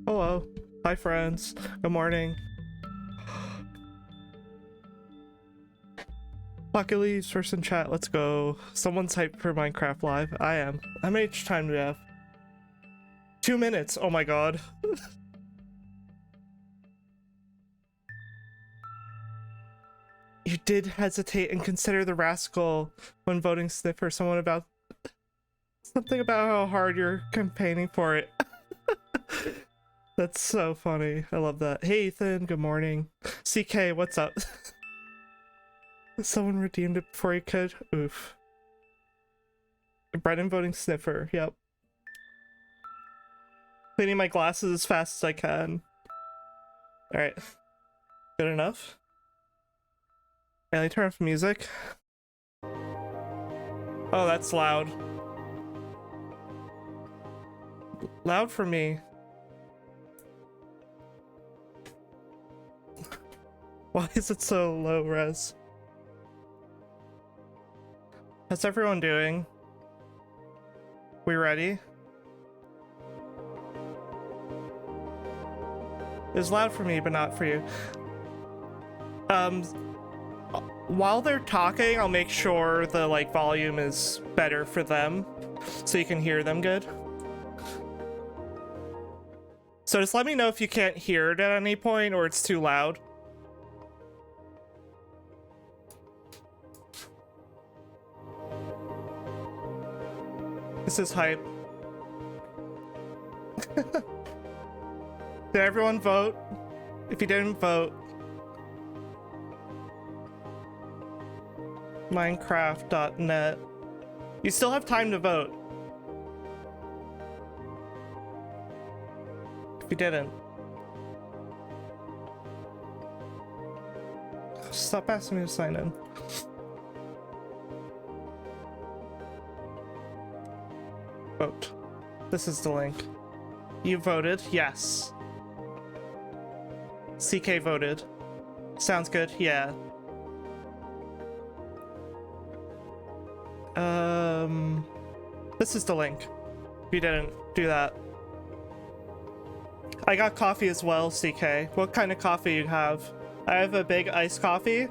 Hello. Hi, friends. Good morning. Pocket leaves first in chat. Let's go. Someone's hyped for Minecraft Live. I am. How much time do we have? 2 minutes. Oh my god. You did hesitate and consider the rascal when voting sniffer. Someone about something about how hard you're campaigning for it. That's so funny. I love that. Hey Ethan, good morning. CK, what's up? Someone redeemed it before you could. Oof. Brennan voting sniffer. Yep. Cleaning my glasses as fast as I can. Alright. Good enough? Can I turn off music? Oh, that's loud. Loud for me. Why is it so low res? How's everyone doing? We ready? It's loud for me, but not for you. While they're talking, I'll make sure the like volume is better for them, so you can hear them good. So just let me know if you can't hear it at any point or it's too loud. This is hype. Did everyone vote? If you didn't vote, Minecraft.net. You still have time to vote. If you didn't. Stop asking me to sign in. Vote. This is the link. You voted? Yes. CK voted. Sounds good? Yeah. This is the link. If you didn't do that. I got coffee as well, CK. What kind of coffee you have? I have a big iced coffee,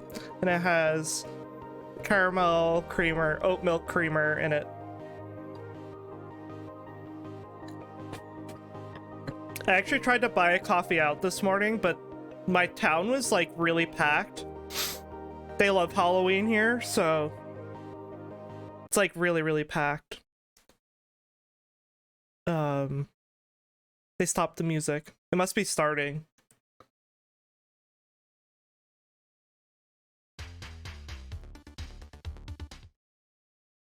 and it has caramel creamer, oat milk creamer in it. I actually tried to buy a coffee out this morning, but my town was like really packed. They love Halloween here, so it's like really packed. They stopped the music. It must be starting.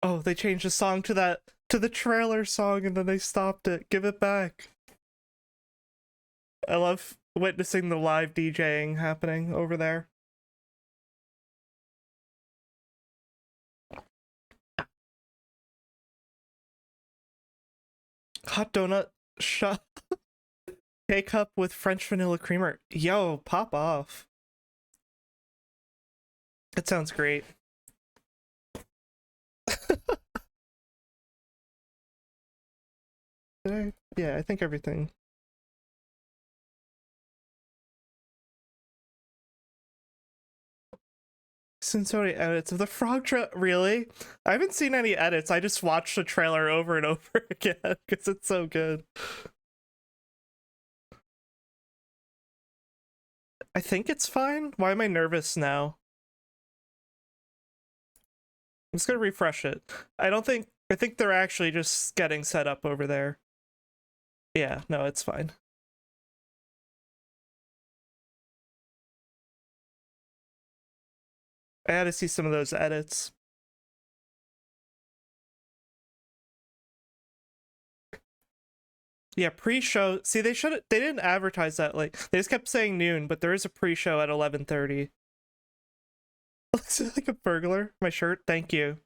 Oh, they changed the song to the trailer song and then they stopped it. Give it back. I love witnessing the live DJing happening over there. Hot donut shot. K-cup with French vanilla creamer. Yo, pop off. That sounds great. Yeah, I think everything. Sensory edits of the frog trail. Really? I haven't seen any edits. I just watched the trailer over and over again because it's so good. I think it's fine. Why am I nervous now? I'm just gonna refresh it. I think they're actually just getting set up over there. Yeah, no, it's fine. I had to see some of those edits. Yeah, pre-show. See, they didn't advertise that. Like, they just kept saying noon, but there is a pre-show at 11:30. Looks like a burglar. My shirt. Thank you.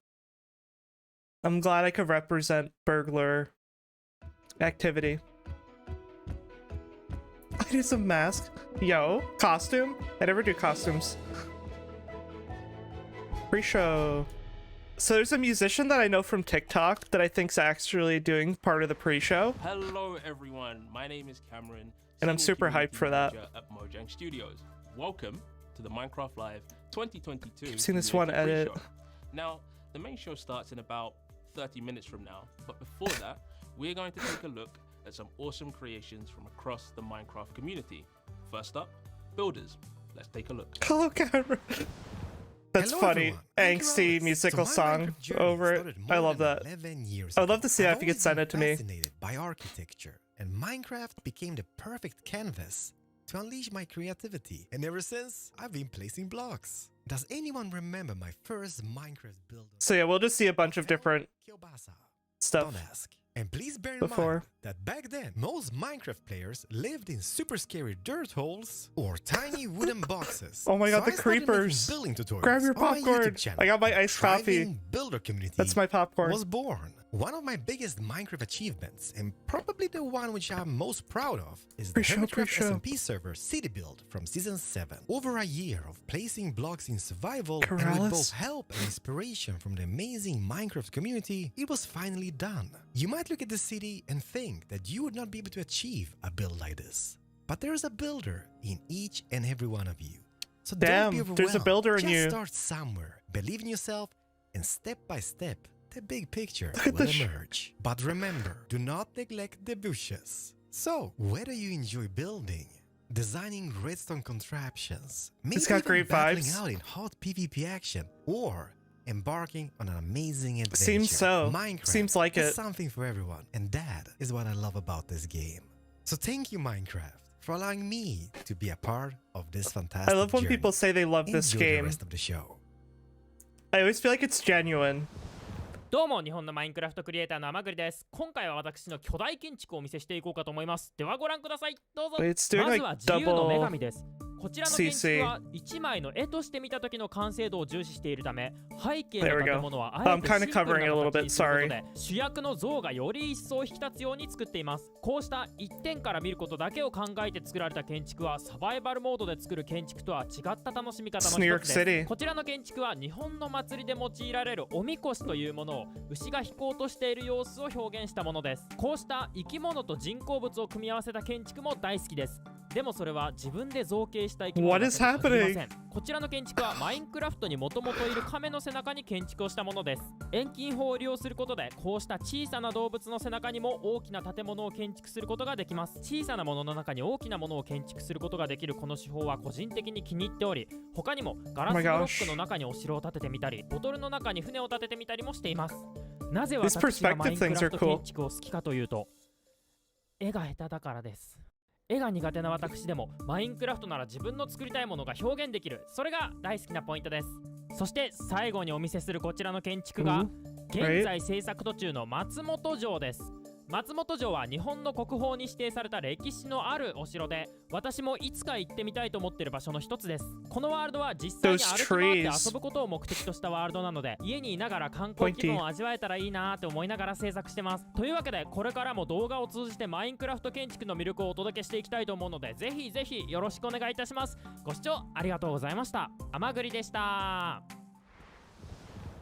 I'm glad I could represent burglar activity. I need some mask. Yo, costume? I never do costumes. Pre-show. So there's a musician that I know from TikTok that I think's actually doing part of the pre-show. Hello everyone, my name is Cameron, and I'm super hyped for that. At Mojang Studios. Welcome to the Minecraft Live 2022. I've seen this one edit. Now, the main show starts in about 30 minutes from now, but before that, we're going to take a look at some awesome creations from across the Minecraft community. First up, builders. Let's take a look. Hello, Cameron. That's Hello, funny. everyone. Angsty musical song over it. I love that. I would love to see that if you could send it to me. Fascinated by architecture, and Minecraft became the perfect canvas to unleash my creativity. And ever since, I've been placing blocks. Does anyone remember my first Minecraft build? So yeah, we'll just see a bunch of different Kielbasa. stuff. Don't ask. And please bear in before. mind that back then, most Minecraft players lived in super scary dirt holes or tiny wooden boxes. Oh my god, the I started making creepers. building tutorials Grab your on my popcorn. YouTube channel. I got my iced coffee. Thriving builder community That's my popcorn. was born. One of my biggest Minecraft achievements, and probably the one which I'm most proud of, is the Hermitcraft SMP server City Build from Season 7. Over a year of placing blocks in survival and with both help and inspiration from the amazing Minecraft community, it was finally done. You might look at the city and think that you would not be able to achieve a build like this. But there's a builder in each and every one of you. So don't be overwhelmed. There's a builder in Just you. start somewhere, believe in yourself, and step by step, the big picture Look at will this. emerge. But remember, do not neglect the bushes. So, whether you enjoy building, designing redstone contraptions, maybe It's got even great battling vibes. out in hot PvP action, or embarking on an amazing adventure, Seems so. Minecraft Seems like is it. something for everyone, and that is what I love about this game. So thank you, Minecraft, for allowing me to be a part of this fantastic I love when journey. people say they love this Enjoy the game. rest of the show. I always feel like it's genuine. どうも日本のマインクラフトクリエイターの甘栗です。今回は私の巨大建築をお見せしていこうかと思います。ではご覧ください。どうぞ。 It's doing まず like は自由の女 double 神です。こちらの建築は1枚の絵として見た時の完成度を重視しているため、背景の建物はあえ I'm て kinda シンプル covering it a な little 形 bit, にすること sorry. で主役の像がより一層引き立つように作っています。こうした一点から見ることだけを考えて作られた建築はサバイバルモードで作る建築とは違った楽しみ方の New 一 York つです。 City. こちらの建築は日本の祭りで用いられるおみこしというものを牛が飛行としている様子を表現したものです。こうした生き物と人工物を組み合わせた建築も大好きです。でもそれは自分で造形した生き物 What だ is けに限りませ happening? ん。こちらの建築はマインクラフトにもともといる亀の背中に建築をしたものです。遠近法を利用することでこうした小さな動物の背中にも大きな建物を建築することができます。小さなものの中に大きなものを建築することができるこの手法は個人的に気に入っており、他にもガラスブロックの中にお城を建ててみたり、ボトルの中に船を建ててみたりもしています。なぜ These 私がマインクラ perspective フ things are ト cool. 建築を好きかというと、絵が下手だからです。絵が苦手な私でもマインクラフトなら自分の作りたいものが表現できる、それが大好きなポイントです。そして最後にお見せするこちらの建築が現在制作途中の松本城です。松本城は日本の国宝に指定された歴史のあるお城で、私もいつか行ってみたいと思っている場所の一つです。このワールドは実際に歩き回って遊ぶことを目的としたワールドなので、家にいながら観光気分を味わえたらいいなーって思いながら制作してます。というわけでこれからも動画を通じてマインクラフト建築の魅力をお届けしていきたいと思うので、ぜひぜひよろしくお願いいたします。ご視聴ありがとうございました。甘栗でした。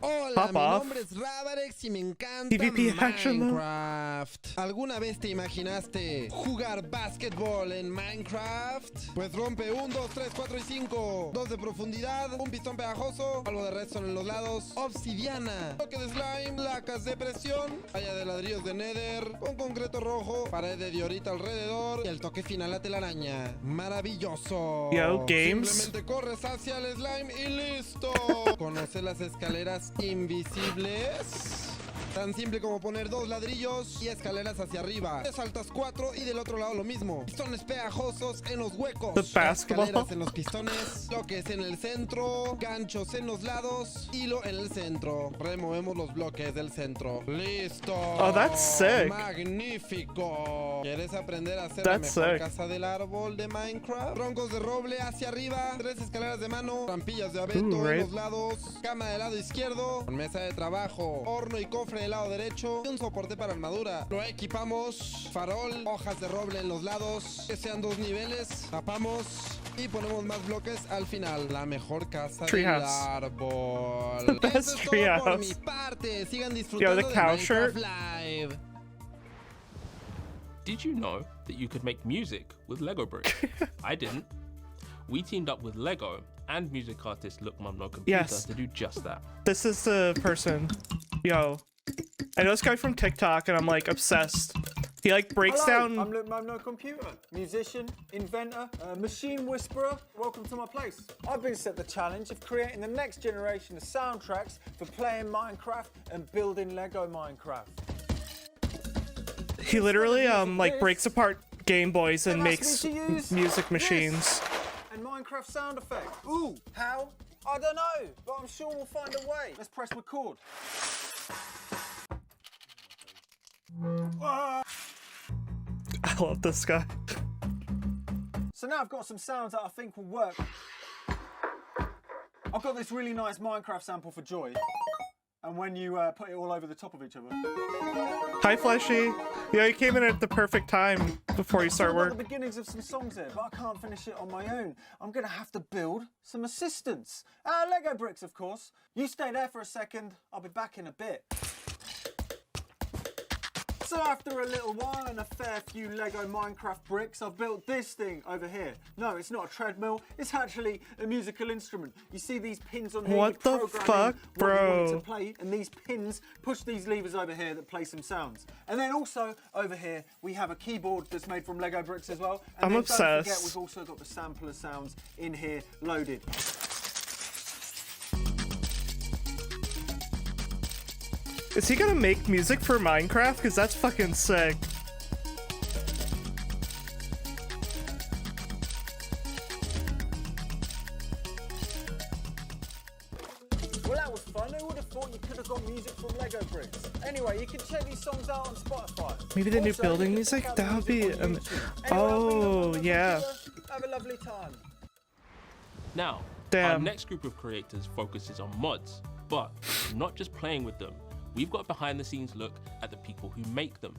Hola, Pop mi off. nombre es Rabarex y me encanta PvP action, though. Minecraft. ¿Alguna vez te imaginaste jugar básquetbol en Minecraft? Pues rompe 1, 2, 3, 4 y 5. 2 de profundidad, un pistón pegajoso, algo de redstone en los lados, obsidiana, toque de slime, placas de presión, valla de ladrillos de nether, con concreto rojo, pared de diorita alrededor y el toque final a telaraña. ¡Maravilloso! Yo, games. Simplemente corres hacia el slime y listo. ¿Conoces las escaleras invisibles? Tan simple como poner 2 ladrillos y escaleras hacia arriba. Te saltas 4 y del otro lado lo mismo. Pistones pegajosos en los huecos. The basketball. Escaleras en los pistones. Bloques en el centro. Ganchos en los lados. Hilo en el centro. Removemos los bloques del centro. ¡Listo! Oh, that's sick. ¡Magnífico! ¿Quieres aprender a hacer That's la mejor sick. casa del árbol de Minecraft? Troncos de roble hacia arriba. 3 escaleras de mano. Rampillas de abeto Ooh, en right. los lados. Cama del lado izquierdo. Con mesa de trabajo. Horno y cofre del lado derecho. Y un soporte para armadura. Lo equipamos. Farol. Hojas de roble en los lados. Que sean 2 niveles. Tapamos. Y ponemos más bloques al final. La mejor casa del Treehouse. árbol. The best Eso es todo por mi treehouse. parte. Sigan disfrutando the de cow Minecraft shirt. Live. Did you know that you could make music with Lego bricks? I didn't. We teamed up with Lego and music artist Look Mum No Computer Yes. to do just that. This is the person. Yo. I know this guy from TikTok and I'm like obsessed. He like breaks Hello, down. I'm Luke Mum No Computer, musician, inventor, machine whisperer. Welcome to my place. I've been set the challenge of creating the next generation of soundtracks for playing Minecraft and building Lego Minecraft. He literally like breaks apart Game Boys and They've makes asked me to use music this. machines. And Minecraft sound effects. Ooh, how? I don't know, but I'm sure we'll find a way. Let's press record. I love this guy. So now I've got some sounds that I think will work. I've got this really nice Minecraft sample for Joy. And when you put it all over the top of each other. Hi, Fleshy. Yeah, you came in at the perfect time before you start I've got work. the beginnings of some songs here, but I can't finish it on my own. I'm going to have to build some assistance. Lego bricks, of course. You stay there for a second. I'll be back in a bit. So after a little while and a fair few Lego Minecraft bricks, I've built this thing over here. No, it's not a treadmill. It's actually a musical instrument. You see these pins on here? What the fuck, bro? To play, and these pins push these levers over here that play some sounds. And then also over here we have a keyboard that's made from Lego bricks as well. And I'm then obsessed. Don't forget, we've also got the sampler sounds in here loaded. Is he gonna make music for Minecraft? Because that's fucking sick. Well, that was fun. Who would have thought you could have got music from Lego bricks? Anyway, you can check these songs out on Spotify. Maybe the new Also, building you can music? check out That the would be... music on YouTube. Anyway, oh, I've been on yeah. Have a lovely time. Now, our Damn. next group of creators focuses on mods, but not just playing with them. We've got a behind the scenes look at the people who make them.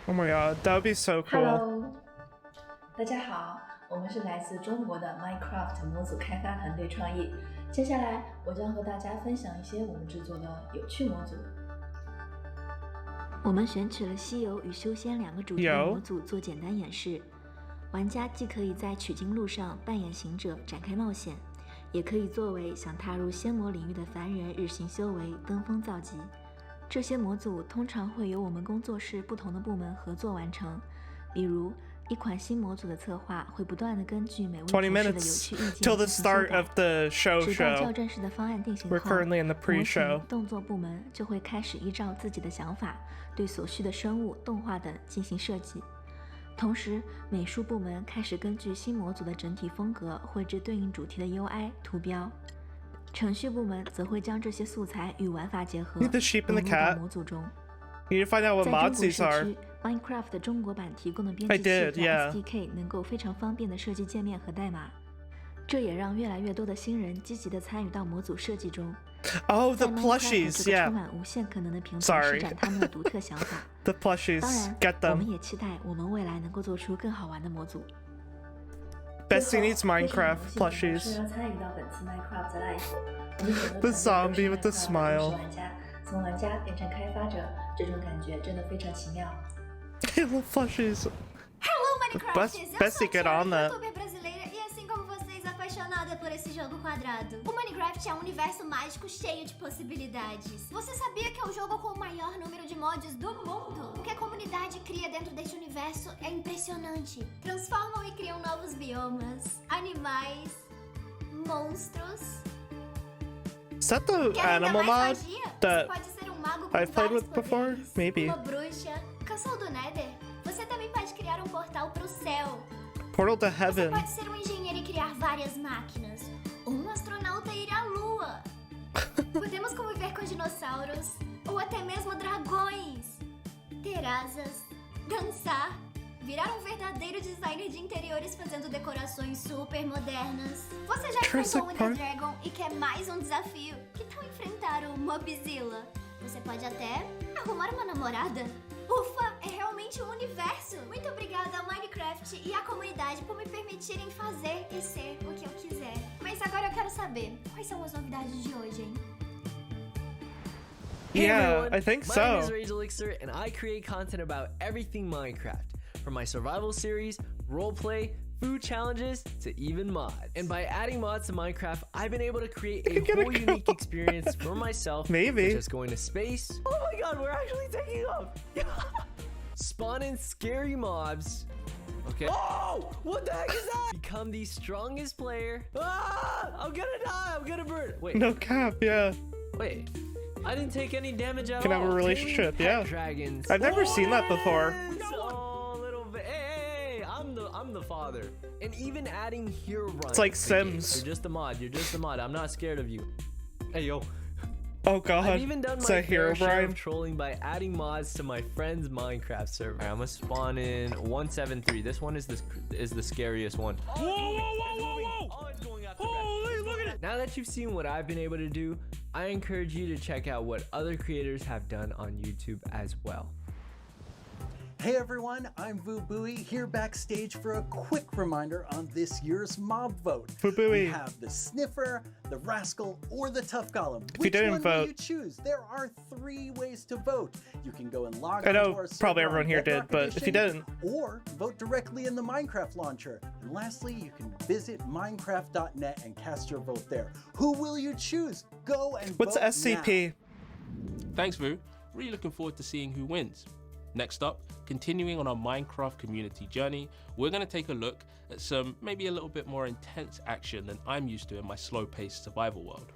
Oh my god, that would be so cool. Hello， 大家好，我们是来自中国的 Minecraft 模组开发团队创意。接下来，我将和大家分享一些我们制作的有趣模组。我们选取了稀有与修仙两个主题的模组做简单演示。玩家既可以在取经路上扮演行者展开冒险，也可以作为想踏入仙魔领域的凡人日行修为、登峰造极。这些模组通常会由我们工作室不同的部门合作完成，比如一款新模组的策划会不断地根据每位20同事的有 minutes 趣意见 till the 进行修 start 改， of the show 直到较 show. 正式的方案定型 We're 后， currently in the 模 pre-show. 型动作部门就会开始依照自己的想法对所需的生物、动画等进行设计。同时，美术部门开始根据新模组的整体风格绘制对应主题的 UI 图标。程序部门则会将这些素材与玩法结合， Need the sheep and the 融入到 cat. 模组中。 You need to find out what 在 mods 中国 these 社 are. 区 ，Minecraft 的中国版提供的编 I 辑器 did, 和 yeah. SDK 能够非常方便地设计界面和代码，这也让越来越多的新人积极地参与到模组设计中。 Oh, the 在 Minecraft plushies, 这个 yeah. 充满无限可能的平台 Sorry. 施展他们的独特想法。 The plushies. 当然 Get，我们 them. 也期待我们未来能够做出更好玩的模组。 Bestie needs 最后 Minecraft 非常荣幸 plushies. 能够参与到本次 Minecraft Live。我们整个 The 团队都是 zombie with the Minecraft 的 smile. 忠实玩家，从玩家变成开发者，这种感觉真的非常奇妙。 I love plushies. Hello, Minecrafters! Eu Bessie, sou a get Cherry, on that. youtuber brasileira e assim como vocês, apaixonada por esse jogo quadrado. O Minecraft é um universo mágico cheio de possibilidades. Você sabia que é o jogo com o maior número de mods do mundo? O que a comunidade cria dentro deste universo é impressionante. Transformam e criam novos biomas, animais, monstros. Is that the Quer ainda animal mais mod magia? that Você pode ser um mago com I've played vários with before? poderes, Maybe. uma bruxa. Cansou do Nether? Você também pode criar um portal pro céu. Portal to Você Heaven. pode ser um engenheiro e criar várias máquinas. Ou um astronauta e ir à lua. Podemos conviver com dinossauros. Ou até mesmo dragões. Ter asas. Dançar. Virar um verdadeiro designer de interiores fazendo decorações super modernas. Você já Jurassic enfrentou um Park. Ender Dragon e quer mais um desafio? Que tal enfrentar o Mobzilla? Você pode até arrumar uma namorada. Ufa, é realmente um universo! Muito obrigada ao Minecraft e à comunidade por me permitirem fazer e ser o que eu quiser. Mas agora eu quero saber, quais são as novidades de hoje, hein? Hey Yeah, everyone, I think my name is so. Rage Elixir and I create content about everything Minecraft, from my survival series, roleplay, food challenges, to even mods. And by adding mods to Minecraft, I've been able to create a Get a whole unique experience for myself, Maybe. such as going to space. Oh my god, we're actually taking off! Spawning scary mobs. Okay. Oh! What the heck is that? Become the strongest player. Ah! I'm gonna die! I'm gonna burn. Wait. No cap, yeah. Wait. I didn't take any damage at Can all. have a relationship, Pet yeah. Dragons. I've never seen that before. Oh, little bit. Hey, I'm the father. And even adding hero runs. It's like to the game. Sims. You're just a mod. You're just a mod. I'm not scared of you. Hey yo. Oh god, I've even done is my that fair share Herobrine? of trolling by adding mods to my friend's Minecraft server. Alright, I'm gonna spawn in 173. This one is the scariest one. Whoa, whoa, whoa, whoa, whoa! Oh, it's going after Holy, look at it! Now that you've seen what I've been able to do, I encourage you to check out what other creators have done on YouTube as well. Hey everyone, I'm Vubui here backstage for a quick reminder on this year's mob vote. Vubui. We have the sniffer, the rascal, or the tough golem. If you Which didn't one vote- will you choose? There are 3 ways to vote. You can go and log I know into our server probably on everyone here did, Bedrock but if you Edition, didn't, or vote directly in the Minecraft launcher. And lastly, you can visit minecraft.net and cast your vote there. Who will you choose? Go and what's vote SCP? now. Thanks, Vu. Really looking forward to seeing who wins. Next up, continuing on our Minecraft community journey, we're going to take a look at some maybe a little bit more intense action than I'm used to in my slow-paced survival world.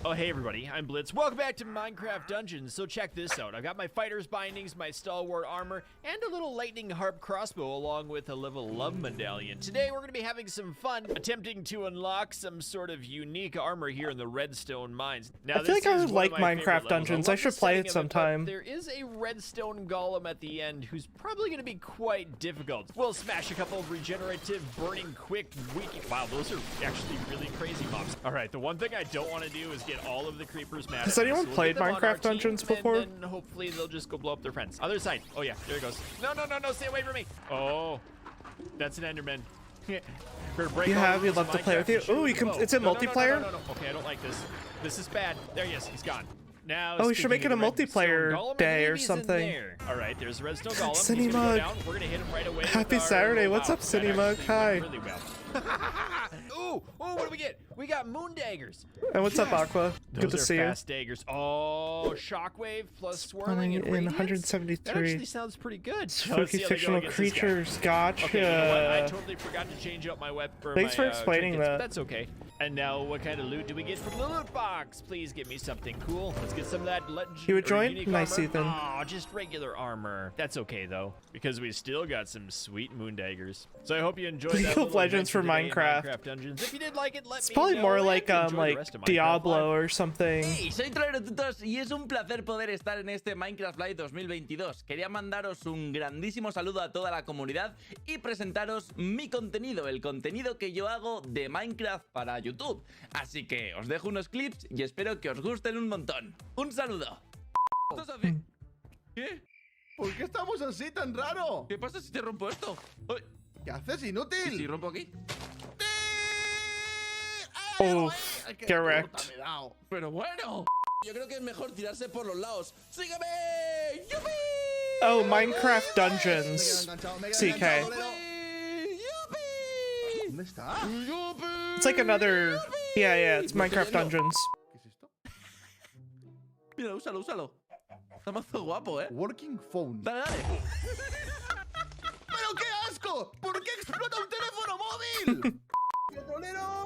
Oh, hey everybody, I'm Blitz. Welcome back to Minecraft Dungeons. So check this out. I've got my fighter's bindings, my stalwart armor, and a little lightning harp crossbow along with a level up medallion. Today we're going to be having some fun attempting to unlock some sort of unique armor here in the redstone mines. Now, I feel like I this is would one of like my favorite Minecraft levels. Dungeons. I I love should the play setting it of but sometime. there is a redstone golem at the end who's probably going to be quite difficult. We'll smash a couple of regenerative, burning, quick, weak. Wow, those are actually really crazy mobs. All right, the one thing I don't want to do is get all of the creepers mad. Has at me. anyone So we'll played get them on Minecraft our team, Dungeons and before? then hopefully they'll just go blow up their friends. Other side. Oh yeah, there it goes. No, no, no, no, stay away from me. Oh, that's an Enderman. You have, you'd love to play with you. Oh, you can. It's a multiplayer. No. Okay, I don't like this. This is bad. There he is. He's gone. Now, Oh, we should make it a speaking of the multiplayer redstone golem, I day or believe he's in something. there. All right, there's the redstone golem. Cinny He's gonna go Mug. down. We're gonna hit him right away. Happy with our- Saturday. What's wow, up, that Cinny Mug? actually Hi. went really well. Ooh, what do we get? We got moon daggers. And what's up, Aqua? Good Those to are see you. fast daggers. Oh, shockwave plus swirling and In radiance? 173. That actually sounds pretty good. Let's Spooky see how they go fictional against this guy. creatures. Gotcha. Okay, you know what? I totally forgot to change out my web. Thanks for explaining trinkets, that. but that's okay. And now, what kind of loot do we get from the loot box? Please give me something cool. Let's get some of that legend. You would or join? unique Nice, armor. Ethan. Oh, just regular armor. That's okay though, because we still got some sweet moon daggers. So I hope you enjoyed League that of little Legends for adventure today in Minecraft. Minecraft Dungeons. If you did like it, let It's me probably know more and like enjoy the like rest of Minecraft Diablo Live. or something. Hey, soy Trolerotutos y es un placer poder estar en este Minecraft Live 2022. Quería mandaros un grandísimo saludo a toda la comunidad y presentaros mi contenido, el contenido que yo hago de Minecraft para YouTube. Así que os dejo unos clips y espero que os gusten un montón. ¡Un saludo! ¿Qué? ¿Por qué estamos así tan raro? ¿Qué pasa si te rompo esto? Uy, ¿Qué haces, inútil? ¿y si rompo aquí? Oh, get wrecked. Pero bueno, yo creo que es mejor tirarse por los lados. ¡Sígueme! ¡Yupi! Oh, Minecraft Dungeons. CK. ¿Dónde está? It's like another. Yeah, it's Minecraft Dungeons. ¿Qué es esto? Mira, úsalo. Está mazo guapo, ¿eh? Working phone. Dale. ¡Pero qué asco! ¿Por qué explota un teléfono móvil?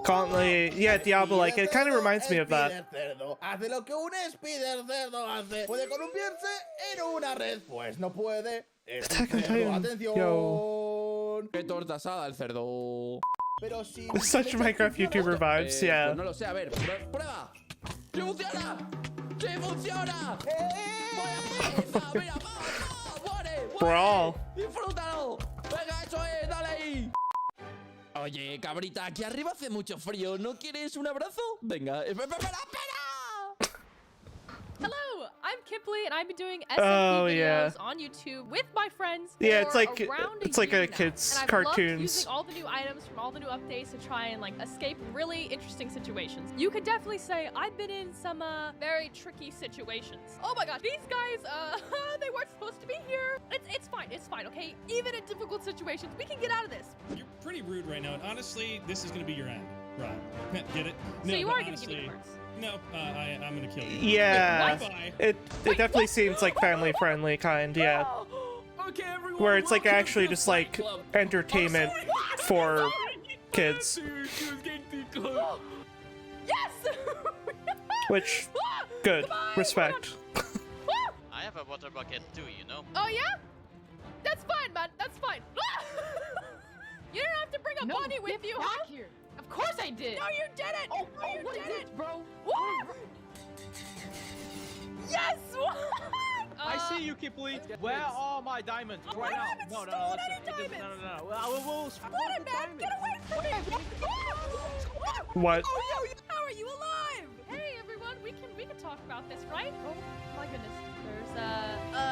Constantly, yeah, Diablo. Like it kind of reminds me of that. Cerdo hace lo que un spider cerdo hace. Puede columpiarse en una red, pues no puede. Es un Attack on cerdo. Titan. Atención. Yo. Qué torta asada el cerdo. Pero si Such Minecraft YouTuber vibes, yeah. Pues no lo sé, a ver, prueba. ¡Sí funciona! ¡Sí funciona! ¡Vaya pereza! ¡Mira, muere! Brawl. ¡Disfrútalo! ¡Venga, eso es! ¡Dale ahí! Oye, cabrita, aquí arriba hace mucho frío. ¿No quieres un abrazo? Venga, espera. Hello, I'm Kipley, and I've been doing SMP Oh, videos yeah. on YouTube with my friends. Yeah, for it's like around it's like year a now. kid's And I've cartoons. loved using all the new items from all the new updates to try and like escape really interesting situations. You could definitely say I've been in some very tricky situations. Oh my gosh, these guys, they weren't supposed to be here. It's fine, okay? Even in difficult situations, we can get out of this. You're pretty rude right now, and honestly, this is gonna be your end. Right. Get it? So No, you but are gonna give me honestly, the words. No, I'm gonna kill you. Yeah, Bye-bye. it definitely seems like family friendly kind. Yeah, Okay, everyone, where it's like welcome to actually the just Fight like Club. entertainment for kids, Dude, she was getting too close. Yes! which good Goodbye, respect. I have a water bucket too, you know. Oh yeah? That's fine, man. That's fine. You don't have to bring a bunny with you, huh? Here. Of course I did. No, you didn't. Oh, no, you what is didn't, it, bro? What? Yes! What? I see you, Kipling. Where are my diamonds? Oh, Right I now. haven't No, stolen listen. any diamonds. No. We'll Split it, man! Get away from me! What? Oh, yo, how are you alive? Hey, everyone, we can talk about this, right? Oh my goodness.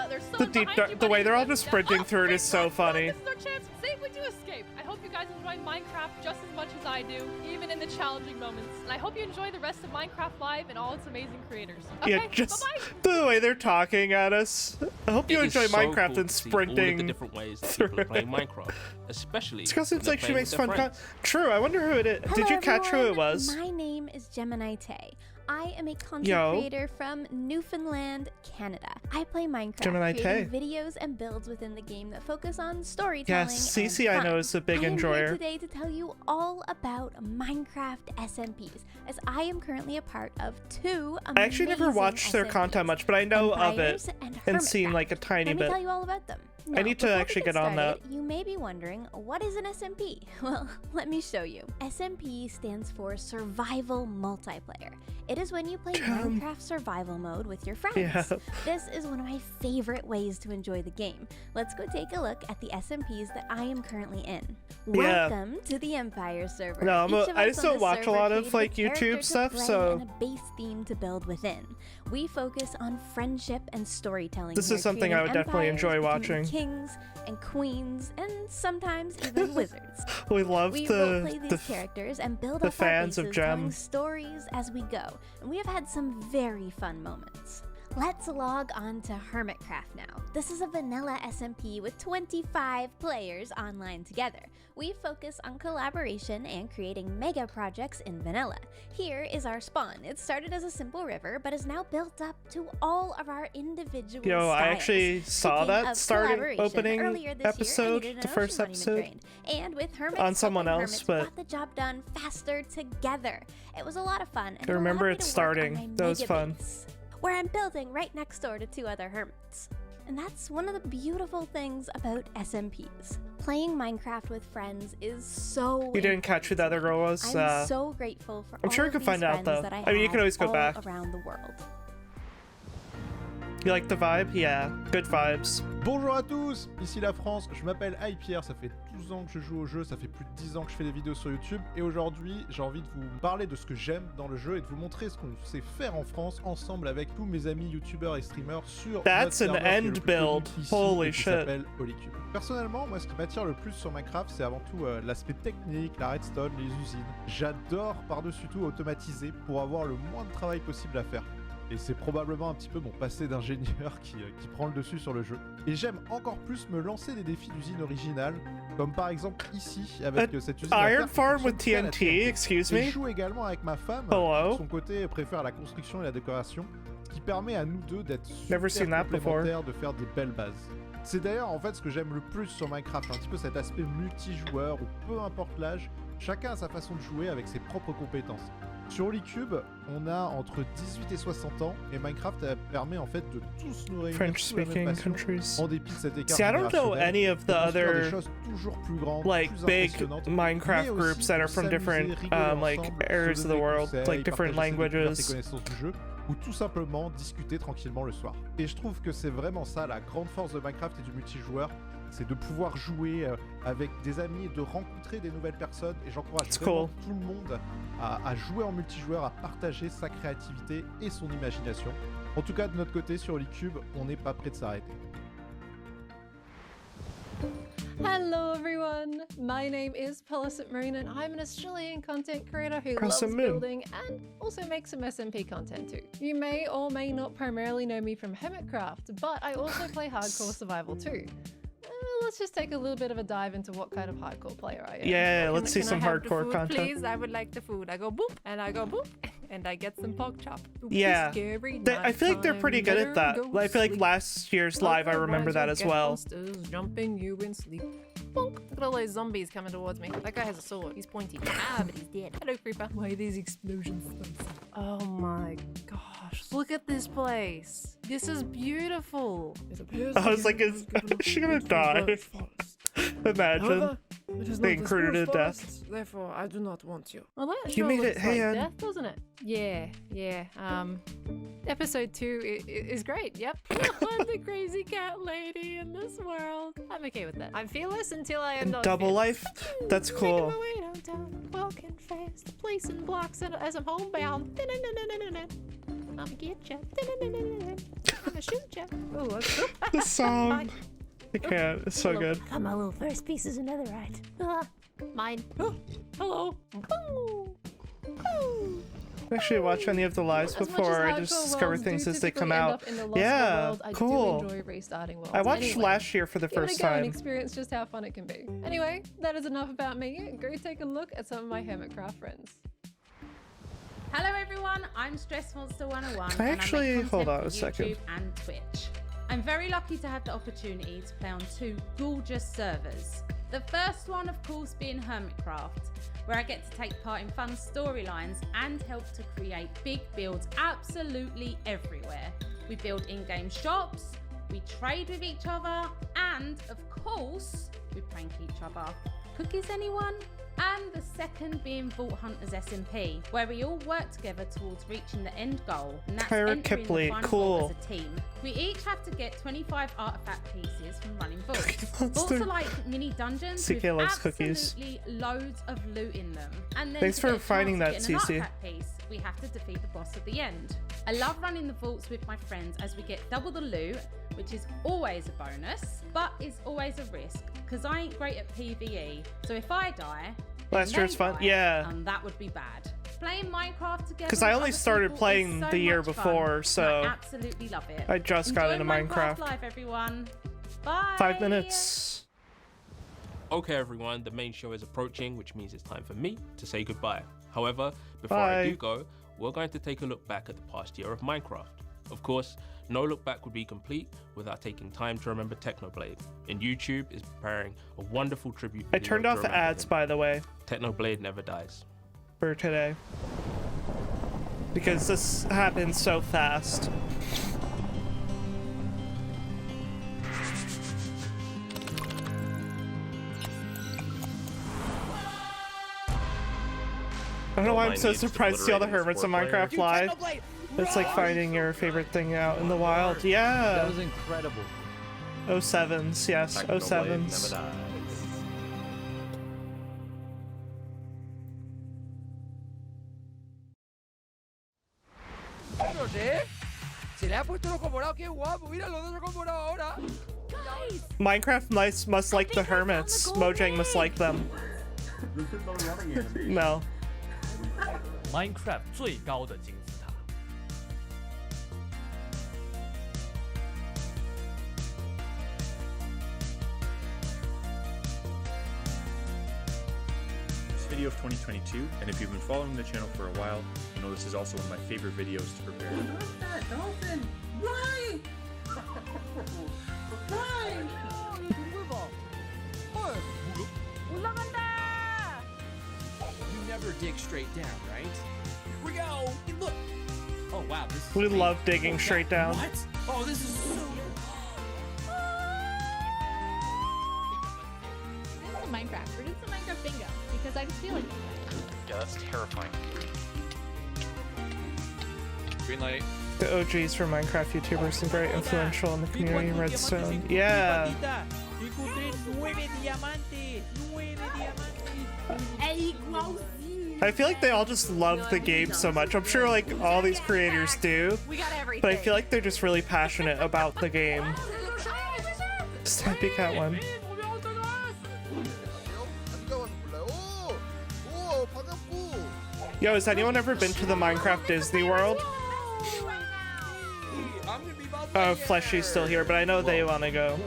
There's The someone deep behind you, the way buddy. they're all just sprinting through it is so funny. This is our chance. Say we do escape. I hope you guys enjoy Minecraft just as much as I do, even in the challenging moments. And I hope you enjoy the rest of Minecraft Live and all its amazing creators. Okay, Yeah, just bye-bye. the way they're talking at us. I hope you It is enjoy so Minecraft cool and to see all of the sprinting. different ways that people are playing Minecraft, especially. It's because when it's they're like she playing makes with fun. their friends. True. I wonder who it is. Did you catch who it was? My name is Gemini Tay. I am a content Yo. creator from Newfoundland, Canada. I play Minecraft, Gemini creating Tay. videos and builds within the game that focus on storytelling. Yes, and Cece I fun. know is a big I am enjoyer. here today to tell you all about Minecraft SMPs, as I am currently a part of 2 amazing I actually never watched their content much, but I know of it Empires and and seen Hermitcraft. like a tiny Let me bit. tell you all about them. I Now, need to before we actually get get on that. started, You may be wondering, what is an SMP? Well, let me show you. SMP stands for Survival Multiplayer. It is when you play Minecraft Survival Mode with your friends. Yeah. This is one of my favorite ways to enjoy the game. Let's go take a look at the SMPs that I am currently in. Yeah. Welcome to the Empire server. No, Each of I us just on don't this watch a server lot of created a like character YouTube to stuff, play so and a base theme to build within. We focus on friendship and storytelling. This here, is something I would creating definitely enjoy empires between watching. Kings and queens, and sometimes even wizards. We love We the roleplay these characters and build the up fans our of bases, telling Gem. stories as we go, and we have had some very fun moments. Let's log on to Hermitcraft now. This is a vanilla SMP with 25 players online together. We focus on collaboration and creating mega projects in vanilla. Here is our spawn. It started as a simple river, but is now built up to all of our individual Yo, I styles. actually saw Speaking that of starting collaboration, opening earlier this episode, year, I needed the an first ocean money episode. drained. And with Hermits On someone helping else, Hermits, but- we got the job done faster together. It was a lot of fun. And I remember it allowed me it to work on starting. my That was mega fun. base, where I'm building right next door to 2 other hermits. And that's one of the beautiful things about SMPs. Playing Minecraft with friends is so You didn't catch who the other girl was? I'm so grateful for I'm sure all you can of find these out, friends though. that I I mean, you can have always go all back. around the world. You like the vibe? Yeah, good vibes. Bonjour à tous, ici la France, je m'appelle Hypierre, ça fait 12 ans que je joue au jeu, ça fait plus de 10 ans que je fais des vidéos sur YouTube et aujourd'hui j'ai envie de vous parler de ce que j'aime dans le jeu et de vous montrer ce qu'on sait faire en France ensemble avec tous mes amis youtubeurs et streamers sur That's notre an serveur qui est end le plus connu build. ici Holy et qui shit. s'appelle Holycube. Personnellement, moi ce qui m'attire le plus sur Minecraft c'est avant tout l'aspect technique, la redstone, les usines. J'adore par-dessus tout automatiser pour avoir le moins de travail possible à faire. Et c'est probablement un petit peu mon passé d'ingénieur qui prend le dessus sur le jeu. Et j'aime encore plus me lancer des défis d'usine originales, comme par exemple ici, avec cette usine à Iron terre qui farm fonctionne with qu'à la TNT, TNT. excuse Et me? je joue également avec ma femme, Hello? qui de son côté préfère la construction et la décoration, ce qui permet à nous deux d'être Never super seen that before. complémentaires, de faire des belles bases. C'est d'ailleurs en fait ce que j'aime le plus sur Minecraft, un petit peu cet aspect multijoueur où peu importe l'âge, chacun a sa façon de jouer avec ses propres compétences. Sur Holycube, on a entre 18 et 60 ans et Minecraft permet en fait de tous nous réunir sous la même French-speaking passion, countries. en dépit de cet écart See, I don't know générationnel, any of the pour construire des other choses toujours plus grandes, like plus big impressionnantes, Minecraft mais aussi groups that are pour from different s'amuser, rigoler like ensemble, areas se of the donner world, conseils, like different partager ses découvertes et languages. connaissances du jeu, ou tout simplement discuter tranquillement le soir. Et je trouve que c'est vraiment ça la grande force de Minecraft et du multijoueur, c'est de pouvoir jouer avec des amis et de rencontrer des nouvelles personnes. Et j'encourage vraiment tout le monde à jouer en multijoueur, à partager sa créativité et son imagination. En tout cas, de notre côté, sur Holycube, on n'est pas prêt de s'arrêter. Hello everyone, my name is Pellicet Moon and I'm an Australian content creator who loves Pellicet Moon. building and also makes some SMP content too. You may or may not primarily know me from Hermitcraft, but I also play hardcore survival too. Let's just take a little bit of a dive into what kind of hardcore player I am. Yeah, let's see some Can I have the hardcore food, content. Please, I would like the food. I go boop, and I go boop, and I get some pork chop. Yeah, Scary I feel like they're pretty good at that. nighttime, I feel like sleep. last year's live, I remember Otherwise that you'll as get well. monsters jumping you in sleep. Bonk. Look at all those zombies coming towards me. That guy has a sword. He's pointy. Ah, but he's dead. Hello, creeper. Why are these explosions so sad? Oh my gosh. Look at this place. This is beautiful. I was like, is she gonna die? Imagine. However, It is Being not the recruited to Spruce death. Forest, therefore I do not want you. Well, that You sure made looks it. Hey, like Ann. death, doesn't it? Yeah. Episode 2 is great. Yep. I'm the crazy cat lady in this world. I'm okay with that. I'm fearless until I am not. Double life. That's cool. Making my way downtown, walking fast, placing blocks as I'm homebound. I'ma get ya. I'ma shoot ya. Oh, that's cool. The song. I can't. It's so good. Got my little first piece is another ride. Mine. Oh, hello. Actually, watch any of the lives before I just discover things as they come out. Yeah, cool. I do enjoy restarting worlds. I watched Anyway, last year for the give it a first go and time. experience just how fun it can be. Anyway, that is enough about me. Go take a look at some of my Hermitcraft friends. Hello everyone, I'm Stress Monster 101 Can I actually and I make hold on a content for second? YouTube and Twitch. I'm very lucky to have the opportunity to play on 2 gorgeous servers. The first one of course being Hermitcraft, where I get to take part in fun storylines and help to create big builds absolutely everywhere. We build in-game shops, we trade with each other, and of course, we prank each other. Cookies anyone? And the second being Vault Hunters SMP, where we all work together towards reaching the end goal, and that's Kyra entering Kipley, the final cool. vault as a team. We each have to get 25 artifact pieces from running vaults. Monster. Vaults are like mini dungeons CK with loves cookies. absolutely loads of loot in them. And then Thanks to for get a chance finding to that, get an CC. artifact piece, we have to defeat the boss at the end. I love running the vaults with my friends as we get double the loot, which is always a bonus, but is always a risk, because I ain't great at PvE, so if I die, Last year's fun. Yeah. and that would be bad. Playing Minecraft together Because I with only other started people playing is so the year much fun, before, and so I absolutely love it. I just got Enjoy into Minecraft. Live, everyone. Bye. 5 minutes. Okay, everyone, the main show is approaching, which means it's time for me to say goodbye. However, before I Bye. do go, we're going to take a look back at the past year of Minecraft. Of course, no look back would be complete without taking time to remember Technoblade, and YouTube is preparing a wonderful tribute I video turned to off the remember ads, him. by the way, Technoblade never dies. for today. Because this happened so fast. I don't know why I'm so surprised to see all the hermits in Minecraft live. It's like finding your favorite thing out in the wild. Yeah. That was incredible. 07s, yes, 07s. No sé. Se le ha puesto el ojo morado, qué guapo. Mira los dos ojos morados ahora. Minecraft must like the hermits. Mojang must like them. No. Minecraft 最高的金字塔。 This video of 2022, and if you've been following the channel for a while, you know this is also one of my favorite videos to prepare. Dolphin! Right! Right! You never dig straight down, right? Here we go. Hey, look. Oh wow, this is We big. love digging straight down. What? Oh, this is so. This is Minecraft. We're doing some Minecraft bingo because I just feel like it. Yeah, that's terrifying. Green light. The OGs for Minecraft YouTubers and very influential in the community. Redstone. Yeah. Encontré 9 diamantes. 9 diamantes. I feel like they all just love the game so much. I'm sure like all these creators do. But I feel like they're just really passionate about the game. Stampy Cat one. Yo, has anyone ever been to the Minecraft Disney World? Fleshy's still here, but I know they want to go.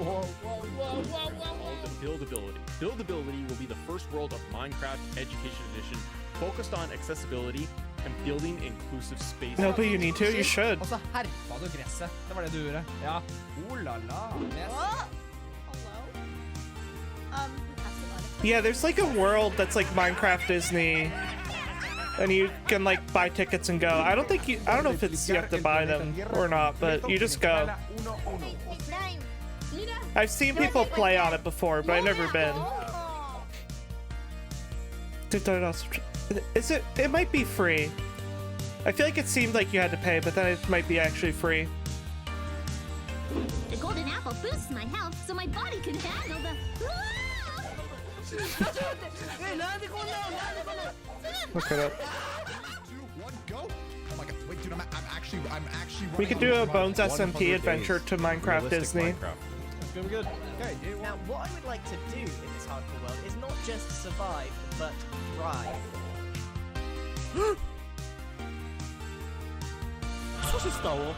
Buildability. Buildability will be the first world of Minecraft Education Edition focused on accessibility and building inclusive spaces. No, but you need to. You should. Og så herpa du gresset. Det var det du gjorde. Ja. La la. Yeah, there's like a world that's like Minecraft Disney, and you can like buy tickets and go. I don't know if it's you have to buy them or not, but you just go. I've seen people play on it before, but I've never been. Is it? It might be free. I feel like it seemed like you had to pay, but then it might be actually free. The golden apple boosts my health so my body can handle the... Look at it. 2, 1, go! Oh my god, wait, dude, I'm actually We could do a Bones SMP adventure to Minecraft Disney. It's gonna be good. Okay, now what I would like to do in this hardcore world is not just survive, but thrive. Co się stało?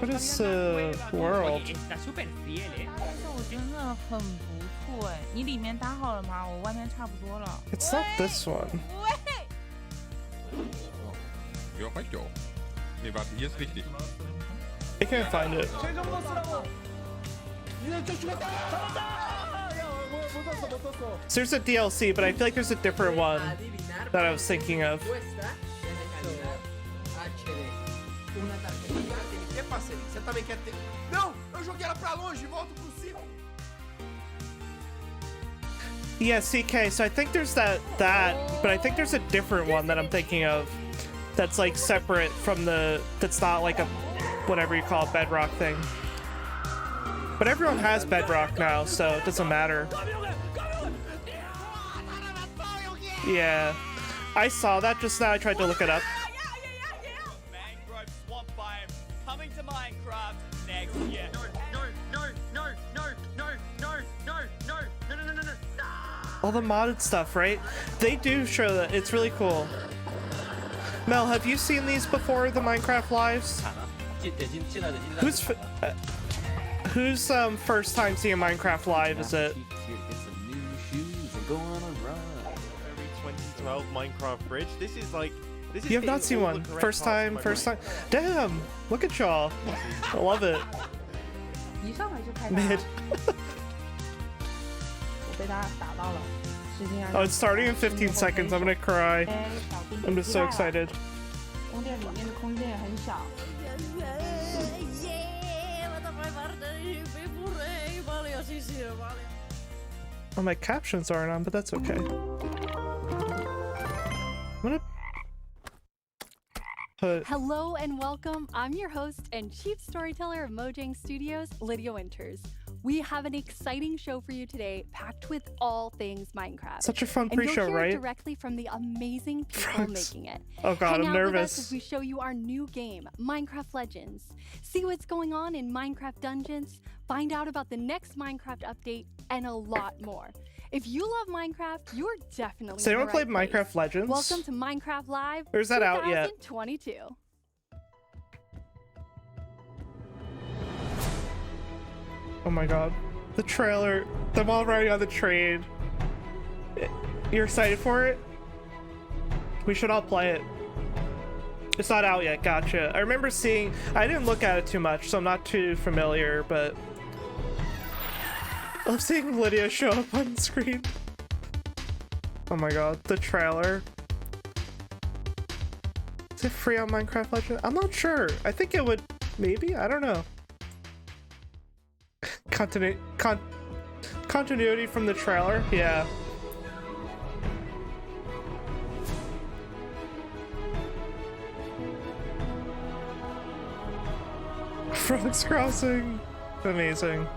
What is world? 我真的很不错哎，你里面搭好了吗？我外面差不多了。 It's not this one. Ja, reicht ja auch. Nee, warte, hier ist richtig. I can't find it. So there's a DLC, but I feel like there's a different one that I was thinking of. Não! Eu joguei ela pra longe, volto pro cima! Yeah, CK, so I think there's that, but I think there's a different one that I'm thinking of that's like separate from that's not like a, whatever you call it, bedrock thing. But everyone has bedrock now, so it doesn't matter. Yeah, I saw that just now, I tried to look it up. Mangrove swamp biome coming to Minecraft next year. All the modded stuff, right? They do show that. It's really cool. Mel, have you seen these before, the Minecraft lives? Whose first time seeing Minecraft live is it? Every 2012 Minecraft bridge. This is like. This is You have not seen one. First time. Damn! Look at y'all. I love it. Mid. Oh, it's starting in 15 seconds. I'm gonna cry. I'm just so excited. Oh, my captions aren't on, but that's okay. I'm gonna put... Hello and welcome. I'm your host and chief storyteller of Mojang Studios, Lydia Winters. We have an exciting show for you today, packed with all things Minecraft. Such a fun pre-show, and you'll hear right? it directly from the amazing people making it. Oh god, Hang I'm out with us nervous. as we show you our new game, Minecraft Legends. See what's going on in Minecraft Dungeons, find out about the next Minecraft update, and a lot more. If you love Minecraft, you're definitely Has anyone in the right played Minecraft place. Legends? Welcome to Minecraft Live Or is that out yet? 2022. Oh my god. The trailer. Them all riding on the train. You're excited for it? We should all play it. It's not out yet, gotcha. I remember seeing... I didn't look at it too much, so I'm not too familiar, but... I love seeing Lydia show up on screen. Oh my god, the trailer. Is it free on Minecraft Legends? I'm not sure. I think it would... Maybe? I don't know. Continuity from the trailer? Yeah. Frogs Crossing. Amazing.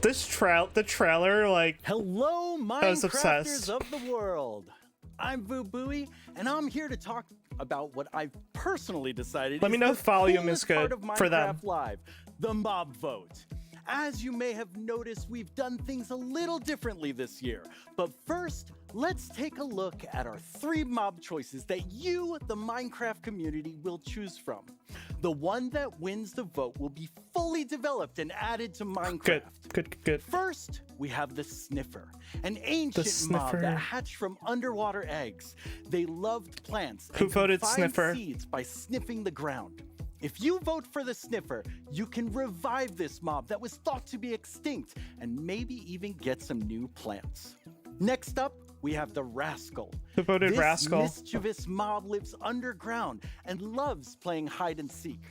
The trailer, like... Hello, I was obsessed. Minecrafters of the world. I'm Vubui, and I'm here to talk about what I've personally decided Let me know if volume is good for them. Minecraft Live, the mob vote. As you may have noticed, we've done things a little differently this year. But first, let's take a look at our 3 mob choices that you, the Minecraft community, will choose from. The one that wins the vote will be fully developed and added to Minecraft. Good. First, we have the sniffer, an ancient mob that hatched from underwater eggs. They loved plants Who and voted could find sniffer? seeds by sniffing the ground. If you vote for the sniffer, you can revive this mob that was thought to be extinct and maybe even get some new plants. Next up, we have the rascal. Who voted this rascal? Mischievous mob lives underground and loves playing hide and seek.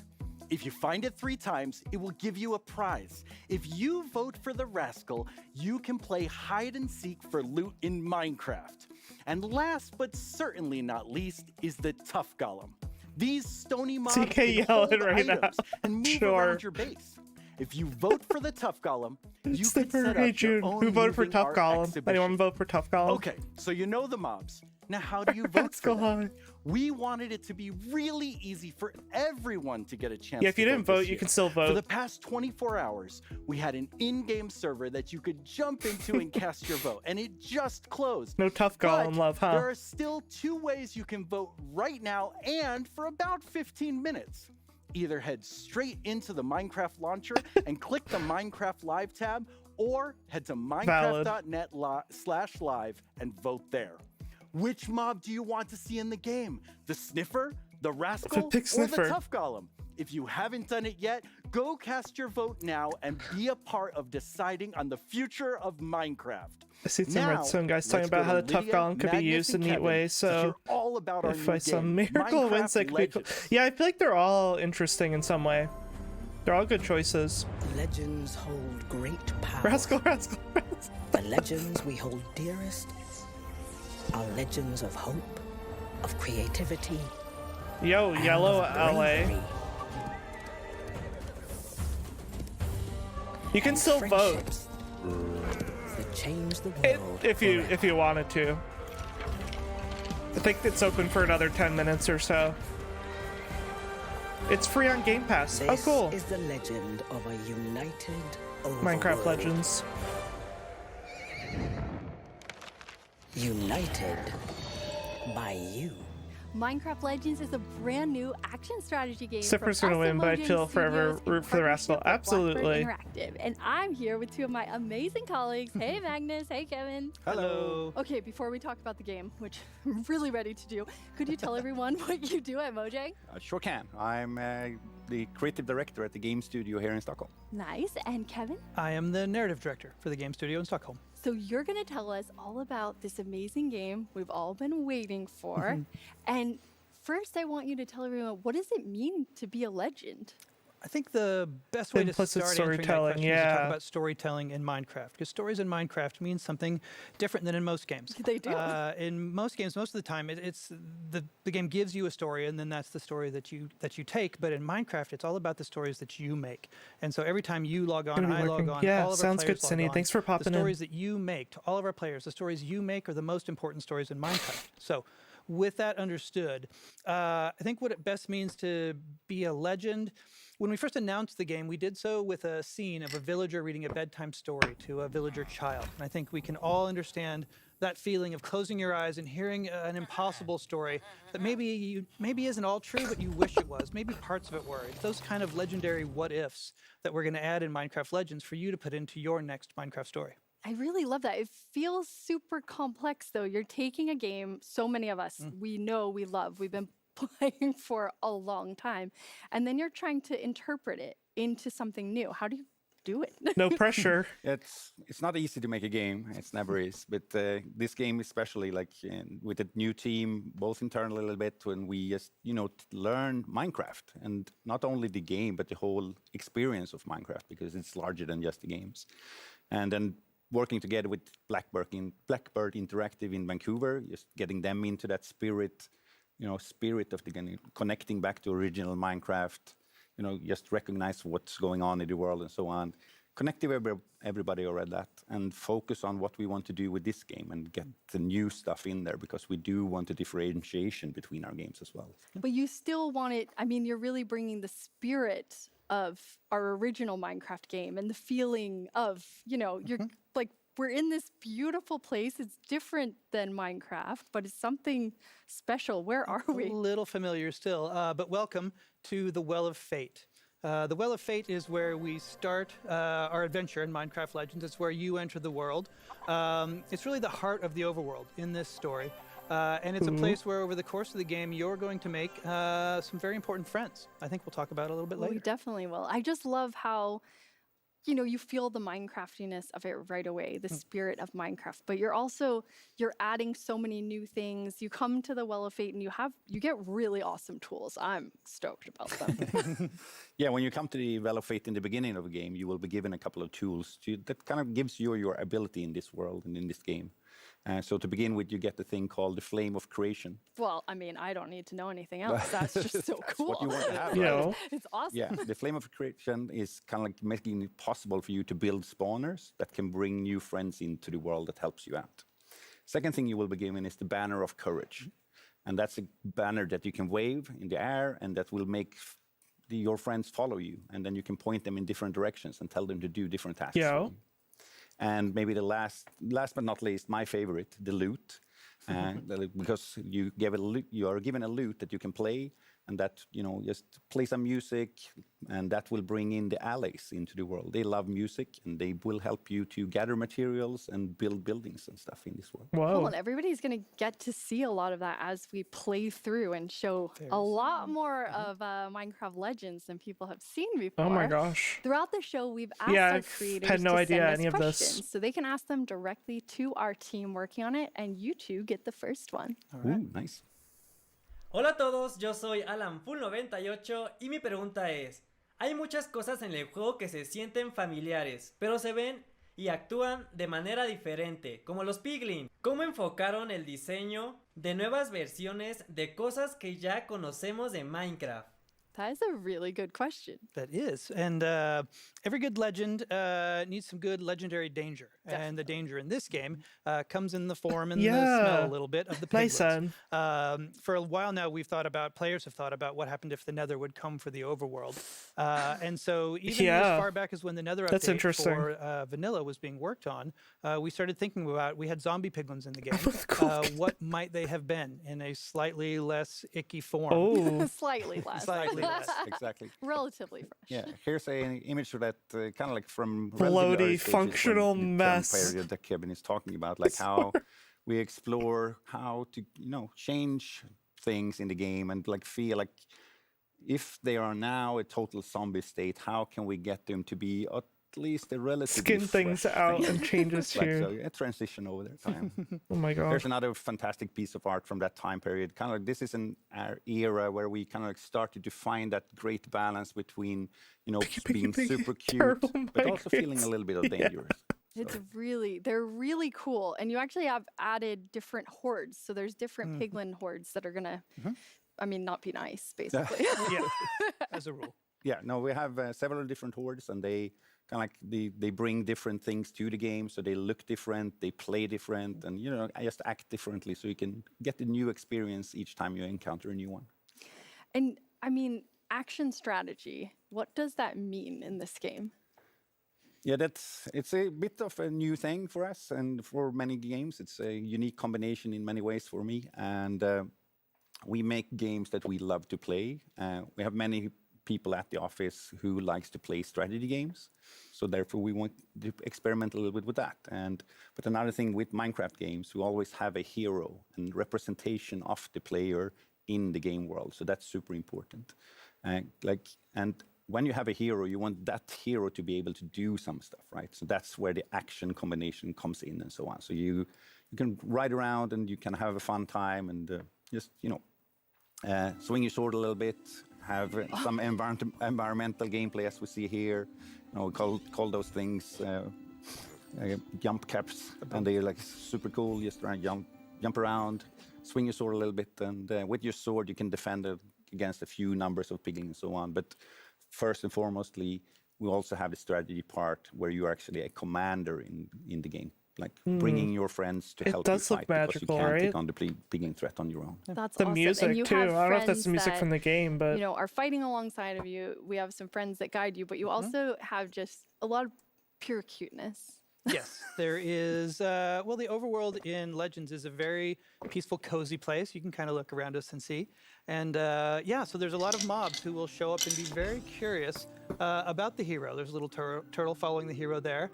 If you find it 3 times, it will give you a prize. If you vote for the rascal, you can play hide and seek for loot in Minecraft. And last but certainly not least is the tough golem. These stony mobs TK can yelling hold right now. items and move Sure. around your base. If you vote for the tough golem, you can Sniffer, set hey up your June, own who voted for moving Tough art Golem? exhibition. Anyone vote for Tough Golem? Okay, so you know the mobs. Now, how do you vote for them? We wanted it to be really easy for everyone to get a chance. Yeah, if you to didn't vote vote, this you year. can still For vote. the past 24 hours, we had an in-game server that you could jump into and cast your vote, and it just closed. No Tough Golem But love, huh? There are still 2 ways you can vote right now and for about 15 minutes. Either head straight into the Minecraft launcher and click the Minecraft Live tab, or head to minecraft.net/live and vote there. Which mob do you want to see in the game? The sniffer, the rascal, pick or sniffer. the tough golem? If you haven't done it yet, go cast your vote now and be a part of deciding on the future of Minecraft. I see some Now, redstone guys talking let's about go how to the Tough Lydia, Golem could be Magnus, used in and neat Kevin ways, to hear so all about our if new I saw game, Miracle wins, Minecraft that could be cool. Legends. Yeah, I feel like they're all interesting in some way. They're all good choices. Legends hold great power. Rascal. The legends we hold dearest are legends of hope, of creativity. Yo, and Yellow of LA. bravery. You can still vote Friendships that change the world if you wanted to. I think it's open for another 10 minutes or so. It's free on Game Pass. Oh, This cool. is the legend of a united Minecraft overworld. Legends. United by you. Minecraft Legends is a brand new action strategy game. Sniffer's from gonna win, but I SMOJ feel forever Studios in root for the rascal. partnership with Absolutely. Blackbird Interactive. And I'm here with 2 of my amazing colleagues. Hey Magnus, hey Kevin. Hello. Okay, before we talk about the game, which I'm really ready to do, could you tell everyone what you do at Mojang? I sure can. I'm the creative director at the game studio here in Stockholm. Nice. And Kevin? I am the narrative director for the game studio in Stockholm. So you're going to tell us all about this amazing game we've all been waiting for. And first, I want you to tell everyone, what does it mean to be a legend? I think the best way to Implicit start answering that storytelling, question is to yeah. talk about storytelling in Minecraft, because stories in Minecraft mean something different than in most games. They do. In most games, most of the time, it's the game gives you a story, and then that's the story that you take. But in Minecraft, it's all about the stories that you make. And so every time you log on, Gonna be I log working. on, Yeah, all of our sounds players good, log Cindy. on. Thanks for popping in. The stories that you make, to all of our players, the stories you make are the most important stories in Minecraft. So with that understood, I think what it best means to be a legend. When we first announced the game, we did so with a scene of a villager reading a bedtime story to a villager child. And I think we can all understand that feeling of closing your eyes and hearing an impossible story that maybe isn't all true, but you wish it was. Maybe parts of it were. It's those kind of legendary what-ifs that we're going to add in Minecraft Legends for you to put into your next Minecraft story. I really love that. It feels super complex, though. You're taking a game so many of us we know, we love, we've been playing for a long time, and then you're trying to interpret it into something new. How do you do it? No pressure. It's not easy to make a game. It never is. But this game, especially with a new team, both internal a little bit, when we just learn Minecraft, and not only the game but the whole experience of Minecraft, because it's larger than just the games. And then working together with Blackbird Interactive in Vancouver, just getting them into that spirit of the game, connecting back to original Minecraft, just recognize what's going on in the world and so on. Connect everybody already that, and focus on what we want to do with this game and get the new stuff in there, because we do want a differentiation between our games as well. But you still want it, I mean, you're really bringing the spirit of our original Minecraft game and the feeling of, you're like, we're in this beautiful place. It's different than Minecraft, but it's something special. Where are we? A little familiar still, but welcome to the Well of Fate. The Well of Fate is where we start our adventure in Minecraft Legends. It's where you enter the world. It's really the heart of the overworld in this story. And it's a place where over the course of the game, you're going to make some very important friends. I think we'll talk about it a little bit later. We definitely will. I just love how you know, you feel the Minecraftiness of it right away, the spirit of Minecraft, but you're adding so many new things. You come to the Well of Fate and you get really awesome tools. I'm stoked about them. Yeah, when you come to the Well of Fate in the beginning of a game, you will be given a couple of tools that kind of gives you your ability in this world and in this game. So to begin with, you get the thing called the Flame of Creation. Well, I mean, I don't need to know anything else. That's just so That's cool. what you want to have, You right? know? It's awesome. Yeah, the Flame of Creation is kind of like making it possible for you to build spawners that can bring new friends into the world that helps you out. Second thing you will be given is the Banner of Courage. And that's a banner that you can wave in the air and that will make your friends follow you. And then you can point them in different directions and tell them to do different tasks. for you. And maybe the last but not least, my favorite, the loot. Because you are given a loot that you can play, and that, you know, just play some music, and that will bring in the allies into the world. They love music, and they will help you to gather materials and build buildings and stuff in this world. Cool, and everybody's going to get to see a lot of that as we play through and show a lot more of Minecraft Legends than people have seen before. Oh my gosh. Throughout the show, we've asked Yeah, our I've creators had no to idea send us any of this. questions, so they can ask them directly to our team working on it, and you two get the first one. Ooh, nice. Hola a todos, yo soy AlanFull98 y mi pregunta es, hay muchas cosas en el juego que se sienten familiares, pero se ven y actúan de manera diferente, como los piglins. ¿Cómo enfocaron el diseño de nuevas versiones de cosas que ya conocemos de Minecraft? That is a really good question. That is. And every good legend needs some good legendary danger. And the danger in this game comes in the form and the smell a little bit of the piglins. Nice. For a while now, players have thought about what happened if the Nether would come for the overworld. And so even as far back as when the Nether update for Vanilla was being worked on, we started thinking about, we had zombie piglins in the game. What might they have been in a slightly less icky form? Oh. Slightly less. Slightly less. Exactly. Relatively fresh. Yeah, here's an image of that kind of like from bloaty functional mess period that Kevin is talking about, like how we explore how to, you know, change things in the game and like feel like if they are now a total zombie state, how can we get them to be at least a relatively skin things out and changes like, here. so a transition over their time. Oh my god. There's another fantastic piece of art from that time period. Kind of like this is an era where we kind of like started to find that great balance between, you know, being super cute, but also feeling a little bit of dangerous. It's they're really cool. And you actually have added different hordes. So there's different piglin hordes that are going to, I mean, not be nice, basically. Yeah, as a rule. Yeah, no, we have several different hordes, and they kind of like they bring different things to the game, so they look different, they play different, and, you know, just act differently, so you can get a new experience each time you encounter a new one. And I mean, action strategy, what does that mean in this game? Yeah, it's a bit of a new thing for us, and for many games, it's a unique combination in many ways for me. And we make games that we love to play. We have many people at the office who likes to play strategy games, so therefore we want to experiment a little bit with that. But another thing with Minecraft games, we always have a hero and representation of the player in the game world, so that's super important. And when you have a hero, you want that hero to be able to do some stuff, right? So that's where the action combination comes in and so on. So you can ride around and you can have a fun time and just, you know, swing your sword a little bit, have some environmental gameplay as we see here. You know, we call those things jump caps, and they're like super cool. Just jump around, swing your sword a little bit, and with your sword you can defend it against a few numbers of piglins and so on. But first and foremostly, we also have the strategy part where you are actually a commander in the game. Like bringing your friends to help you fight, because you can't take on the piglin threat on your own. That's the awesome. music and you too. have I don't know if that's the music that, from the game, but you know, are fighting alongside of you. We have some friends that guide you, but you also have just a lot of pure cuteness. Yes, there is. Well, the overworld in Legends is a very peaceful, cozy place. You can kind of look around us and see. And yeah, so there's a lot of mobs who will show up and be very curious about the hero. There's a little turtle following the hero there.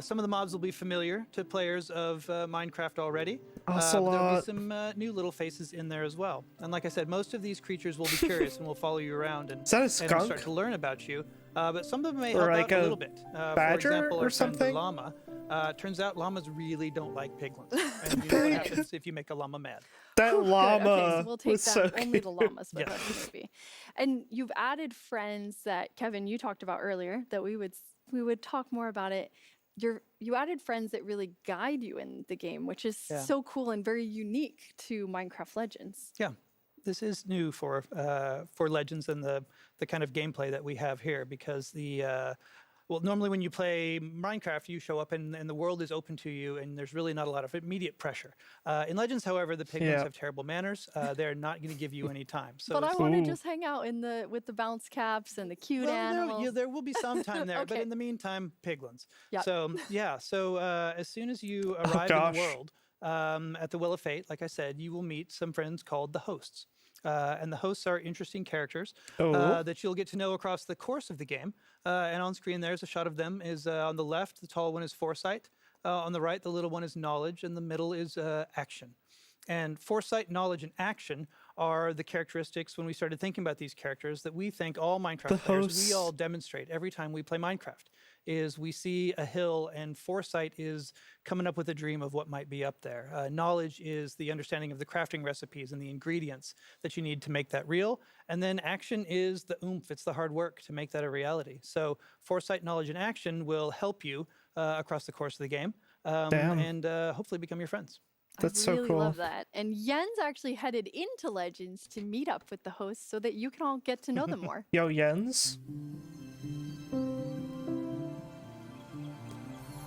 Some of the mobs will be familiar to players of Minecraft already. But there'll be some new little faces in there as well. And like I said, most of these creatures will be curious and will follow you around and, is that a and skunk? start to learn about you. but some of them may Or help like out a a little bit. badger for example, or our friend the something? llama. Turns out llamas really don't like piglins. And you know what happens if you make a llama mad. That Good. llama Okay, so we'll take was them. so Only the cute. llamas with us, maybe. And you've added friends that Kevin you talked about earlier that we would talk more about it. You added friends that really guide you in the game, which is so cool and very unique to Minecraft Legends. Yeah, this is new for Legends and the kind of gameplay that we have here, because well, normally when you play Minecraft, you show up and the world is open to you, and there's really not a lot of immediate pressure. In Legends, however, the piglins have terrible manners. They're not going to give you any time. So But I want to just hang out with the bounce caps and the cute animals. There will be some time there, but in the meantime, piglins. Yep. So as soon as you arrive in the world at the Well of Fate, like I said, you will meet some friends called the hosts. And the hosts are interesting characters that you'll get to know across the course of the game. And on screen, there's a shot of them. Is on the left, the tall one is Foresight. On the right, the little one is Knowledge. And the middle is Action. And Foresight, Knowledge, and Action are the characteristics, when we started thinking about these characters, that we think all Minecraft players, we all demonstrate every time we play Minecraft, is we see a hill, and Foresight is coming up with a dream of what might be up there. Knowledge is the understanding of the crafting recipes and the ingredients that you need to make that real. And then Action is the oomph, it's the hard work to make that a reality. So Foresight, Knowledge, and Action will help you across the course of the game and hopefully become your friends. That's I really so cool. love that. And Jens actually headed into Legends to meet up with the hosts so that you can all get to know them more. Yo, Jens.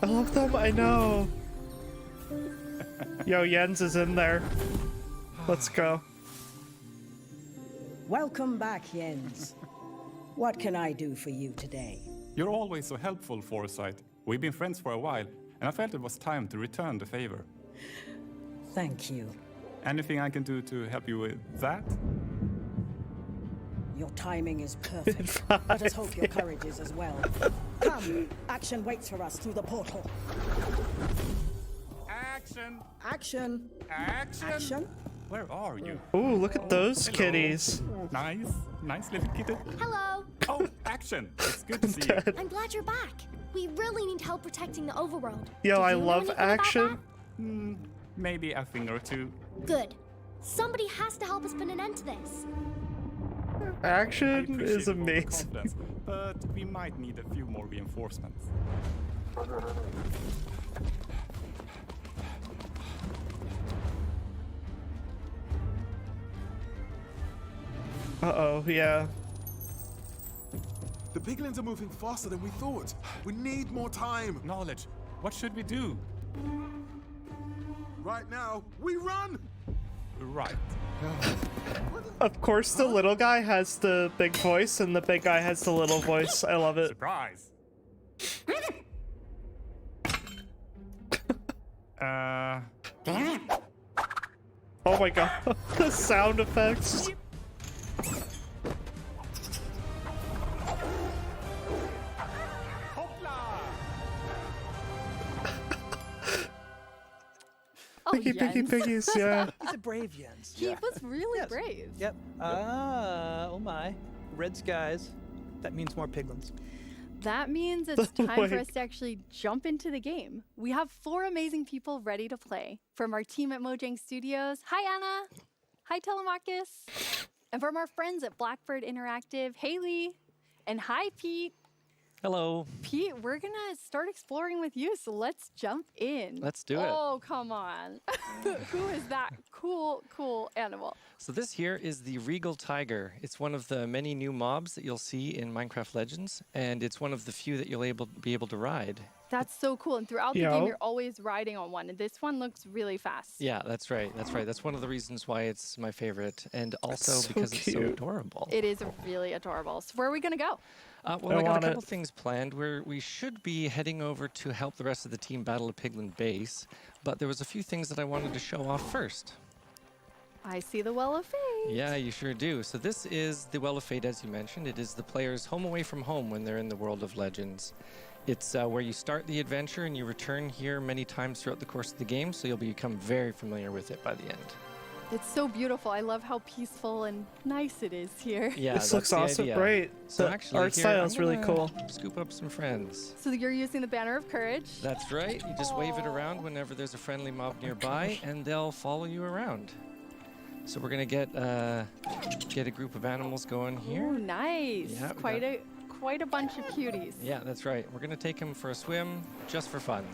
I love them, I know. Yo, Jens is in there. Let's go. Welcome back, Jens. What can I do for you today? You're always so helpful, Foresight. We've been friends for a while, and I felt it was time to return the favor. Thank you. Anything I can do to help you with that? Your timing is perfect. Let us hope your courage is as well. Come, Action waits for us through the portal. Action! Action! Action! Action! Where are you? Ooh, look at those Hello. kitties. Nice little kitten. Hello. Oh, Action! It's good to see you. I'm glad you're back. We really need help protecting the overworld. Yo, Do I you know love anything about Action. Maybe a thing or two. that? Good. Somebody has to help us put an end to this. Action is Appreciate all the amazing. confidence, but we might need a few more reinforcements. Uh-oh, yeah. The piglins are moving faster than we thought. We need more time. Knowledge. What should we do? Right now, we run! Right. Of course, the little guy has the big voice, and the big guy has the little voice. I love it. Surprise! Oh my god, the sound effects. Oh, Piggy, piggy, Jens. piggies, yeah. He's a brave Jens. He was really brave. Yep. Oh my. Red skies. That means more piglins. That means it's time for Wait. us to actually jump into the game. We have 4 amazing people ready to play. From our team at Mojang Studios, hi Anna, hi Telemachus, and from our friends at Blackbird Interactive, Haley, and hi Pete. Hello. Pete, we're gonna start exploring with you, so let's jump in. Let's do it. Oh, come on. Who is that cool animal? So this here is the Regal Tiger. It's one of the many new mobs that you'll see in Minecraft Legends, and it's one of the few that you'll be able to ride. That's so cool. And throughout the Yo. game, you're always riding on one. And this one looks really fast. Yeah, that's right. That's right. That's one of the reasons why it's my favorite, and also so because it's so cute. adorable. It is really adorable. So where are we going to go? Well, I got a couple things planned where we should be heading over to help the rest of the team battle a piglin base, but there was a few things that I wanted to show off first. I see the Well of Fate. Yeah, you sure do. So this is the Well of Fate, as you mentioned. It is the player's home away from home when they're in the world of Legends. It's where you start the adventure and you return here many times throughout the course of the game, so you'll become very familiar with it by the end. It's so beautiful. I love how peaceful and nice it is here. Yeah, This that's looks the also idea. great. So The actually, art here, style I'm is really gonna cool. Scoop up some friends. So you're using the banner of courage. That's right. You just wave it around whenever there's a friendly mob nearby, and they'll follow you around. So we're gonna get a group of animals going here. Oh, nice. Yeah, we Quite a bunch of cuties. Yeah, that's right. We're gonna take them for a swim, just for fun.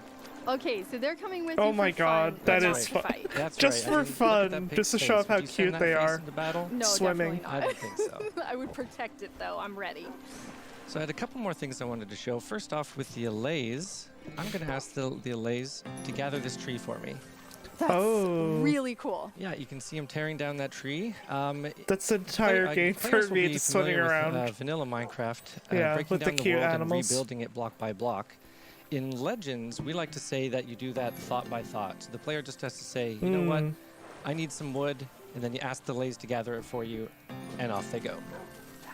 Okay, so they're coming with Oh you my for god, fun, that but not is to fun. fight. That's Just right. for I mean, look at that fun, pig's just to show face. off how Would you send cute that they face are. into battle? No, Swimming. definitely I not. don't think so. I would protect it though. I'm ready. So I had a couple more things I wanted to show. First off, with the allays, I'm gonna ask the allays to gather this tree for me. That's Oh. really cool. Yeah, you can see him tearing down that tree. That's the entire game for players will me, be just swimming familiar around. with, vanilla Minecraft, Yeah, breaking with the down the cute world animals. and rebuilding it block by block. In Legends, we like to say that you do that thought by thought. So the player just has to say, you know what, I need some wood, and then you ask the allays to gather it for you, and off they go.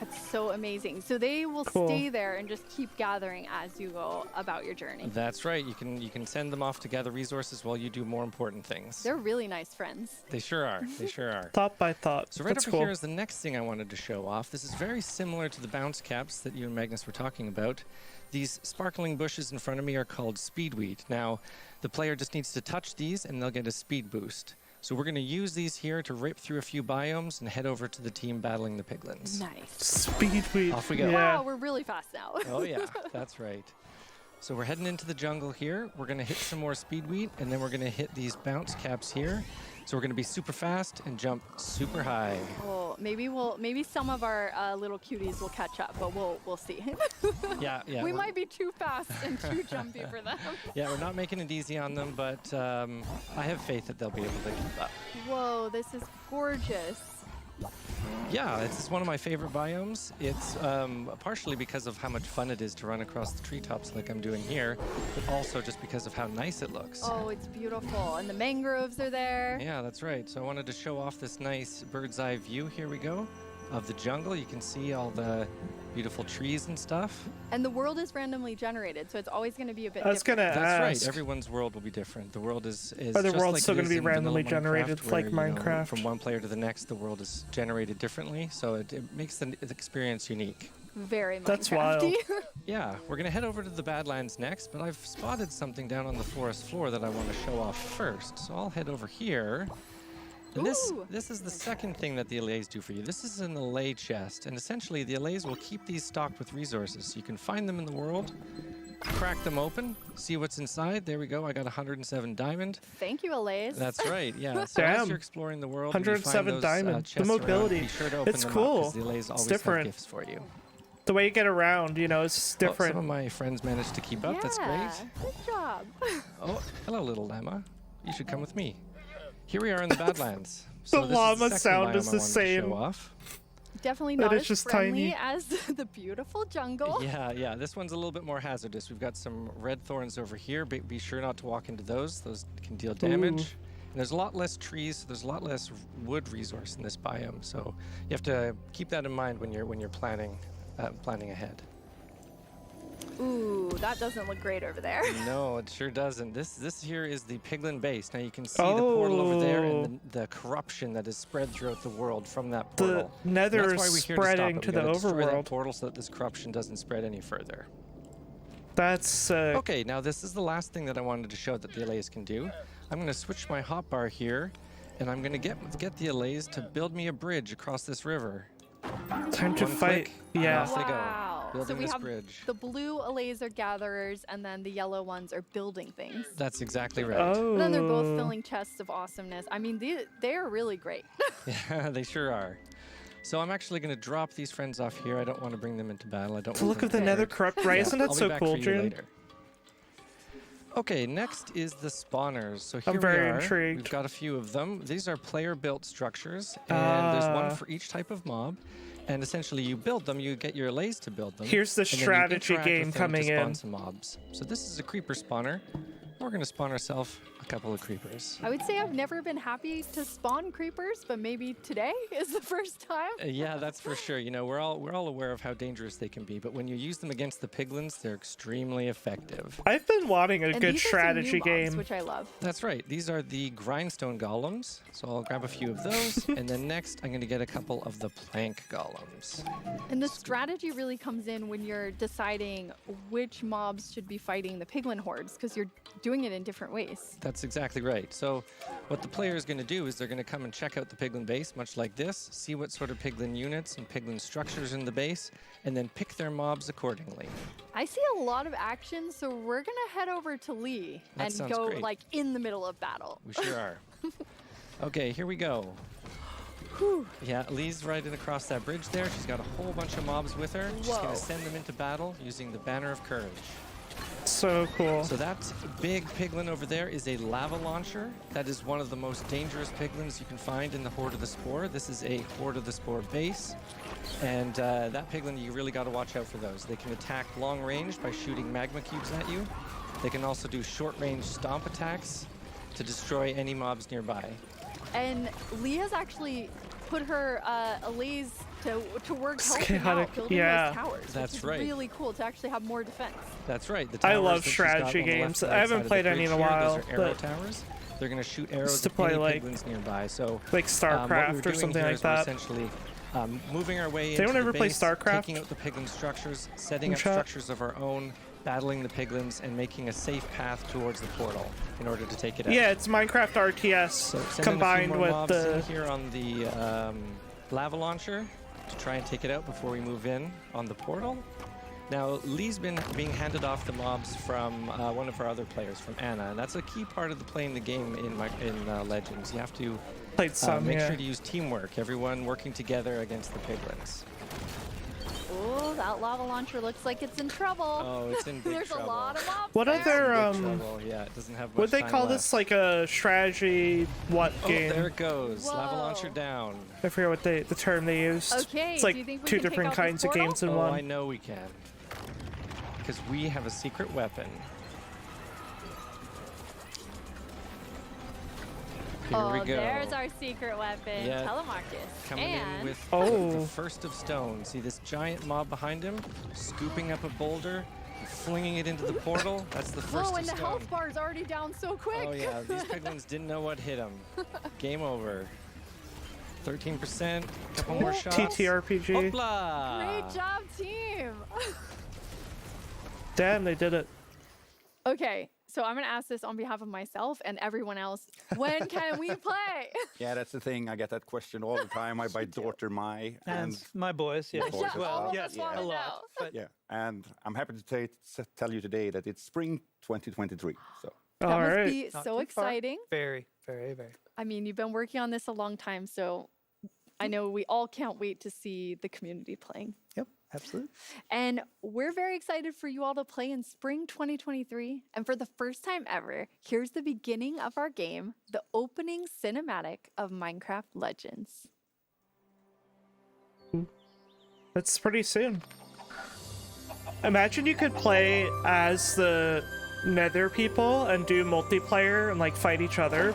That's so amazing. So they will Cool. stay there and just keep gathering as you go about your journey. That's right. You can send them off to gather resources while you do more important things. They're really nice friends. They sure are. They sure are. Thought by thought. So right That's over cool. here is the next thing I wanted to show off. This is very similar to the bounce caps that you and Magnus were talking about. These sparkling bushes in front of me are called speedweed. Now, the player just needs to touch these and they'll get a speed boost. So we're going to use these here to rip through a few biomes and head over to the team battling the piglins. Nice. Speedweed. Off we go. Wow, we're really fast now. Oh yeah, that's right. So we're heading into the jungle here. We're going to hit some more speedweed, and then we're going to hit these bounce caps here. So we're going to be super fast and jump super high. Oh, maybe some of our little cuties will catch up, but we'll see. Yeah. We might be too fast and too jumpy for them. Yeah, we're not making it easy on them, but I have faith that they'll be able to keep up. Whoa, this is gorgeous. Yeah, it's one of my favorite biomes. It's partially because of how much fun it is to run across the treetops like I'm doing here, but also just because of how nice it looks. Oh, it's beautiful. And the mangroves are there. Yeah, that's right. So I wanted to show off this nice bird's eye view. Here we go of the jungle. You can see all the beautiful trees and stuff. And the world is randomly generated, so it's always going to be a bit I was different. gonna That's ask. right. Everyone's world will be different. The world is Are the just worlds like still it gonna is be in vanilla randomly generated Minecraft, like where, Minecraft? From one player to the next, the world is generated differently, so it makes the experience unique. Very That's Minecrafty. Yeah, we're gonna head over to the Badlands next, but I've spotted something down on the forest floor that I want to show off first. So I'll head over here. And this is the second thing that the allays do for you. This is an allay chest, and essentially the allays will keep these stocked with resources. So you can find them in the world, crack them open, see what's inside. There we go. I got 107 diamond. Thank you, Alays. That's right. Yeah. So Damn. as you're exploring the world, and you find 107 those, diamond. The chests around, mobility. be sure to open It's them cool. up, 'cause the allays always different. have gifts for you. The way you get around, you know, is Well, different. some of my friends managed to keep up. That's Yeah, great. good job. Oh, hello, little llama. You should come with me. Here we are in the Badlands. The So this is llama second sound biome is I the wanted to same. show off. Definitely But not it's as just friendly tiny. as the beautiful jungle. Yeah. This one's a little bit more hazardous. We've got some red thorns over here. Be sure not to walk into those. Those can deal damage. And there's a lot less trees, so there's a lot less wood resource in this biome. So you have to keep that in mind when you're planning ahead. Ooh, that doesn't look great over there. No, it sure doesn't. This here is the piglin base. Now you can see the portal over there and the corruption that is spread throughout the world from that portal. The nether And is that's why we're here spreading to to stop it. the We gotta destroy that overworld. portal so that this corruption doesn't spread any further. That's sick. Okay, now this is the last thing that I wanted to show that the allays can do. I'm going to switch my hotbar here, and I'm going to get the allays to build me a bridge across this river. Time to One fight. click, and Yeah. off they go. Wow. So Building we this have bridge. the blue laser gatherers, and then the yellow ones are building things. That's exactly right. Oh. And then they're both filling chests of awesomeness. I mean, they are really great. Yeah, they sure are. So I'm actually going to drop these friends off here. I don't want to bring them into battle. I don't The want look them of the to nether hurt. corrupt, right? Yeah, Isn't that I'll be so back cool, for you June? later. Okay, next is the spawners. So here I'm very we are. intrigued. We've got a few of them. These are player-built structures, and there's one for each type of mob. And essentially, you build them, you get your allays to build them. Here's the and then you strategy interact game with them coming to spawn in. some mobs. So this is a creeper spawner. We're going to spawn ourselves a couple of creepers. I would say I've never been happy to spawn creepers, but maybe today is the first time. Yeah, that's for sure. You know, we're all aware of how dangerous they can be, but when you use them against the piglins, they're extremely effective. I've been wanting a And good these are some new strategy mobs, game. which I love. That's right. These are the grindstone golems. So I'll grab a few of those, and then next I'm going to get a couple of the plank golems. And the strategy really comes in when you're deciding which mobs should be fighting the piglin hordes, because you're doing it in different ways. That's exactly right. So what the player is going to do is they're going to come and check out the piglin base, much like this, see what sort of piglin units and piglin structures in the base, and then pick their mobs accordingly. I see a lot of action, so we're gonna head over to Lee That and sounds go great. like in the middle of battle. We sure are. Okay, here we go. Whew. Yeah, Lee's riding across that bridge there. She's got a whole bunch of mobs with her. She's going Whoa. to send them into battle using the Banner of Courage. So cool. So that big piglin over there is a lava launcher. That is one of the most dangerous piglins you can find in the Horde of the Spore. This is a Horde of the Spore base. And that piglin, you really got to watch out for those. They can attack long range by shooting magma cubes at you. They can also do short range stomp attacks to destroy any mobs nearby. And Lee has actually put her Elise to work helping Chaotic, out building yeah. those towers. That's which is right. really cool to actually have more defense. That's right. The I towers love that she's got strategy on the left games. and I right haven't side of the played any in a bridge here, while, those are arrow but towers. They're going to shoot arrows Just to at play, any like- piglins nearby. So like StarCraft what we're or doing something here like is we're that. essentially moving our way Did anyone into ever the play base, StarCraft? taking out the piglin structures, setting In up chat? structures of our own, battling the piglins, and making a safe path towards the portal in order to take it out. Yeah, it's Minecraft RTS So send in a few combined more with mobs in the. here on the lava launcher to try and take it out before we move in on the portal. Now, Lee's been being handed off the mobs from one of our other players, from Anna, and that's a key part of playing the game in Legends. You have to Played some, make yeah. sure to use teamwork, everyone working together against the piglins. Oh, that lava launcher looks like it's in trouble. Oh, it's in big There's trouble. a lot of mobs What there. other Big trouble. Yeah, it doesn't have much would they time call left. this like a strategy what Oh, game? there it goes. Lava Whoa. launcher down. I forget what the term they used. Okay, It's do like you think we two can take different out this kinds of portal? games in Oh, one. I know we can. Because we have a secret weapon. Here Oh, we go. there's our secret weapon, Yeah. Telemarcus. Coming and in with Oh. the first of stone. See this giant mob behind him? Scooping up a boulder, and flinging it into the portal. That's the first whoa, of and the stone. health bar's already down so quick. Oh yeah, these piglins didn't know what hit them. Game over. 13%, a couple more shots. TTRPG. Hopla! Great job, team. Damn, they did it. Okay, so I'm gonna ask this on behalf of myself and everyone else. When can we play? Yeah, that's the thing. I get that question all the time. My daughter Mai And my boys, yes. boys as well, well. yes, Yeah. a lot. But Yeah, and I'm happy to tell you today that it's spring 2023. So That All must right. be Not so too far. exciting. very, very, very. I mean, you've been working on this a long time, so I know we all can't wait to see the community playing. Yep, absolutely. And we're very excited for you all to play in spring 2023. And for the first time ever, here's the beginning of our game, the opening cinematic of Minecraft Legends. That's pretty soon. Imagine you could play as the Nether people and do multiplayer and like fight each other.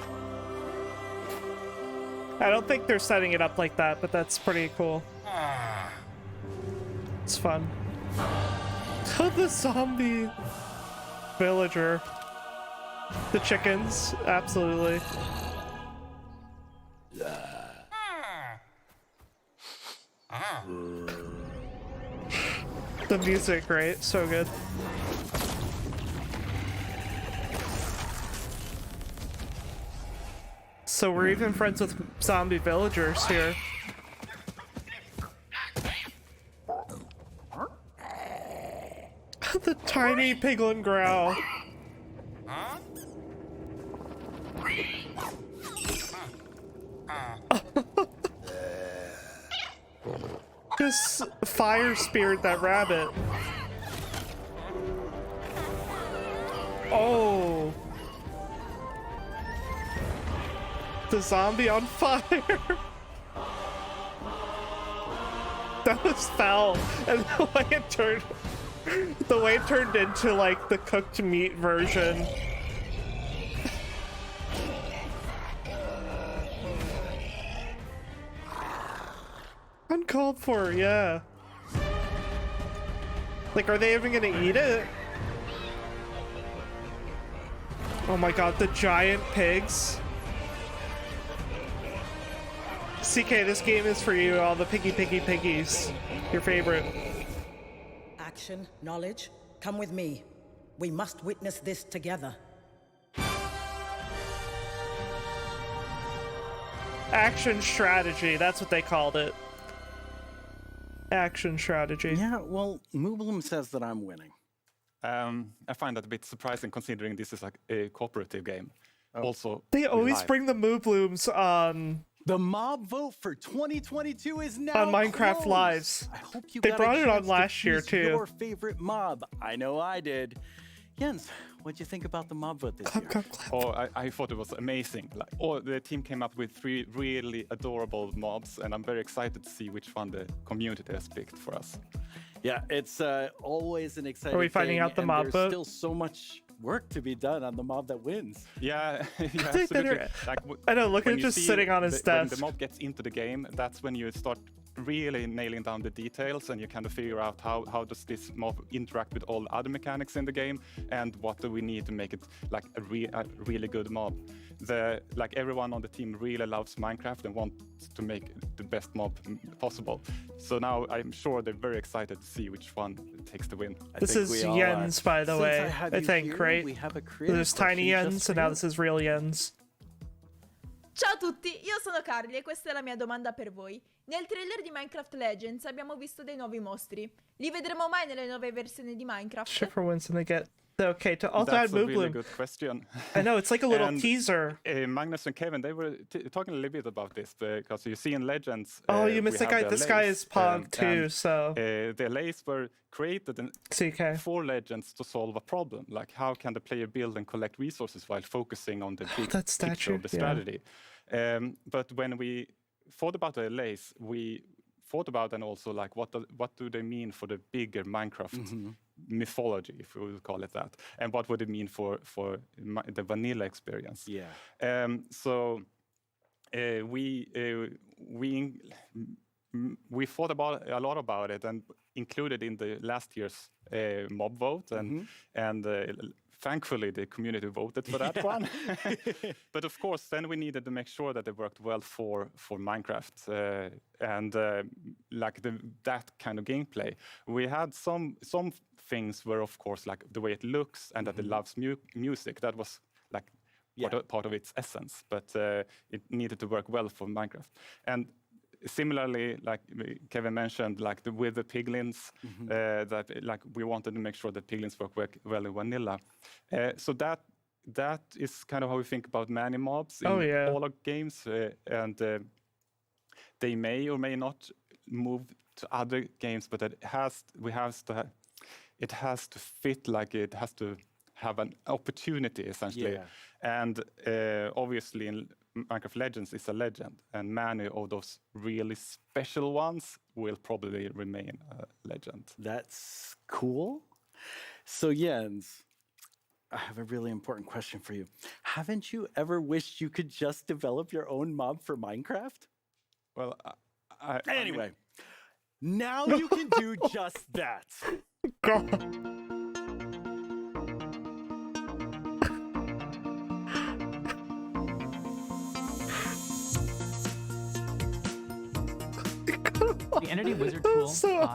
I don't think they're setting it up like that, but that's pretty cool. It's fun. The zombie villager. The chickens, absolutely. The music, right? So good. So we're even friends with zombie villagers here. The tiny piglin growl. Just fire speared that rabbit. Oh. The zombie on fire. That was foul. And the way it turned into like the cooked meat version. Uncalled for, yeah. Like, are they even gonna eat it? Oh my god, the giant pigs. CK, this game is for you, all the piggies. Your favorite. Action, knowledge, come with me. We must witness this together. Action strategy, that's what they called it. Action strategy. Yeah, well, Moobloom says that I'm winning. I find that a bit surprising considering this is like a cooperative game. Also, They always live. bring the Mooblooms on The mob vote for 2022 is now on Minecraft closed. Lives. I hope you They got brought a it on chance to last year choose too. Your favorite mob? I know I did. Jens, what'd you think about the mob vote this year? Oh, I thought it was amazing. Like, the team came up with 3 really adorable mobs, and I'm very excited to see which one the community has picked for us. Yeah, it's always an exciting Are we finding thing, out the and mob there's vote? still so much work to be done on the mob that wins. Yeah, yeah, They absolutely. better- Like, I know, look at when it you just see sitting on his when desk. the mob gets into the game, that's when you start really nailing down the details, and you kind of figure out how does this mob interact with all the other mechanics in the game, and what do we need to make it like a really good mob. Like everyone on the team really loves Minecraft and wants to make the best mob possible. So now I'm sure they're very excited to see which one takes the win. This is Jens, by the way. I think, right? There's tiny Jens, and now this is real Jens. Ciao a tutti, io sono Carly e questa è la mia domanda per voi. Nel trailer di Minecraft Legends abbiamo visto dei nuovi mostri. Li vedremo mai nelle nuove versioni di Minecraft? Shipper wins and they get okay to all That's time a really Moobloom. good question. I know, it's like a little And, teaser. Magnus and Kevin, they were talking a little bit about this because you see in Legends. Oh, you we missed the have guy. the This guy allays, is Pog too, and, so. The allays were created for Legends to solve a problem. Like, how can the player build and collect resources while focusing on the big that picture statue, of the yeah. strategy? But when we thought about the allays, we thought about and also like what do they mean for the bigger Minecraft mythology, if we would call it that, and what would it mean for the vanilla experience? Yeah. So we thought about a lot about it and included in the last year's mob vote, and thankfully the community voted for that one. But of course, then we needed to make sure that it worked well for Minecraft and like that kind of gameplay. We had some things were of course like the way it looks and that it loves music. That was like part of its essence, but it needed to work well for Minecraft. And similarly, like Kevin mentioned, like with the piglins, that like we wanted to make sure that piglins work well in vanilla. So that is kind of how we think about many mobs in all our games, and they may or may not move to other games, but it has to fit, like it has to have an opportunity essentially. And obviously in Minecraft Legends is a legend, and many of those really special ones will probably remain a legend. That's cool. So Jens, I have a really important question for you. Haven't you ever wished you could just develop your own mob for Minecraft? Well, anyway, now you can do just that. The Entity Wizard tool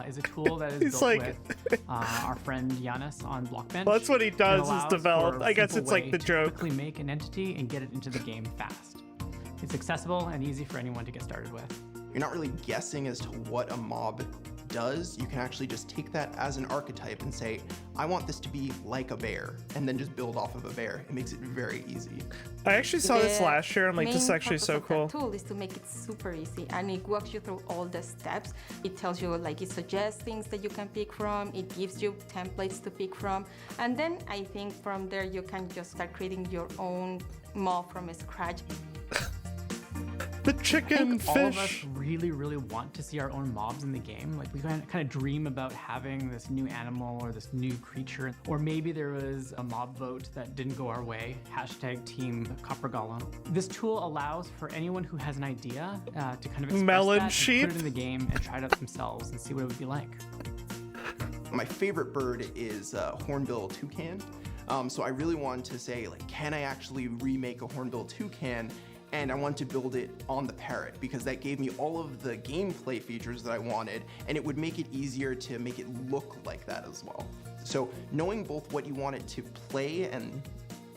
is a tool that is He's built like- with our friend Giannis on Blockbench. Well, that's what he It does, is allows develop. for a I guess simple it's like way the to joke. quickly make an entity and get it into the game fast. It's accessible and easy for anyone to get started with. You're not really guessing as to what a mob does. You can actually just take that as an archetype and say, I want this to be like a bear, and then just build off of a bear. It makes it very easy. I actually saw this The last year. I'm like, this is main actually so purpose of cool. that tool is to make it super easy, and it walks you through all the steps. It tells you, like, it suggests things that you can pick from. It gives you templates to pick from, and then I think from there you can just start creating your own mob from scratch. The chicken And all of us fish. really, really want to see our own mobs in the game. Like we kind of dream about having this new animal or this new creature. Or maybe there was a mob vote that didn't go our way. Hashtag Team Copper Golem. This tool allows for anyone who has an idea to kind of express Melon that sheep? and put it in the game and try it out themselves and see what it would be like. My favorite bird is hornbill toucan. So I really wanted to say, like, can I actually remake a hornbill toucan? And I wanted to build it on the parrot because that gave me all of the gameplay features that I wanted, and it would make it easier to make it look like that as well. So knowing both what you want it to play and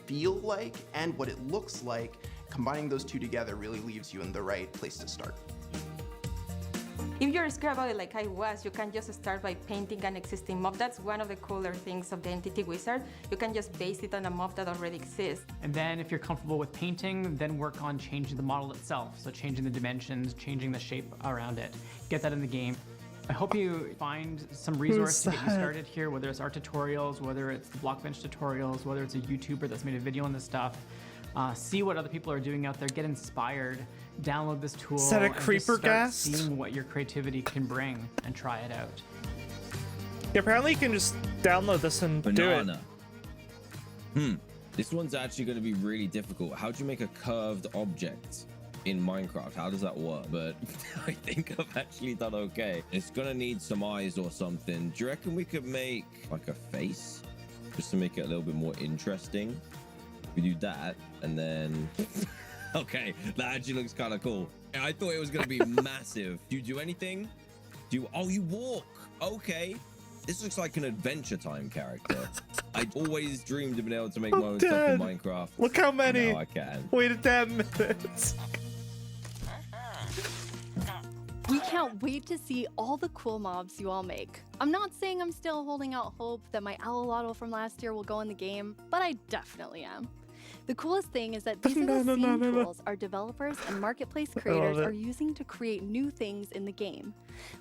feel like and what it looks like, combining those two together really leaves you in the right place to start. If you're scared about it like I was, you can just start by painting an existing mob. That's one of the cooler things of the Entity Wizard. You can just base it on a mob that already exists. And then if you're comfortable with painting, then work on changing the model itself. So changing the dimensions, changing the shape around it. Get that in the game. I hope you find some resource to get you started here, whether it's art tutorials, whether it's the Blockbench tutorials, whether it's a YouTuber that's made a video on this stuff. See what other people are doing out there, get inspired, download this tool, Is that a and just creeper start ghast? seeing what your creativity can bring and try it out. Yeah, apparently you can just download this and do it. Banana. This one's actually going to be really difficult. How do you make a curved object in Minecraft? How does that work? But I think I've actually done okay. It's going to need some eyes or something. Do you reckon we could make like a face just to make it a little bit more interesting? We do that and then okay, that actually looks kind of cool. I thought it was going to be massive. Do you do anything? Oh, you walk. Okay, this looks like an Adventure Time character. I always dreamed of being able to make my own stuff in Minecraft. Look how many. Now I can. Waited 10 minutes. We can't wait to see all the cool mobs you all make. I'm not saying I'm still holding out hope that my Alolotl from last year will go in the game, but I definitely am. The coolest thing is that these are the same tools our developers and marketplace creators are using to create new things in the game.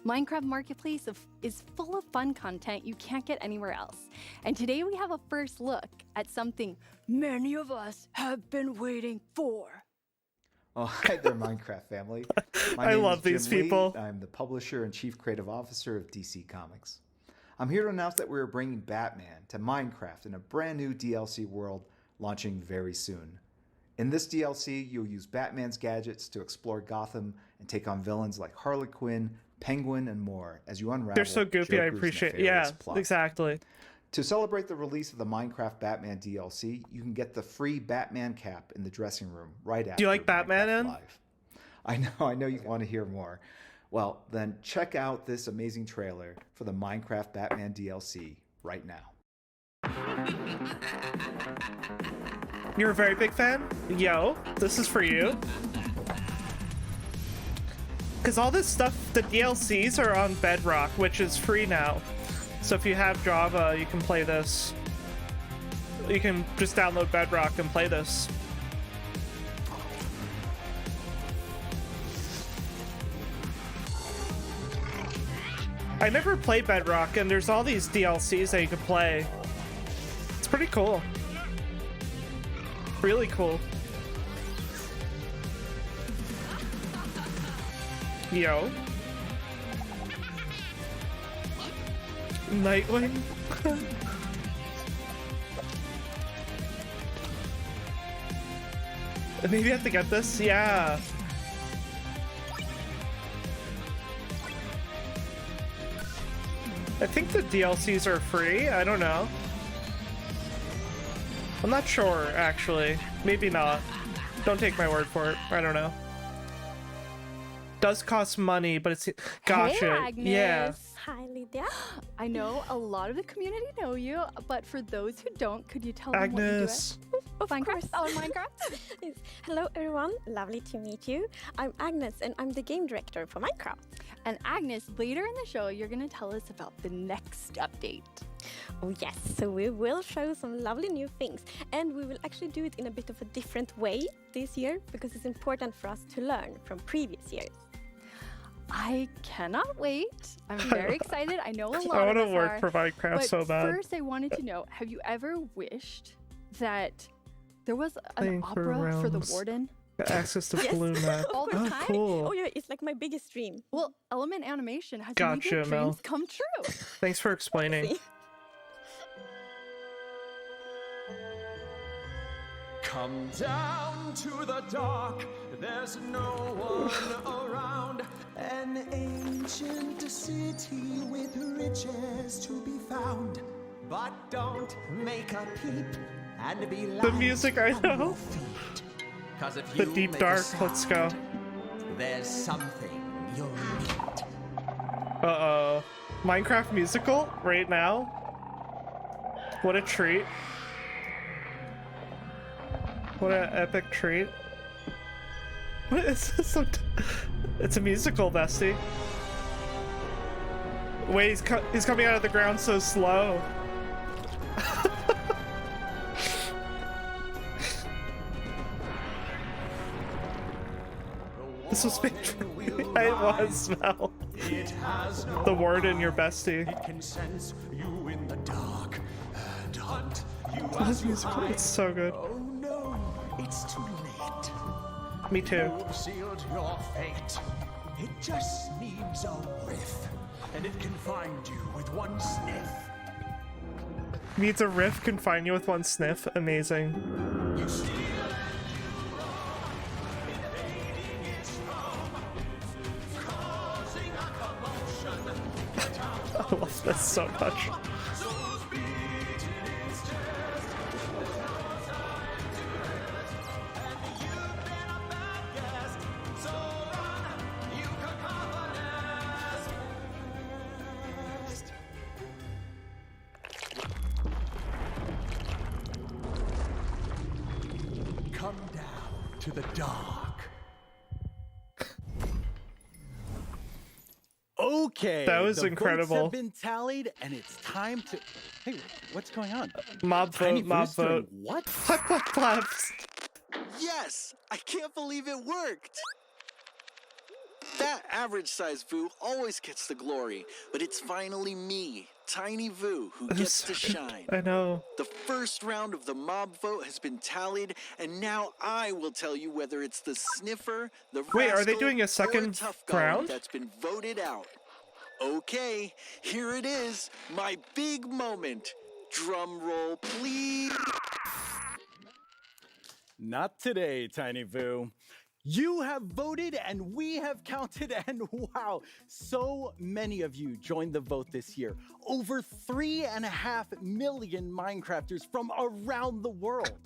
Minecraft Marketplace is full of fun content you can't get anywhere else. And today we have a first look at something many of us have been waiting for. Oh, hi there, Minecraft family. My I name love is Jim these Lee. people. I'm the publisher and chief creative officer of DC Comics. I'm here to announce that we're bringing Batman to Minecraft in a brand new DLC world launching very soon. In this DLC, you'll use Batman's gadgets to explore Gotham and take on villains like Harley Quinn, Penguin, and more as you unravel They're so goofy, I Joker's appreciate it. nefarious Yeah, plot. exactly. To celebrate the release of the Minecraft Batman DLC, you can get the free Batman cap in the dressing room right after. Do you like Batman Minecraft in? Live. I know you want to hear more. Well, then check out this amazing trailer for the Minecraft Batman DLC right now. You're a very big fan? Yo, this is for you. Because all this stuff, the DLCs are on Bedrock, which is free now. So if you have Java, you can play this. You can just download Bedrock and play this. I never played Bedrock, and there's all these DLCs that you can play. It's pretty cool. Really cool. Yo. Nightwing? Maybe I have to get this? Yeah. I think the DLCs are free. I don't know. I'm not sure, actually. Maybe not. Don't take my word for it. I don't know. Does cost money, but it's... Gotcha. Hey, Agnes. Yeah. Hi, Lydia. I know a lot of the community know you, but for those who don't, could you tell them Agnes. what you do at Minecraft? On Minecraft? Yes. Hello, everyone. Lovely to meet you. I'm Agnes, and I'm the game director for Minecraft. And Agnes, later in the show, you're going to tell us about the next update. Oh, yes. So we will show some lovely new things, and we will actually do it in a bit of a different way this year because it's important for us to learn from previous years. I cannot wait. I'm very excited. I know a lot I of want to us work are, for Minecraft but so bad. First, I wanted to know, have you ever wished that there was Playing an for opera for the realms. warden? Got access to Yes. balloon map. All the Oh, time. cool. Oh yeah, it's like my biggest dream. Well, Element Animation has Gotcha, made your Mel. dreams come true. Thanks for explaining. See? Come down to the dark, there's no one around. An ancient city with riches to be found. But don't make a peep and be The music, I know. Cause if The you deep make a dark. sound, Let's go. there's something you'll need. Uh-oh. Minecraft musical right now? What a treat. What an epic treat. What is this? It's a musical, bestie. Wait, he's coming out of the ground so slow. This was made for me. It was, Mel. The word in your bestie. It can sense you in the dark and hunt you Oh, as this you musical, hide. it's so good. Oh no, it's too late. Me too. You've sealed your fate. It just needs a whiff, and it can find you with one sniff. Needs a riff, can find you with one sniff. Amazing. You steal I love this so much. Come down to the dark. Okay. That was the incredible. Votes have been tallied, and it's time to. Hey, what's going on? Mob Tiny vote, mob Boo's doing vote. What? Claps. Yes! I can't believe it worked! That average size Vu always gets the glory, but it's finally me, Tiny Vu, who That is gets so to good. shine. I know. The first round of the mob vote has been tallied, and now I will tell you whether it's the sniffer, the Wait, are they rascal, doing a or second tough golem round? that's been voted out. Okay, here it is, my big moment. Drum roll, please. Not today, Tiny Vu. You have voted and we have counted, and wow, so many of you joined the vote this year. Over 3.5 million Minecrafters from around the world.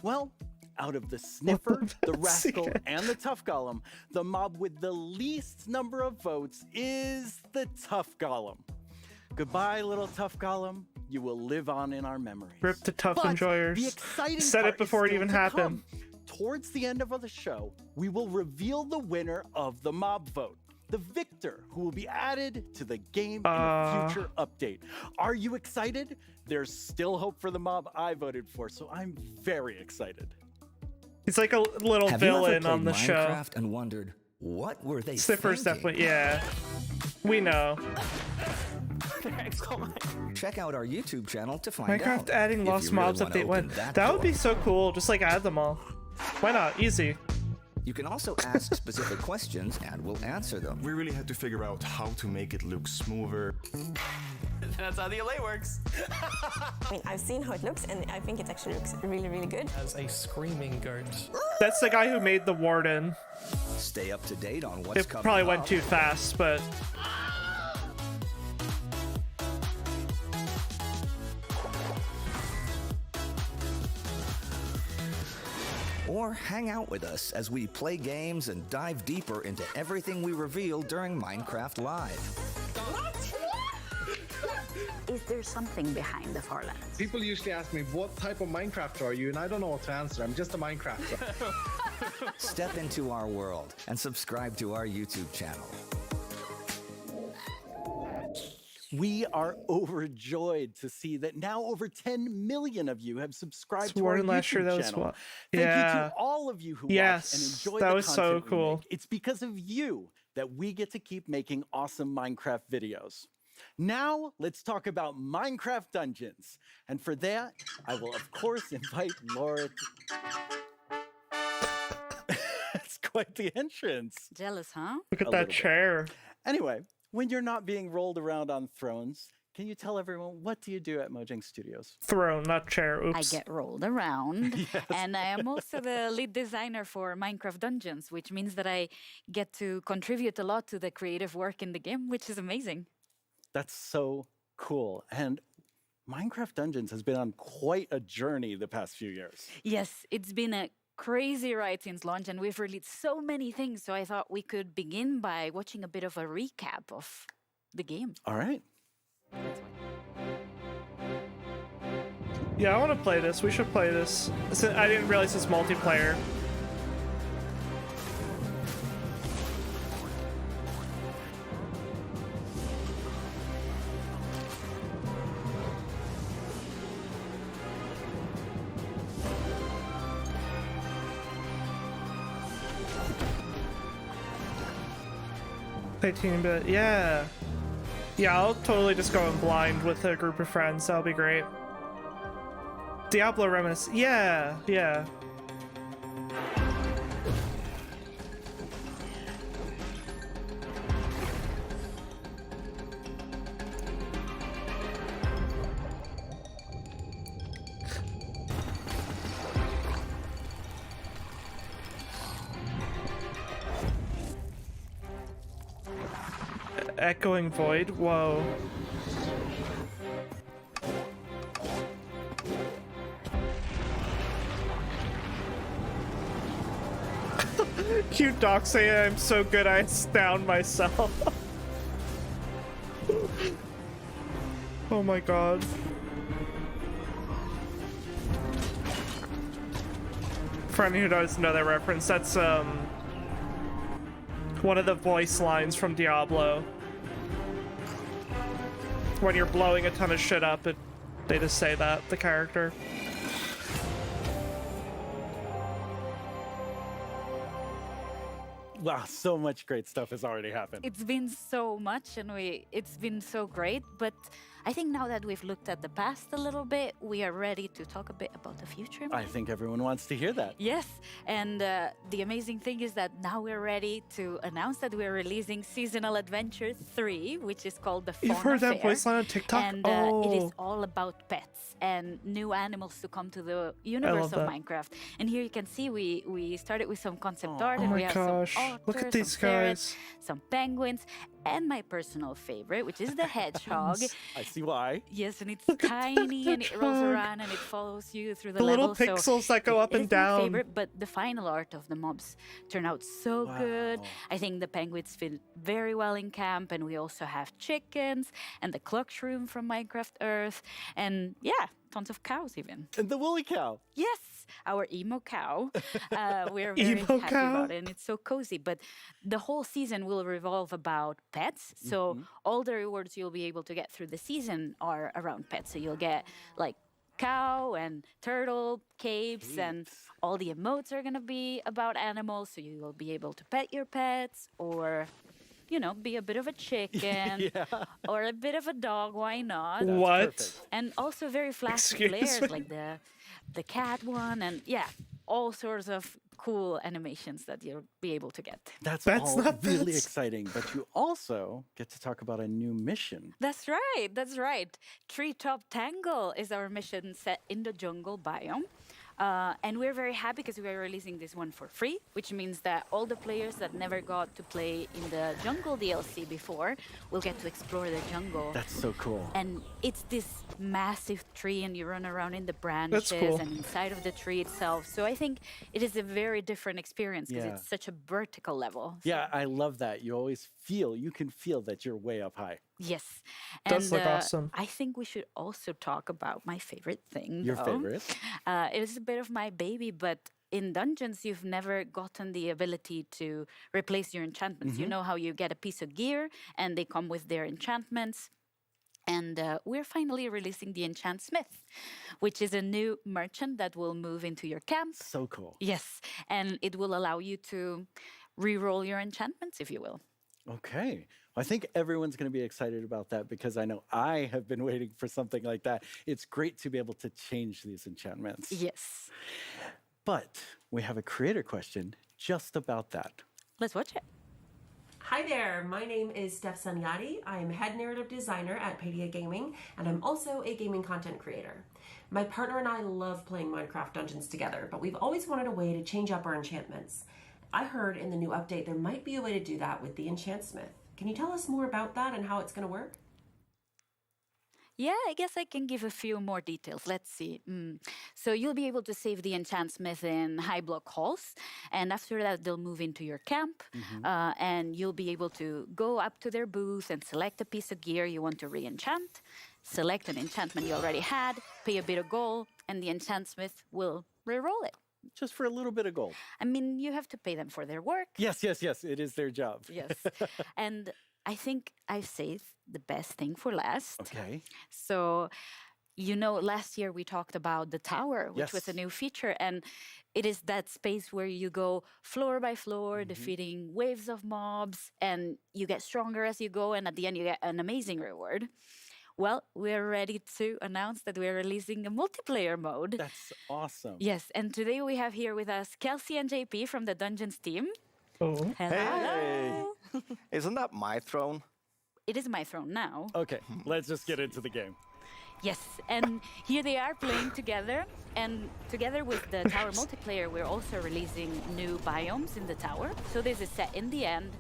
Well, out of the sniffer, the rascal, and the tough golem, the mob with the least number of votes is the tough golem. Goodbye, little tough golem. You will live on in our memories. Rip the tough But enjoyers. The exciting Said part it before is it still even to happened. come. Towards the end of the show, we will reveal the winner of the mob vote, the victor who will be added to the game in a future update. Are you excited? There's still hope for the mob I voted for, so I'm very excited. He's like a little Have you ever villain played on the show. Minecraft and wondered what were they Sniffer's thinking? definitely, yeah. We know. Check out our YouTube channel to find out. Minecraft adding if lost you really mobs wanna update when? open That would be door. so cool. Just like add them all. Why not? Easy. You can also ask specific questions and we'll answer them. We really had to figure out how to make it look smoother. That's how the LA works. I mean, I've seen how it looks, and I think it actually looks really, really good. As a screaming goat. That's the guy who made the warden. Stay up to date on what's It coming probably up. went too fast, but Or hang out with us as we play games and dive deeper into everything we reveal during Minecraft Live. Is there something behind the Farlands? People usually ask me, what type of Minecrafter are you? And I don't know what to answer. I'm just a Minecrafter. Step into our world and subscribe to our YouTube channel. We are overjoyed to see that now over 10 million of you have subscribed to our Warden last year, YouTube that was channel. what? Thank you Yeah. to all of you who Yes, watch and enjoy that the was so content we cool. make. It's because of you that we get to keep making awesome Minecraft videos. Now, let's talk about Minecraft Dungeons. And for that, I will, of course, invite Laura. quite the entrance. Jealous, huh? Look at A that little bit. chair. Anyway, when you're not being rolled around on thrones, can you tell everyone what do you do at Mojang Studios? Throne, not chair. Oops. I get rolled around. And I am also the lead designer for Minecraft Dungeons, which means that I get to contribute a lot to the creative work in the game, which is amazing. That's so cool. And Minecraft Dungeons has been on quite a journey the past few years. Yes, it's been a crazy ride since launch, and we've released so many things. So I thought we could begin by watching a bit of a recap of the game. All right. Yeah, I want to play this. We should play this. I didn't realize it's multiplayer. Team bit, yeah. Yeah, I'll totally just go in blind with a group of friends. That'll be great. Diablo reminiscence. Yeah, yeah. Echoing void. Whoa. Cute doc saying I'm so good I astound myself. Oh my god. For anyone who doesn't know that reference, that's one of the voice lines from Diablo. When you're blowing a ton of shit up, they just say that, the character. Wow, so much great stuff has already happened. It's been so much, and it's been so great, but I think now that we've looked at the past a little bit, we are ready to talk a bit about the future. I think everyone wants to hear that. Yes, and the amazing thing is that now we're ready to announce that we're releasing Seasonal Adventure 3, which is called the Fauna You've heard that Fair, voice line on TikTok? and it is all about pets and new animals to come to the universe of that. Minecraft. And here you can see we started with some concept art, Oh and my we have gosh. some otters, Look at some these ferrets, guys. some penguins, and my personal favorite, which is the hedgehog. I see why. Yes, and it's tiny and it rolls hedgehog. around and it follows you through the The little level. So pixels that go up it and is my down. favorite, but the final art of the mobs turned out so good. I think the penguins fit very well in camp, and we also have chickens and the clock shroom from Minecraft Earth, and yeah, tons of cows even. And the woolly cow. Yes, our emo cow. We're very Emo happy cow? about it, and it's so cozy. But the whole season will revolve about pets. So all the rewards you'll be able to get through the season are around pets. So you'll get like cow and turtle capes, and all the emotes are gonna be about animals. So you will be able to pet your pets, or you know, be a bit of a chicken or a bit of a dog. Why not? That's What? perfect. And also very flashy Excuse players me? like the cat one, and yeah, all sorts of cool animations that you'll be able to get. That's That's all not really bad. exciting. But you also get to talk about a new mission. That's right, that's right. Treetop Tangle is our mission set in the jungle biome. And we're very happy because we are releasing this one for free, which means that all the players that never got to play in the jungle DLC before will get to explore the jungle. That's so cool. And it's this massive tree, and you run around in the branches cool. and inside of the tree itself. So I think it is a very different experience because Yeah. it's such a vertical level. Yeah, I love that. You can feel that you're way up high. Yes. Does And look awesome. I think we should also talk about my favorite thing. Your though. favorite? It is a bit of my baby, but in dungeons, you've never gotten the ability to replace your enchantments. You know how you get a piece of gear and they come with their enchantments. And we're finally releasing the Enchant Smith, which is a new merchant that will move into your camp. So cool. Yes. And it will allow you to re-roll your enchantments, if you will. Okay. I think everyone's going to be excited about that because I know I have been waiting for something like that. It's great to be able to change these enchantments. Yes. But we have a creator question. just about that. Let's watch it. Hi there, my name is Steph Sanyati. I'm head narrative designer at Padia Gaming, and I'm also a gaming content creator. My partner and I love playing Minecraft Dungeons together, but we've always wanted a way to change up our enchantments. I heard in the new update there might be a way to do that with the Enchantsmith. Can you tell us more about that and how it's going to work? Yeah, I guess I can give a few more details. Let's see. So you'll be able to save the Enchantsmith in high block halls, and after that they'll move into your camp, and you'll be able to go up to their booth and select a piece of gear you want to re-enchant, select an enchantment you already had, pay a bit of gold, and the Enchantsmith will re-roll it. Just for a little bit of gold. I mean, you have to pay them for their work. Yes, it is their job. Yes. And I think I've saved the best thing for last. Okay. So, last year we talked about the tower, which was a new feature, and it is that space where you go floor by floor, defeating waves of mobs, and you get stronger as you go, and at the end you get an amazing reward. Well, we're ready to announce that we're releasing a multiplayer mode. That's awesome. Yes, and today we have here with us Kelsey and JP from the Dungeons team. Oh. Hello. Isn't that my throne? It is my throne now. Okay, let's just get into the game. Yes, and here they are playing together. And together with the tower multiplayer, we're also releasing new biomes in the tower. So this is set in the end.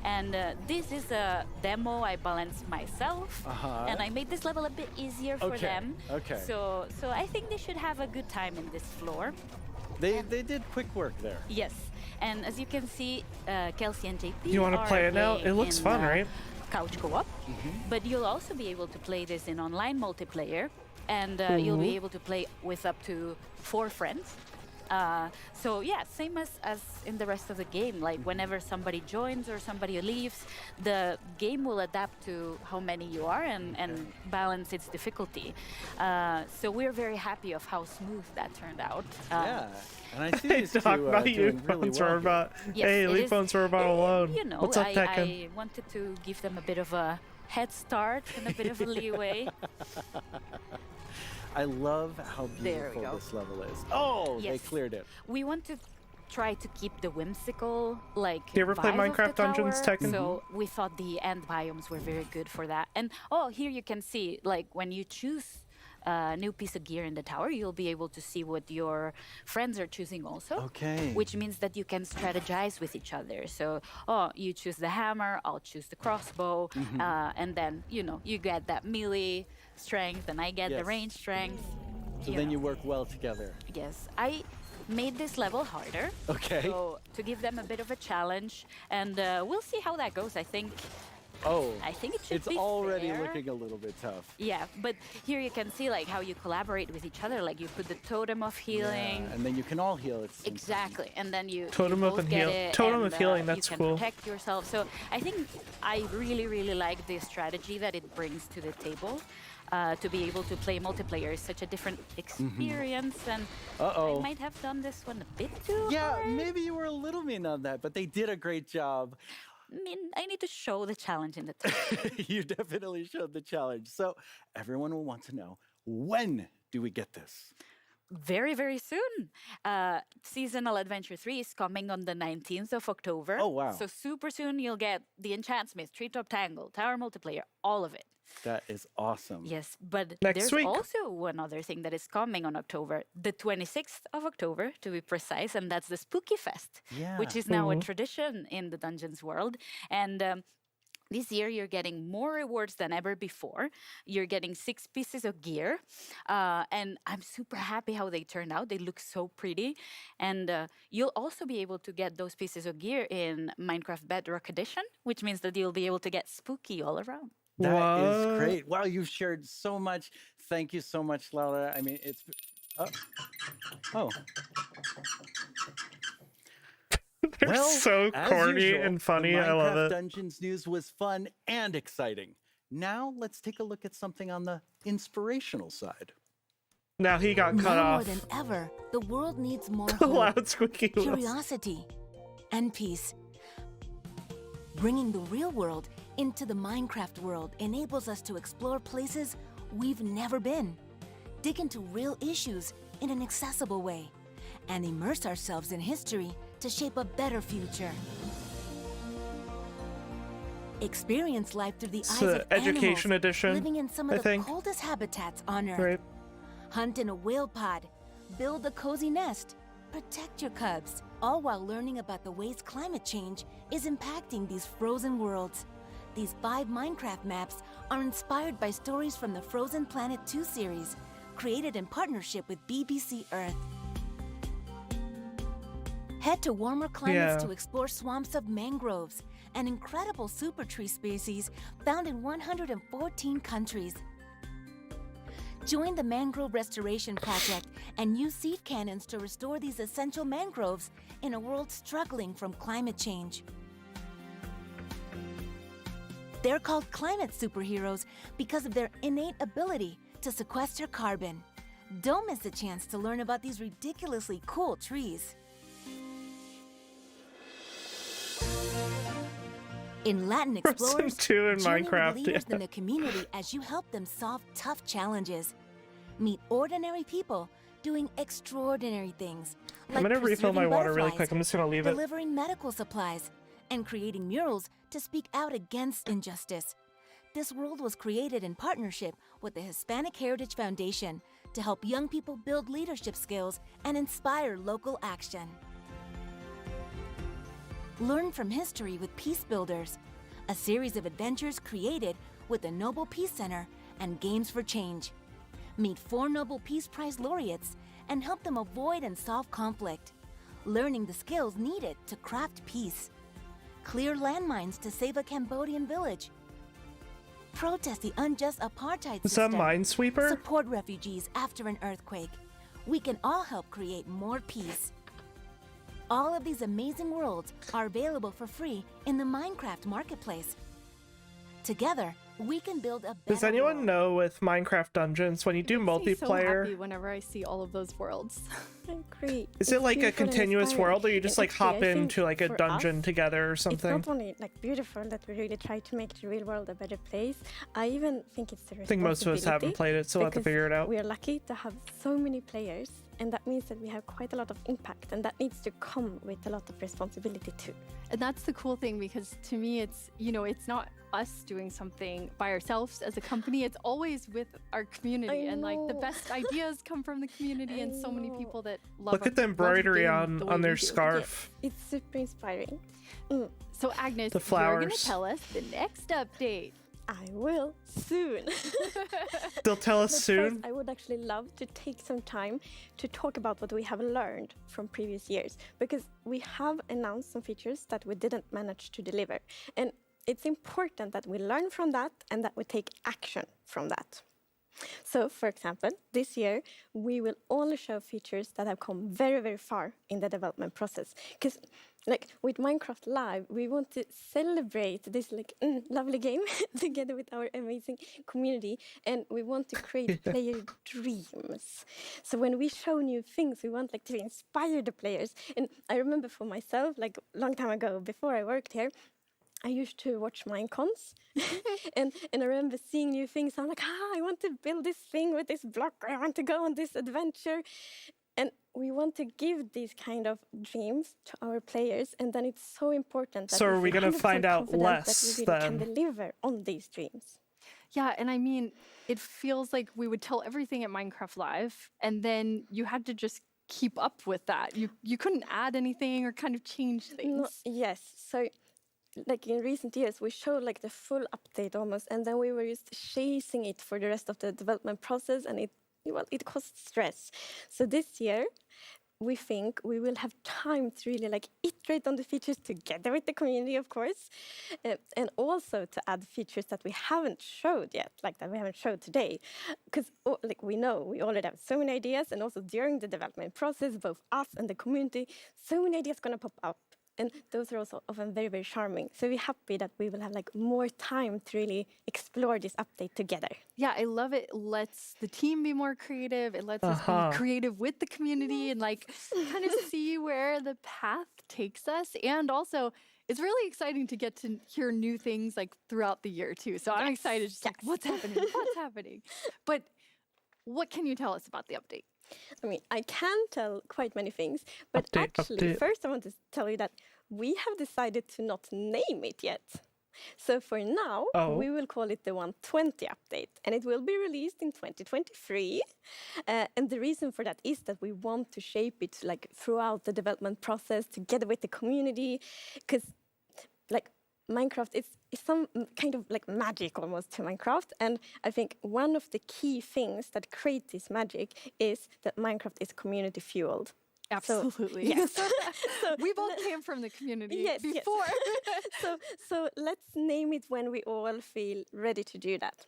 And this is a demo I balanced myself. And I made this level a bit easier for them. Okay. So I think they should have a good time in this floor. They did quick work there. Yes. And as you can see, Kelsey and JP You want to play it now? It looks fun, right? Couch co-op, but you'll also be able to play this in online multiplayer, and you'll be able to play with up to 4 friends. So yeah, same as in the rest of the game. Like whenever somebody joins or somebody leaves, the game will adapt to how many you are and balance its difficulty. So we're very happy of how smooth that turned out. Yeah, and I see these two not you, doing really Phones well here. Robot. Yes, Hey, it Leaf is- Phones Robot alone. What's up, Tekken? I wanted to give them a bit of a head start and a bit of a leeway. I love how There we beautiful go. this level is. Oh, they Yes. cleared it. We want to try to keep the whimsical, like, Do you ever play vibe of Minecraft the Dungeons, tower. Tekken? So we thought the end biomes were very good for that. And here you can see, like, when you choose a new piece of gear in the tower, you'll be able to see what your friends are choosing also. Okay. Which means that you can strategize with each other. So, you choose the hammer, I'll choose the crossbow, and then, you get that melee strength, and I get the Yes. range strength. So then you work well together. Yes, I made this level harder. Okay. So to give them a bit of a challenge, and we'll see how that goes. I think it should It's be already fair. looking a little bit tough. Yeah, but here you can see like how you collaborate with each other. Like you put the totem of healing. Yeah, and then you can all heal. It's Exactly, and then you Totem you of both and get heal- it, Totem and, of healing, you that's can cool. protect yourself. So I think I really, really like the strategy that it brings to the table. To be able to play multiplayer is such a different experience, and I might have done this one a bit too hard. Maybe you were a little mean on that, but they did a great job. I mean, I need to show the challenge in the tower. You definitely showed the challenge. So everyone will want to know, when do we get this? Very, very soon. Seasonal Adventure 3 is coming on the 19th of October. Oh, wow. So super soon you'll get the Enchantsmith, Treetop Tangle, Tower Multiplayer, all of it. That is awesome. Yes, but Next there's week. also one other thing that is coming on October, the 26th of October to be precise, and that's the Spooky Fest, which is now a tradition in the Dungeons world. And this year, you're getting more rewards than ever before. You're getting 6 pieces of gear. And I'm super happy how they turned out. They look so pretty. And you'll also be able to get those pieces of gear in Minecraft Bedrock Edition, which means that you'll be able to get spooky all around. That is great. Wow, you've shared so much. Thank you so much, Laura. I mean, it's... Oh. They're so as corny usual, and funny. the I love Minecraft it. Dungeons news was fun and exciting. Now let's take a look at something on the inspirational side. Now he got cut Now off. more than ever, the world needs more The hope, loud squeaky wheels. curiosity, and peace. Bringing the real world into the Minecraft world enables us to explore places we've never been, dig into real issues in an accessible way, and immerse ourselves in history to shape a better future. Experience life through the It's eyes the of education animals edition, living in some I of the think. coldest habitats on Earth. Right. Hunt in a whale pod, build a cozy nest, protect your cubs, all while learning about the ways climate change is impacting these frozen worlds. These 5 Minecraft maps are inspired by stories from the Frozen Planet 2 series, created in partnership with BBC Earth. Head to warmer climates to explore swamps of mangroves, an incredible super tree species found in 114 countries. Join the Mangrove Restoration Project and use seed cannons to restore these essential mangroves in a world struggling from climate change. They're called climate superheroes because of their innate ability to sequester carbon. Don't miss a chance to learn about these ridiculously cool trees. In Latin Explorers, Frozen 2 in journey Minecraft, with leaders yeah. in the community as you help them solve tough challenges. Meet ordinary people doing extraordinary things. I'm gonna refill my water really quick. I'm just gonna leave it. Delivering medical supplies and creating murals to speak out against injustice. This world was created in partnership with the Hispanic Heritage Foundation to help young people build leadership skills and inspire local action. Learn from history with Peace Builders, a series of adventures created with the Nobel Peace Center and Games for Change. Meet 4 Nobel Peace Prize laureates and help them avoid and solve conflict, learning the skills needed to craft peace. Clear landmines to save a Cambodian village. Protest the unjust apartheid Is that system. Minesweeper? Support refugees after an earthquake. We can all help create more peace. All of these amazing worlds are available for free in the Minecraft Marketplace. Together, we can build a better Does anyone know with Minecraft Dungeons, when you do I'm so happy multiplayer, whenever I see all of those worlds. I agree. is it like a continuous world, or you just like hop into like a for dungeon us, together or It's something? not only like beautiful that we really try to make the real world a better place. I even think it's a I think most of us haven't responsibility played it, so we'll have to because figure it out. We are lucky to have so many players, and that means that we have quite a lot of impact, and that needs to come with a lot of responsibility too. And that's the cool thing, because to me, it's, you know, it's not us doing something by ourselves as a company. It's always with our community, and like the best ideas come from the community, and so many people that love. Look at the embroidery on their do. scarf. It's super inspiring. So Agnes, The you're going flowers. to tell us the next update. I will soon. They'll tell us But soon. First, I would actually love to take some time to talk about what we have learned from previous years, because we have announced some features that we didn't manage to deliver. And it's important that we learn from that and that we take action from that. So, for example, this year we will only show features that have come very, very far in the development process. Because, like with Minecraft Live, we want to celebrate this lovely game together with our amazing community, and we want to create player dreams. So when we show new things, we want to inspire the players. And I remember for myself, like a long time ago, before I worked here, I used to watch Minecons, and I remember seeing new things. I'm like, I want to build this thing with this block. I want to go on this adventure. And we want to give these kind of dreams to our players, and then it's so important that So are we we feel gonna 100% find out confident less that we really can then? deliver on these dreams. Yeah, and I mean, it feels like we would tell everything at Minecraft Live, and then you had to just keep up with that. You couldn't add anything or kind of change things. Yes, so like in recent years, we showed like the full update almost, and then we were just chasing it for the rest of the development process, and it caused stress. So this year, we think we will have time to really iterate on the features together with the community, of course, and also to add features that we haven't showed yet, like that we haven't showed today. Because we know we already have so many ideas, and also during the development process, both us and the community, so many ideas gonna pop up. And those are also often very, very charming. So we're happy that we will have more time to really explore this update together. Yeah, I love it. It lets the team be more creative. It lets us be creative with the community and kind of see where the path takes us. And also, it's really exciting to get to hear new things throughout the year too. So I'm excited. Just what's happening? What's happening? But what can you tell us about the update? I mean, I can tell quite many things, but actually, first I want to tell you that we have decided to not name it yet. So for now, we will call it the 120 update, and it will be released in 2023. And the reason for that is that we want to shape it like throughout the development process together with the community, because like Minecraft is some kind of like magic almost to Minecraft, and I think one of the key things that create this magic is that Minecraft is community fueled. Absolutely. So, yes. We both came from the community before. So let's name it when we all feel ready to do that.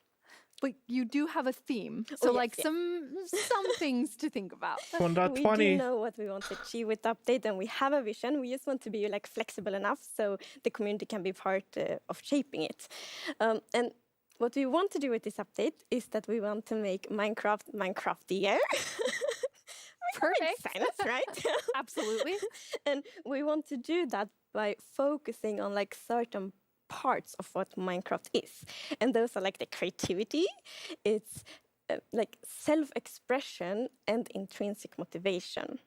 But you do have a theme, so some things to think about. 1.20. We do know what we want to achieve with the update, and we have a vision. We just want to be like flexible enough so the community can be part of shaping it. And what we want to do with this update is that we want to make Minecraftier. Perfect. Sense, right? Absolutely. And we want to do that by focusing on like certain parts of what Minecraft is. And those are like the creativity, it's like self-expression and intrinsic motivation.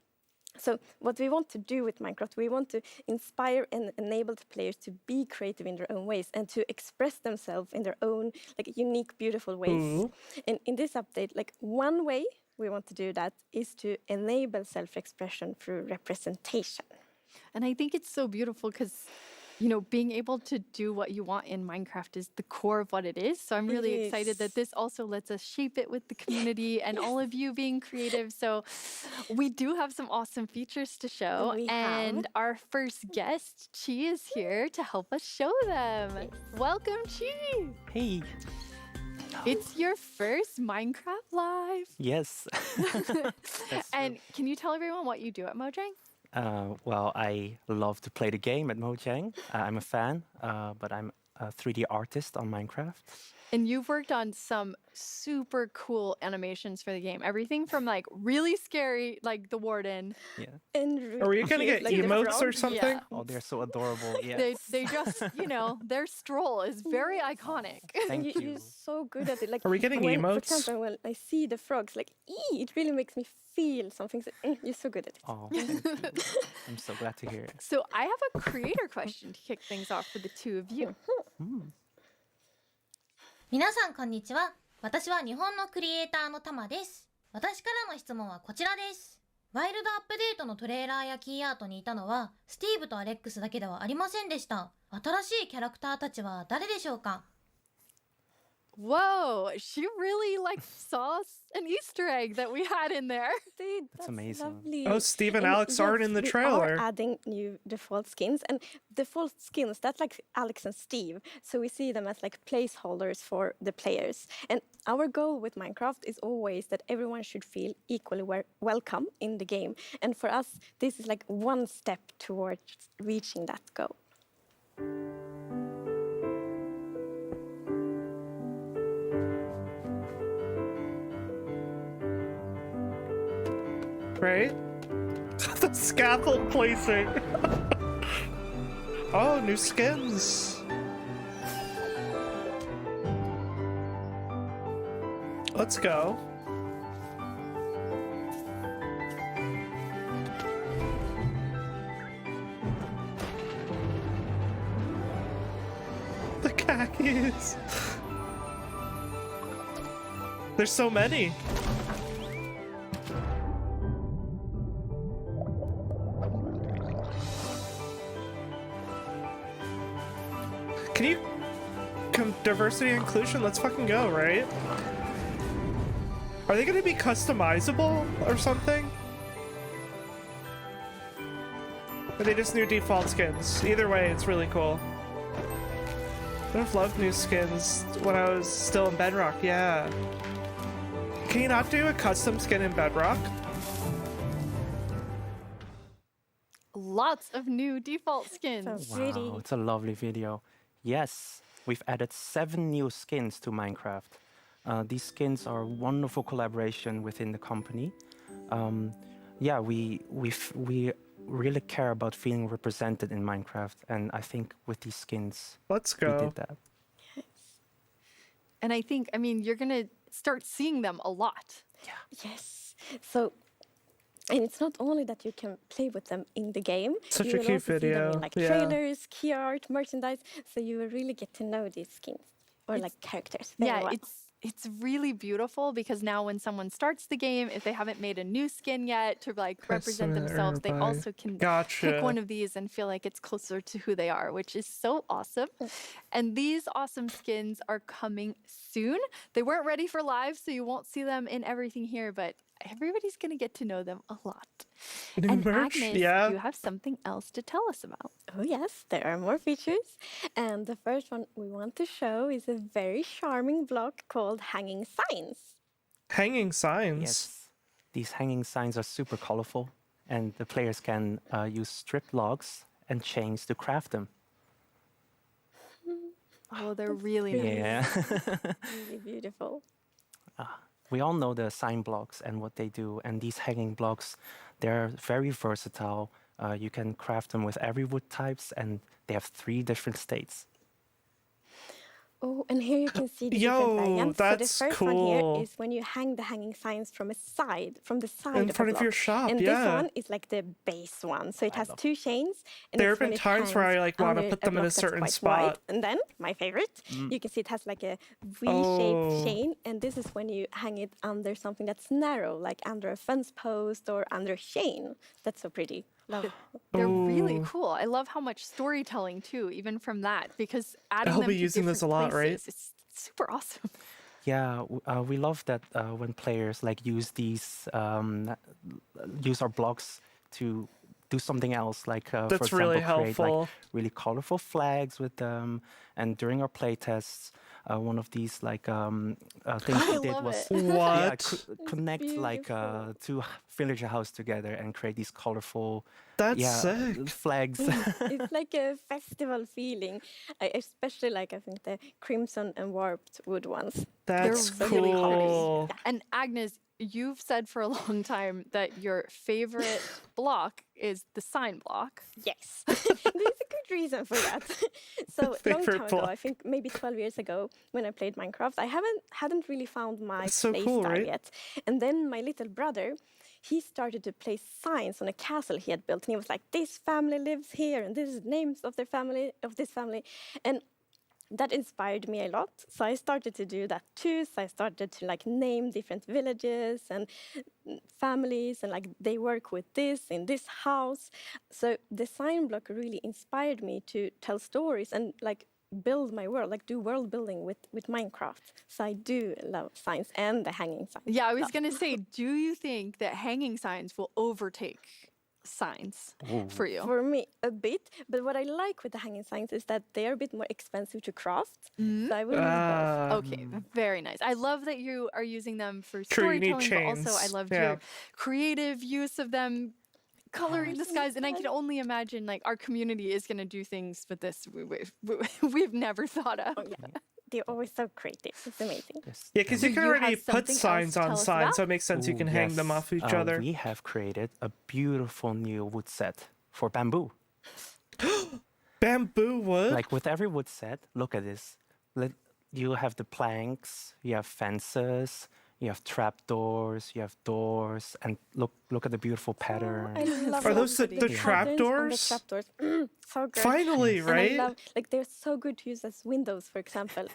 So what we want to do with Minecraft, we want to inspire and enable the players to be creative in their own ways and to express themselves in their own like unique, beautiful ways. And in this update, like one way we want to do that is to enable self-expression through representation. And I think it's so beautiful because, you know, being able to do what you want in Minecraft is the core of what it is. So I'm really excited that this also lets us shape it with the community and all of you being creative. So we do have some awesome features to show. And our first guest, Chi, is here to help us show them. Welcome, Chi. Hey. It's your first Minecraft Live. Yes. And can you tell everyone what you do at Mojang? Well, I love to play the game at Mojang. I'm a fan, but I'm a 3D artist on Minecraft. And you've worked on some super cool animations for the game. Everything from like really scary, like the warden. Yeah. And are you gonna get like emotes or something? Yeah. Oh, they're so adorable. Yeah. They just, you know, their stroll is very iconic. Thank you. You're so good at it. Like, are we getting emotes? For example, when I see the frogs, like, it really makes me feel something. So, you're so good at it. Oh, thank you. I'm so glad to hear it. So I have a creator question to kick things off for the two of you. 皆さんこんにちは。私は日本のクリエイターのタマです。私からの質問はこちらです。ワイルドアップデートのトレーラーやキーアートにいたのはスティーブとアレックスだけではありませんでした。新しいキャラクターたちは誰でしょうか？ Whoa, she really like saw an Easter egg that we had in there. Dude, that's amazing. Lovely. Oh, Steve and Alex aren't in the trailer. We are adding new default skins, and default skins, that's like Alex and Steve. So we see them as like placeholders for the players. And our goal with Minecraft is always that everyone should feel equally welcome in the game. And for us, this is like one step towards reaching that goal. Right? The scaffold placing. Oh, new skins. Let's go. The khakis. There's so many. Can you diversity and inclusion? Let's fucking go, right? Are they gonna be customizable or something? Or are they just new default skins? Either way, it's really cool. I've loved new skins when I was still in Bedrock, yeah. Can you not do a custom skin in Bedrock? Lots of new default skins. Wow, it's a lovely video. Yes, we've added 7 new skins to Minecraft. These skins are a wonderful collaboration within the company. Yeah, we really care about feeling represented in Minecraft, and I think with these skins, let's go. We did that. Yes. And I think, I mean, you're gonna start seeing them a lot. Yeah. Yes. So And it's not only that you can play with them in the game. Such you a will cute also see them video. in like Yeah. trailers, key art, merchandise. So you will really get to know these skins or like characters. Very Yeah, well. it's really beautiful because now when someone starts the game, if they haven't made a new skin yet to like represent themselves, they also can pick one of these and feel like it's closer to who they are, which is so awesome. And these awesome skins are coming soon. They weren't ready for live, so you won't see them in everything here, but everybody's going to get to know them a lot. New And merch, Agnes, yeah. you have something else to tell us about. Oh yes, there are more features. And the first one we want to show is a very charming block called hanging signs. Hanging signs? Yes. These hanging signs are super colorful, and the players can use strip logs and chains to craft them. Oh, they're really nice. Yeah. Really beautiful. We all know the sign blocks and what they do, and these hanging blocks, they're very versatile. You can craft them with every wood types, and they have 3 different states. Oh, and here you can see the Yo, different variants. that's so the first cool. one here is when you hang the hanging signs from the side In of front a of your block. shop, And yeah. this one is like the base one. So it has 2 chains. And There it's have been when it times where I hangs like want to under put them in a block that's certain quite spot. wide. And then my favorite, Mm. you can see it has like a V-shaped Oh. chain, and this is when you hang it under something that's narrow, like under a fence post or under a chain. That's so pretty. Love it. They're really Ooh. cool. I love how much storytelling too, even from that, because adding I'll them be to using this a different lot, right? places, it's super awesome. Yeah, we love that when players like use these, use our blocks to do something else, like for That's example, really create helpful. like really colorful flags with them. And during our play tests, one of these like things I we did love was it. yeah, What? connect like 2 villager houses together and create these colorful That's yeah, sick. flags. It's like a festival feeling. I especially like, I think, the crimson and warped wood ones. That's They're really cool. hot. And Agnes, you've said for a long time that your favorite block is the sign block. Yes, there's a good reason for that. So long Favorite time ago, block. I think maybe 12 years ago, when I played Minecraft, I hadn't really found my That's so play cool, style right? yet. And then my little brother, he started to place signs on a castle he had built, and he was like, "This family lives here, and this is names of their family, of this family," and that inspired me a lot. So I started to do that too. So I started to like name different villages and families, and like they work with this in this house. So the sign block really inspired me to tell stories and like build my world, like do world building with Minecraft. So I do love signs and the hanging signs. Yeah, I was going to say, do you think that hanging signs will overtake signs for you? For me, a bit. But what I like with the hanging signs is that they are a bit more expensive to craft. So I will use both. Okay, very nice. I love that you are using them for True, you need storytelling, but also I chains, loved yeah. your creative use of them coloring the skies. And I can only imagine like our community is going to do things with this we've never thought of. They're always so creative. It's amazing. Yeah, because you can you already have put something else signs to on tell us signs, about? so it makes sense you Ooh, can hang them yes. off each other. We have created a beautiful new wood set for bamboo. Bamboo wood? Like with every wood set, look at this. You have the planks, you have fences, you have trapdoors, you have doors, and look at the beautiful pattern. I love Are those the patterns on trapdoors? The trapdoors. So good. Finally, And right? I love, like they're so good to use as windows, for example.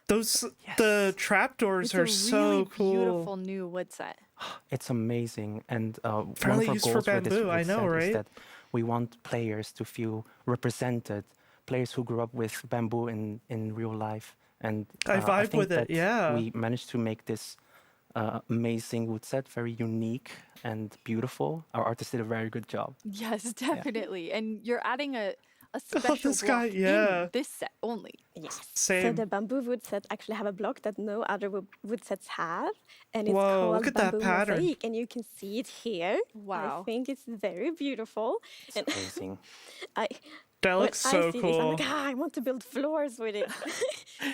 Those the trapdoors It's are a so really cool. beautiful new wood set. It's amazing, and one Finally of our used for goals for this bamboo, I wood know, set right? is that we want players to feel represented, players who grew up with bamboo in real life. And I vibe think with it, that yeah. we managed to make this amazing wood set very unique and beautiful. Our artist did a very good job. Yes, definitely. And you're adding a special this guy, block yeah. in this set only. Yes. Same. So the bamboo wood set actually have a block that no other wood sets have, and it's Whoa, called look at that bamboo pattern. mosaic, and you can see it here. Wow. I think it's very beautiful. And Amazing. That when looks so I see this, I'm cool. like, I want to build floors with it.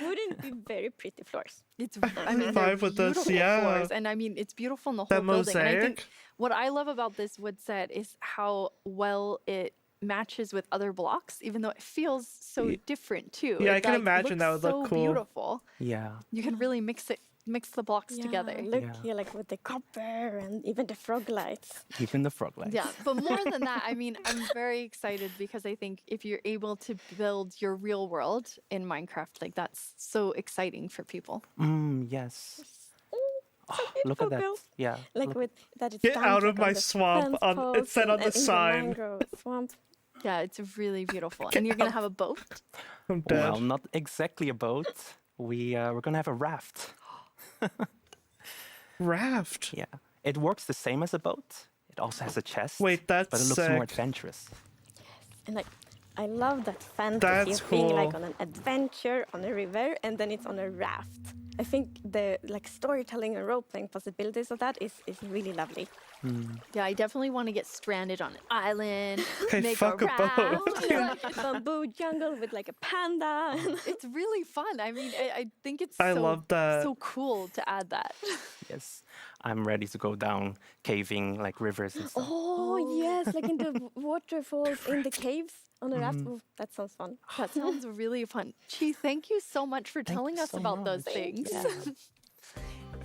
Wouldn't it be very pretty floors? It's, I mean, they're Vibe with this, beautiful yeah. floors, and I mean, it's beautiful in the whole That building. And I think mosaic? what I love about this wood set is how well it matches with other blocks, even though it feels so different too. Yeah, It, I can like, imagine that looks would look so cool. beautiful. Yeah. You can really mix it mix the blocks together. Look here, like with the copper and even the frog lights. Even the frog lights. Yeah, but more than that, I mean, I'm very excited because I think if you're able to build your real world in Minecraft, like that's so exciting for people. Yes. Look at that. Yeah. Like with that it's Get out of my swamp. It said on the sign. mangrove swamp. Yeah, it's really beautiful. And you're going to have a boat? I'm dead. Well, not exactly a boat. We're gonna have a raft. Raft? Yeah. It works the same as a boat. It also has a chest. Wait, that's but it looks more sick. adventurous. And like, I love that fantasy That's of being like cool. on an adventure on a river and then it's on a raft. I think the like storytelling and role-playing possibilities of that is really lovely. Yeah, I definitely want to get stranded on an island, Okay, make fuck a raft. boat. Bamboo jungle with like a panda. It's really fun. I mean, I think it's I love that. so cool to add that. Yes. I'm ready to go down caving like rivers and stuff. Oh yes, like in the waterfalls in the caves on a raft. Oh, that sounds fun. That sounds really fun. Chi, thank you so much for telling us about those things.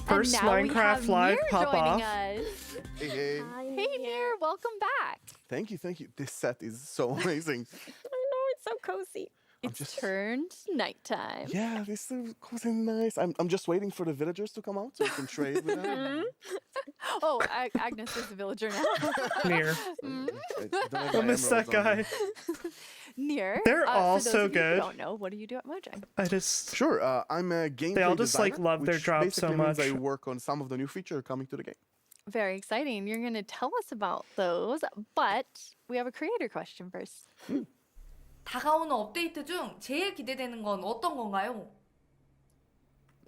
First and now we Minecraft have live Nir pop joining off. us. Hey. Hey, Nir, welcome back. Thank you. This set is so amazing. I know, it's so cozy. It's turned nighttime. Yeah, this is cozy and nice. I'm just waiting for the villagers to come out so we can trade with them. Oh, Agnes is the villager now. Nir. I I miss that guy. Nir. They're all for those so of you who good. don't know, what do you do at Mojang? I just Sure, I'm a game They all designer, just like love their which job so basically means much. I work on some of the new features coming to the game. Very exciting. You're going to tell us about those, but we have a creator question first. 다가오는 업데이트 중 제일 기대되는 건 어떤 건가요?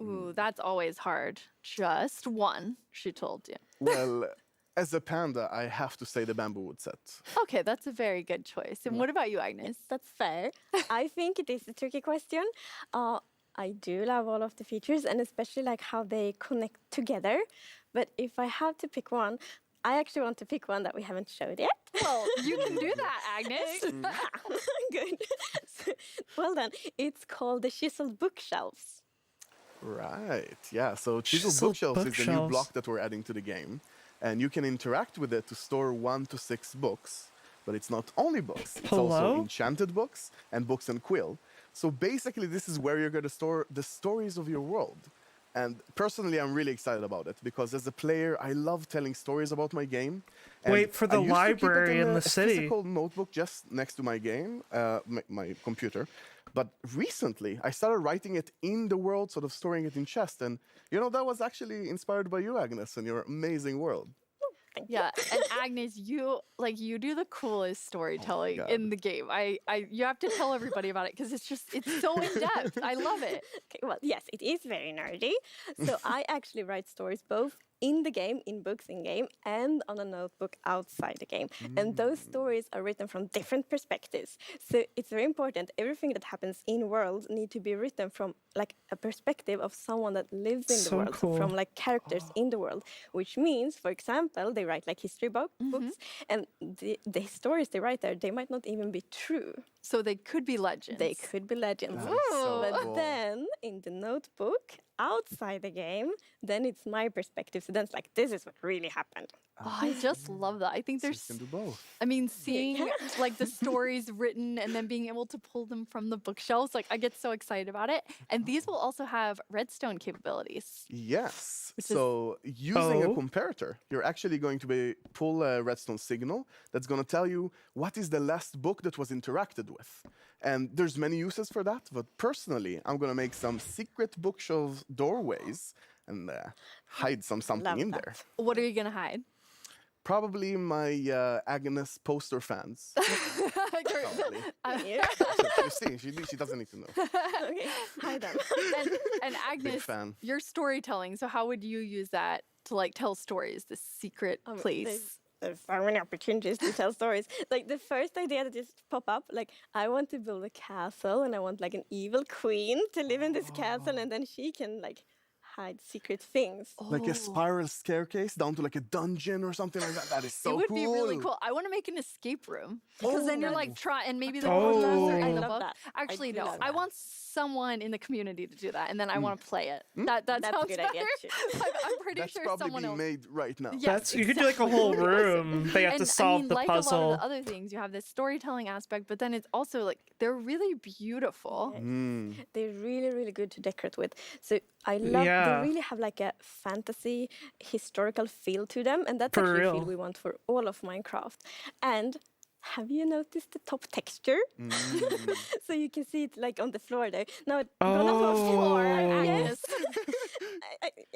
Ooh, that's always hard. Just one, she told you. Well, as a panda, I have to say the bamboo wood set. Okay, that's a very good choice. And what about you, Agnes? That's fair. I think it is a tricky question. I do love all of the features and especially like how they connect together. But if I have to pick one, I actually want to pick one that we haven't showed yet. Well, you can do that, Agnes. Good. Well done. It's called the chiseled bookshelves. Right, yeah. So Chiseled Chiseled Bookshelves is the new bookshelves. block that we're adding to the game. And you can interact with it to store 1 to 6 books. But it's not only books. It's also Hello? enchanted books and books and quill. So basically, this is where you're going to store the stories of your world. And personally, I'm really excited about it because as a player, I love telling stories about my game. And Wait for the I used to keep it library in a the city. physical notebook just next to my game, my computer. But recently, I started writing it in the world, sort of storing it in chest. And, you know, that was actually inspired by you, Agnes, and your amazing world. Yeah, and Agnes, you do the coolest storytelling God. in the game. You have to tell everybody about it because it's so in depth. I love it. Okay, well, yes, it is very nerdy. So I actually write stories both in the game, in books in game, and on a notebook outside the game. And those stories are written from different perspectives. So it's very important. Everything that happens in world need to be written from like a perspective of someone that lives in the So world, cool. from like characters in the world. Which means, for example, they write like history books, and the stories they write there, they might not even be true. So they could be legends. They could be legends. That is so But cool. then in the notebook, outside the game, then it's my perspective. So then it's like, this is what really happened. Oh, I just love that. I think So you there's can do both. I mean, seeing like the stories written and then being able to pull them from the bookshelves, like I get so excited about it. And these will also have redstone capabilities. Yes. Which is- So using a Oh. comparator, you're actually going to pull a redstone signal that's going to tell you what is the last book that was interacted with. And there's many uses for that, but personally, I'm going to make some secret bookshelf doorways and hide something Love in that. there. What are you gonna hide? Probably my Agnes poster fans. Probably. You see, she doesn't need to know. Okay, hide them. And Agnes, fan. your storytelling. So how would you use that to like tell stories? This secret place. There's so many opportunities to tell stories. Like the first idea that just pop up, like I want to build a castle and I want like an evil queen to live in this castle and then she can like hide secret things. Like a spiral staircase down to like a dungeon or something like that. That is so cool. It would be really cool. I want to make an escape room because then you're like and maybe the Oh. professor I in the love book. that. Actually, I do no. love I that. want someone in the community to do that, and then I want to play it. That That's a sounds good better. idea, too. I'm pretty That's sure probably someone being else. made right now. Yes, You could do like a whole room. They have to And, solve I mean, the like puzzle. a lot of the other things, you have this storytelling aspect, but then it's also like they're really beautiful. They're really, really good to decorate with. So I love, Yeah. they really have like a fantasy, historical feel to them. And that's For actually a real. feel we want for all of Minecraft. And have you noticed the top texture? So you can see it like on the floor there. Now, gonna talk floor, Oh. yes.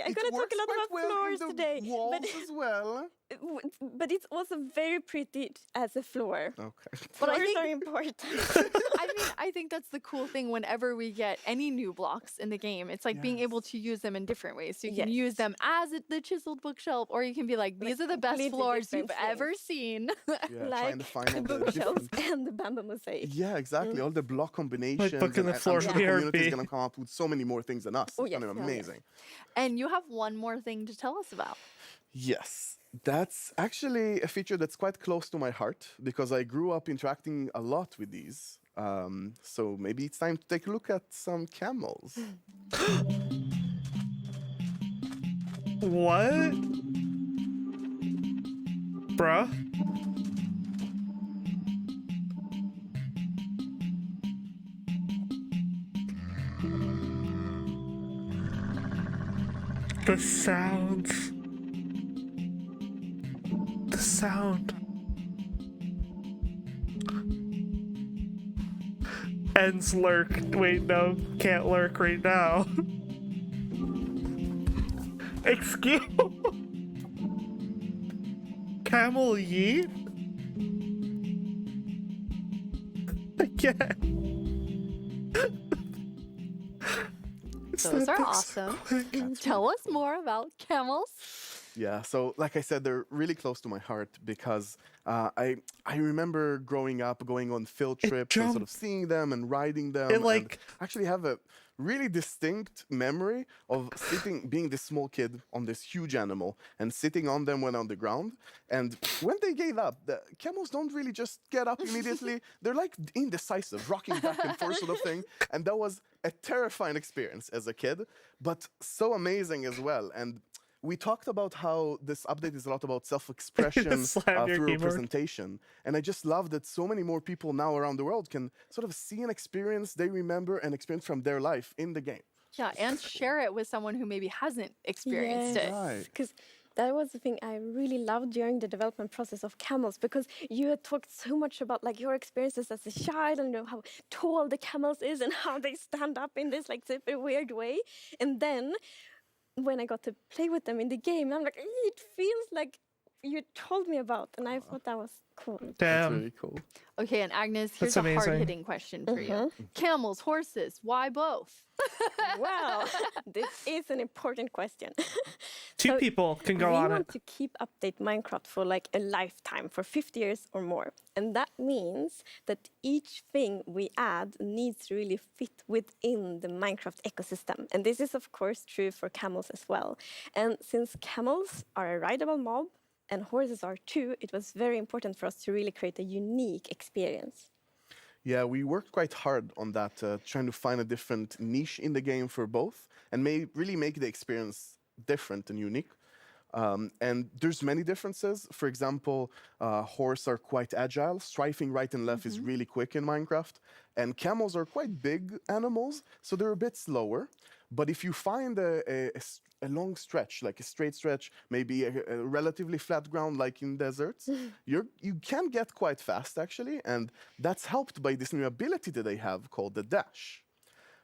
I'm It gonna talk works a lot quite about well in floors the today. walls as well. But it's also very pretty as a floor. Okay. But I Floors think- are important. I think that's the cool thing whenever we get any new blocks in the game. It's like being able to use them in different ways. So you can use them as the chiseled bookshelf, or you can be like, these are the best completely floors you've different ever seen. Yeah, trying to find all the bookshelves different... and the bamboo mosaic. Yeah, exactly. All the block combinations. booking the and floor I'm sure the BRB. community is going to come up with so many more things than us. Oh, It's yes. going to be amazing. And you have one more thing to tell us about. Yes, that's actually a feature that's quite close to my heart because I grew up interacting a lot with these. So maybe it's time to take a look at some camels. What? Bruh? The sounds. The sound. Ends lurk. Wait, no, can't lurk right now. Excuse. Camel yeet? Again. Those are awesome. Tell us more about camels. Yeah, so like I said, they're really close to my heart because I remember growing up, going on field trips and sort of seeing them and riding them. It, and like- actually have a really distinct memory of being this small kid on this huge animal and sitting on them when on the ground. And when they gave up, the camels don't really just get up immediately. They're like indecisive, rocking back and forth sort of thing. And that was a terrifying experience as a kid, but so amazing as well. And we talked about how this update is a lot about self-expression Slam your through keyboard. representation. And I just love that so many more people now around the world can sort of see and experience they remember and experience from their life in the game. Yeah, and share it with someone who maybe hasn't experienced it. Right. Because that was the thing I really loved during the development process of camels, because you had talked so much about like your experiences as a child and how tall the camels is and how they stand up in this like super weird way. And then when I got to play with them in the game, I'm like, it feels like you told me about, and I thought that was cool. Damn. That's really cool. Okay, and Agnes, here's That's a amazing. hard-hitting question for you. Camels, horses, why both? Wow, this is an important question. Two people can go we on want it. to keep update Minecraft for like a lifetime, for 50 years or more. And that means that each thing we add needs to really fit within the Minecraft ecosystem. And this is of course true for camels as well. And since camels are a rideable mob and horses are too, it was very important for us to really create a unique experience. Yeah, we worked quite hard on that, trying to find a different niche in the game for both and really make the experience different and unique. And there's many differences. For example, horse are quite agile. Strafing right and left is really quick in Minecraft. And camels are quite big animals, so they're a bit slower. But if you find a long stretch, like a straight stretch, maybe a relatively flat ground like in deserts, you can get quite fast actually. And that's helped by this new ability that they have called the dash.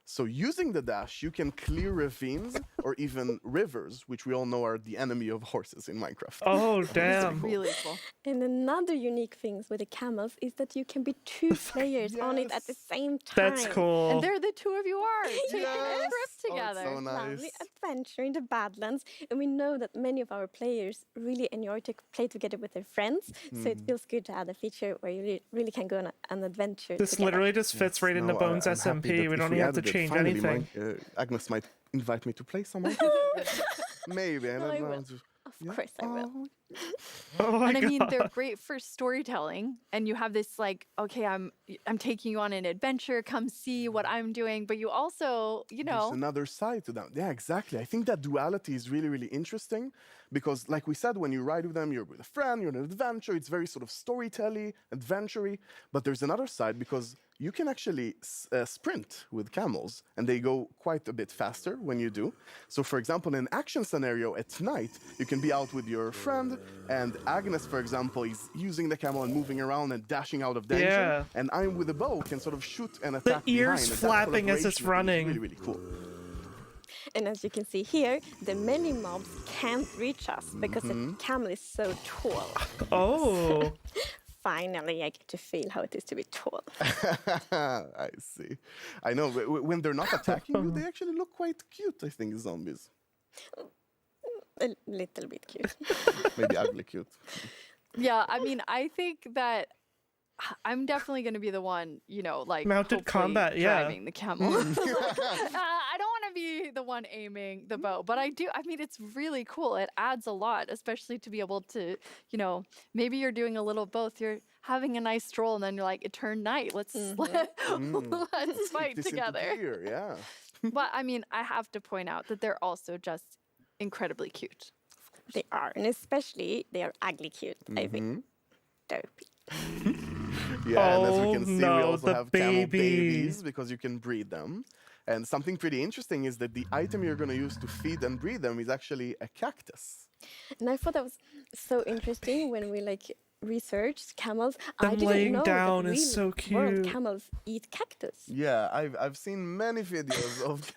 So using the dash, you can clear ravines or even rivers, which we all know are the enemy of horses in Minecraft. Oh, damn. Really cool. And another unique thing with the camels is that you can be two players on it at the same time. That's cool. And there the two of you are taking a trip together. so nice. Lovely adventure in the Badlands. And we know that many of our players really enjoy to play together with their friends. So it feels good to add a feature where you really can go on an adventure This together. literally just fits right into No, Bones I'm happy SMP. that We if don't even have to added it, change finally anything. Agnes might invite me to play some more? Maybe, I don't know. Of course I will. Oh my And I mean, God. they're great for storytelling. And you have this like, okay, I'm taking you on an adventure. Come see what I'm doing. But you also, you There's know, another side to them. Yeah, exactly. I think that duality is really, really interesting because, like we said, when you ride with them, you're with a friend, you're on an adventure. It's very sort of storytelling, adventure-y. But there's another side because you can actually sprint with camels, and they go quite a bit faster when you do. So, for example, in an action scenario at night, you can be out with your friend, and Agnes, for example, is using the camel and moving around and dashing out of danger. Yeah. And I'm with a bow, can sort of shoot and attack The ears behind, and that flapping as it's collaboration is running. really, really cool. And as you can see here, the many mobs can't reach us because the camel is so tall. Oh. Finally, I get to feel how it is to be tall. I see. I know. When they're not attacking you, they actually look quite cute, I think, zombies. A little bit cute. Maybe ugly cute. yeah, I mean, I think that I'm definitely going to be the one, you know, like Mounted hopefully combat, yeah. driving the camel. I don't want to be the one aiming the bow, but I do. I mean, it's really cool. It adds a lot, especially to be able to, you know, maybe you're doing a little both. You're having a nice stroll, and then you're like, it turned night. Let's let's fight This into together. gear, yeah. But I mean, I have to point out that they're also just incredibly cute. They are, and especially they are ugly cute, I think. Dopey. Yeah, and as we can see, we no, also the have camel baby. babies because you can breed them. And something pretty interesting is that the item you're going to use to feed and breed them is actually a cactus. And I thought that was so interesting when we like researched camels. Them I didn't laying know down that is real so world cute. camels eat cactus. Yeah, I've seen many videos of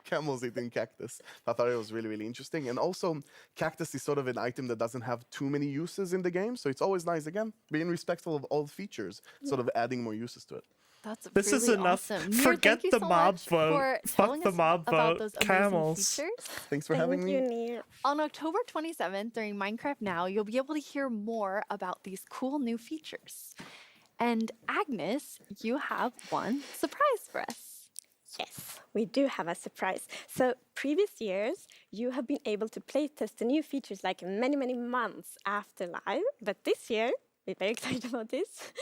camels eating cactus. I thought it was really, really interesting. And also, cactus is sort of an item that doesn't have too many uses in the game. So it's always nice, again, being respectful of all features, sort of adding more uses to it. That's This really is enough. awesome. Nir, Forget thank you the so mob much vote. for Fuck telling the us mob about vote. those amazing Camels. features. Thanks for having me. Nir. On October 27th during Minecraft Now, you'll be able to hear more about these cool new features. And Agnes, you have one surprise for us. Yes, we do have a surprise. So previous years, you have been able to playtest the new features like many, many months after live. But this year, we're very excited about this.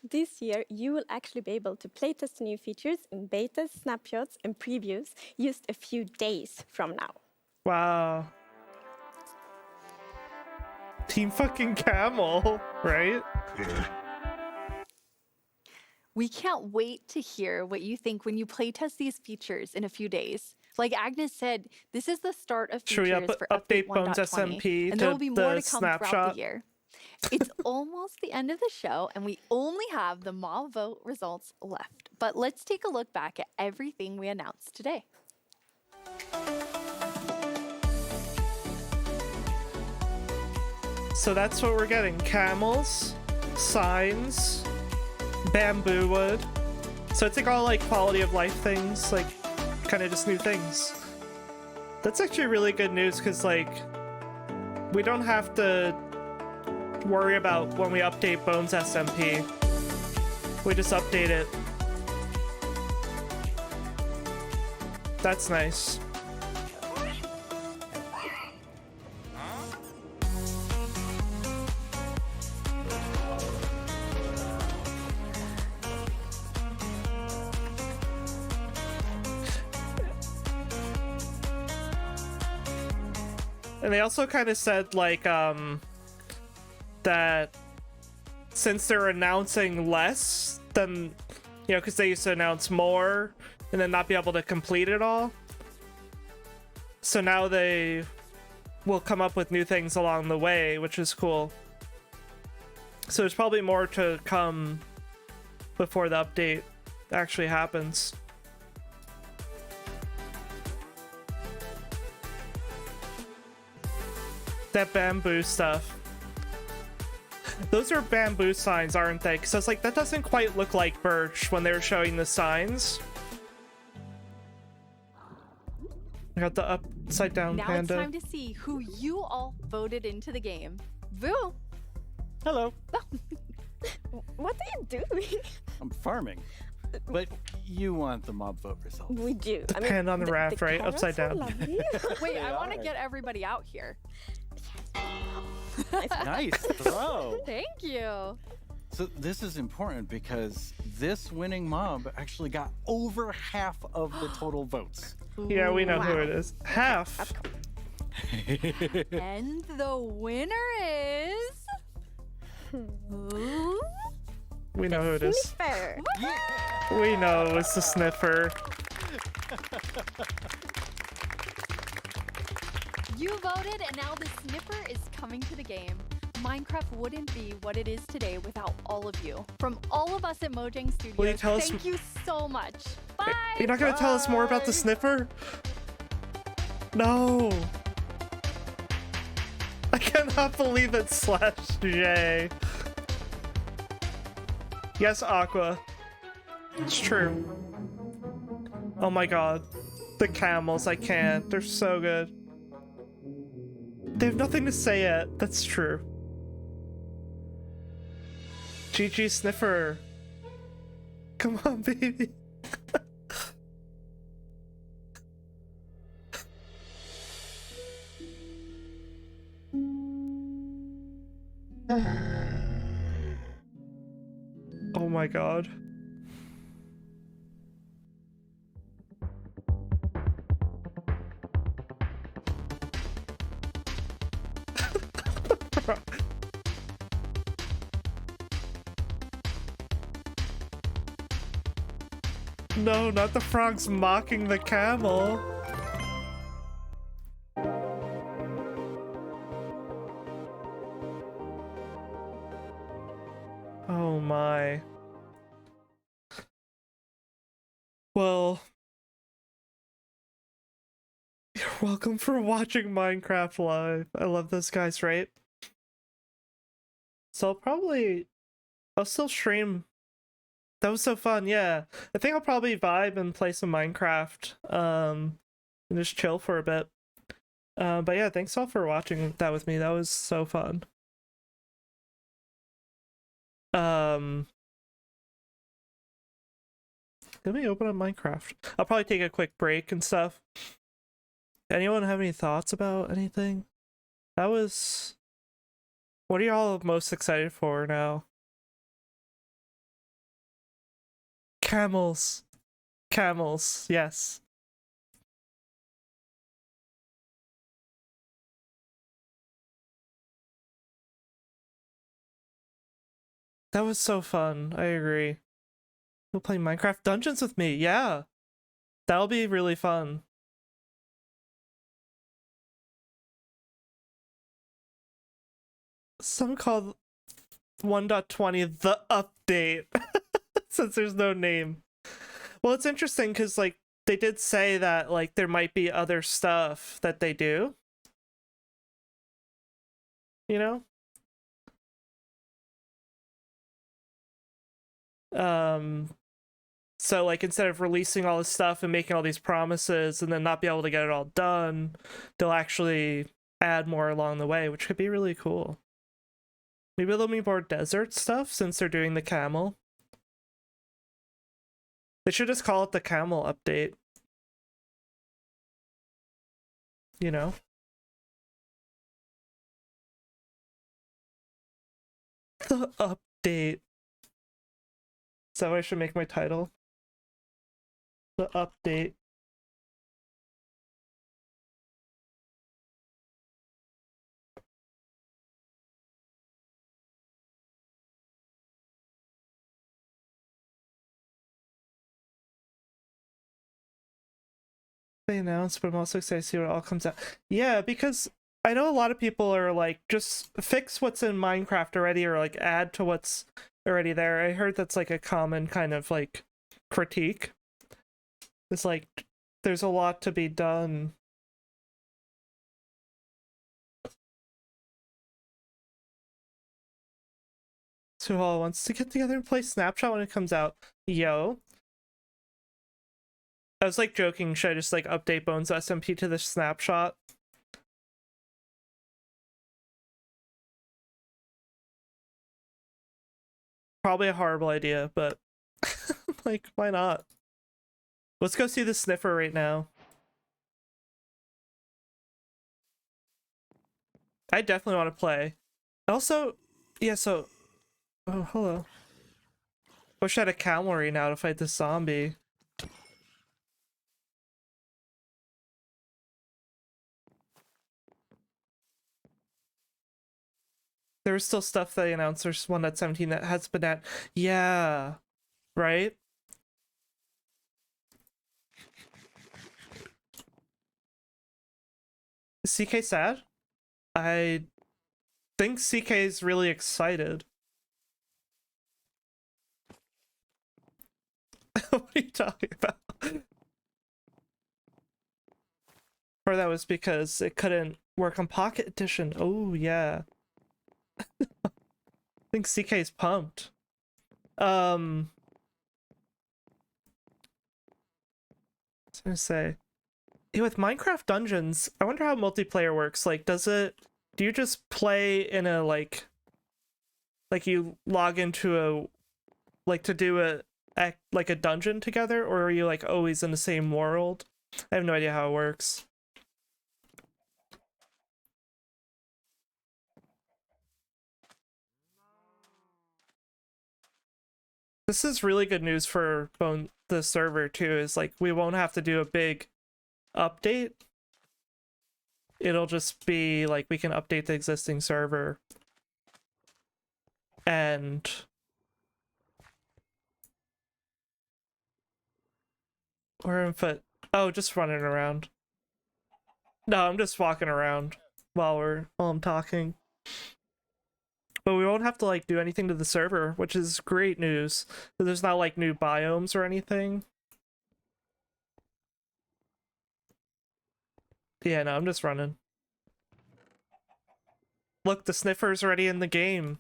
This year, you will actually be able to playtest the new features in betas, snapshots, and previews just a few days from now. Wow. Team fucking camel, right? We can't wait to hear what you think when you playtest these features in a few days. Like Agnes said, this is the start of Should we features for update update Bones 1.20, SMP and there to will be more the to come throughout snapshot? the year. It's almost the end of the show, and we only have the mob vote results left. But let's take a look back at everything we announced today. So that's what we're getting. Camels, signs, bamboo wood. So it's like all like quality of life things, like kind of just new things. That's actually really good news because like we don't have to worry about when we update Bones SMP. We just update it. That's nice. And they also kind of said, like, that since they're announcing less than, you know, because they used to announce more and then not be able to complete it all. So now they will come up with new things along the way, which is cool. So there's probably more to come before the update actually happens. That bamboo stuff. Those are bamboo signs, aren't they? Because I was like, that doesn't quite look like birch when they were showing the signs. I got the upside down Now panda. it's time to see who you all voted into the game. Vu! Hello. What are you doing? I'm farming. But you want the mob vote results. We do. Depend on the raft, right? carrots Upside are down. lovely. Wait, I want to are. get everybody out here. Nice throw. Thank you. So this is important because this winning mob actually got over half of the total votes. Yeah, we know who it is. Half. And the winner is... Ooh. We know who it is. Sniffer. We know it's the sniffer. You voted, and now the sniffer is coming to the game. Minecraft wouldn't be what it is today without all of you. From all of us at Mojang Studios, Will you tell us- thank you so much. Bye! You're not gonna tell us more about the sniffer? No. I cannot believe it's /J. Yes, Aqua. It's true. Oh my god. The camels, I can't. They're so good. They have nothing to say yet. That's true. GG Sniffer. Come on, baby. Oh my god. No, not the frogs mocking the camel. Oh my. Well, you're welcome for watching Minecraft Live. I love those guys, right? So I'll still stream. That was so fun, yeah. I think I'll probably vibe and play some Minecraft, and just chill for a bit. But yeah, thanks all for watching that with me. That was so fun. Let me open up Minecraft. I'll probably take a quick break and stuff. Anyone have any thoughts about anything? That was... What are y'all most excited for now? Camels. Camels, yes. That was so fun. I agree. You'll play Minecraft Dungeons with me. Yeah. That'll be really fun. Some called 1.20 the update. Since there's no name. Well, it's interesting because, like, they did say that, like, there might be other stuff that they do. You know? So, like, instead of releasing all this stuff and making all these promises and then not be able to get it all done, they'll actually add more along the way, which could be really cool. Maybe there'll be more desert stuff since they're doing the camel. They should just call it the camel update. You know? The update. Is that what I should make my title? The update. They announced, but I'm also excited to see what all comes out. Yeah, because I know a lot of people are like, just fix what's in Minecraft already, or like add to what's already there. I heard that's like a common kind of like critique. It's like there's a lot to be done. So all wants to get together and play Snapshot when it comes out. Yo. I was like joking, should I just like update Bones SMP to the Snapshot? Probably a horrible idea, but Like, why not? Let's go see the sniffer right now. I definitely want to play. Also, yeah, so... Oh, hello. Wish I had a cavalry now to fight this zombie. There was still stuff that they announced. There's one at 17 that has been at... Yeah. Right? Is CK sad? I think CK is really excited. What are you talking about? Or that was because it couldn't work on Pocket Edition. Oh, yeah. I think CK is pumped. I was gonna say, yeah, with Minecraft Dungeons, I wonder how multiplayer works. Like, do you just play in a, like you log into a, like, to do like a dungeon together, or are you, like, always in the same world? I have no idea how it works. This is really good news for the server too, is like we won't have to do a big update. It'll just be like we can update the existing server. And we're in foot. Oh, just running around. No, I'm just walking around while I'm talking. But we won't have to like do anything to the server, which is great news. There's not like new biomes or anything. Yeah, no, I'm just running. Look, the sniffer's already in the game.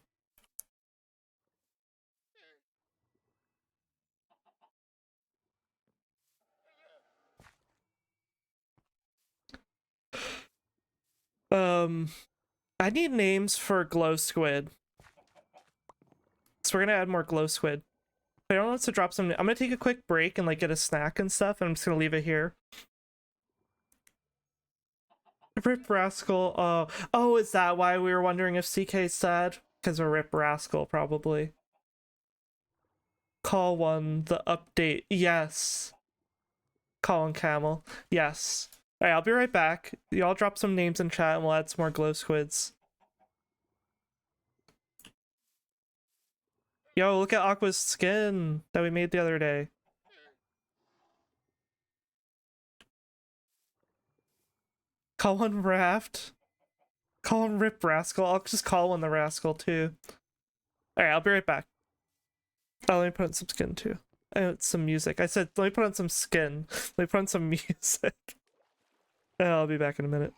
I need names for glow squid. So we're gonna add more glow squid. I don't want us to drop some. I'm gonna take a quick break and like get a snack and stuff, and I'm just gonna leave it here. Rip Rascal. Oh, is that why we were wondering if CK's sad? Because of Rip Rascal, probably. Call one, the update. Yes. Colin Camel. Yes. Alright, I'll be right back. Y'all drop some names in chat and we'll add some more glow squids. Yo, look at Aqua's skin that we made the other day. Call one Raft. Call one Rip Rascal. I'll just call one the Rascal too. Alright, I'll be right back. Oh, let me put on some skin too. Some music. I said, let me put on some skin. Let me put on some music. I'll be back in a minute.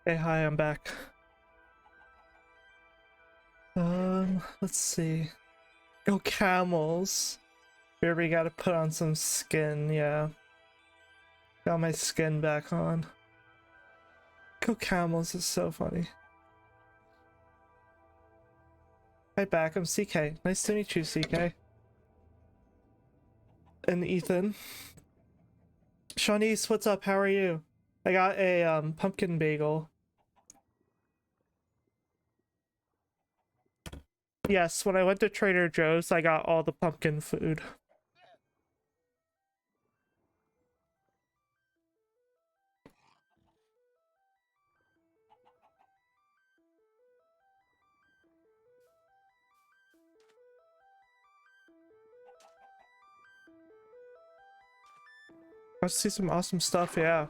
Hey, hi, I'm back. Let's see. Go camels. Here we gotta put on some skin, yeah. Got my skin back on. Go camels is so funny. Hi back, I'm CK. Nice to meet you, CK. And Ethan. Shawnice, what's up? How are you? I got a pumpkin bagel. Yes, when I went to Trader Joe's, I got all the pumpkin food. Let's see some awesome stuff, yeah.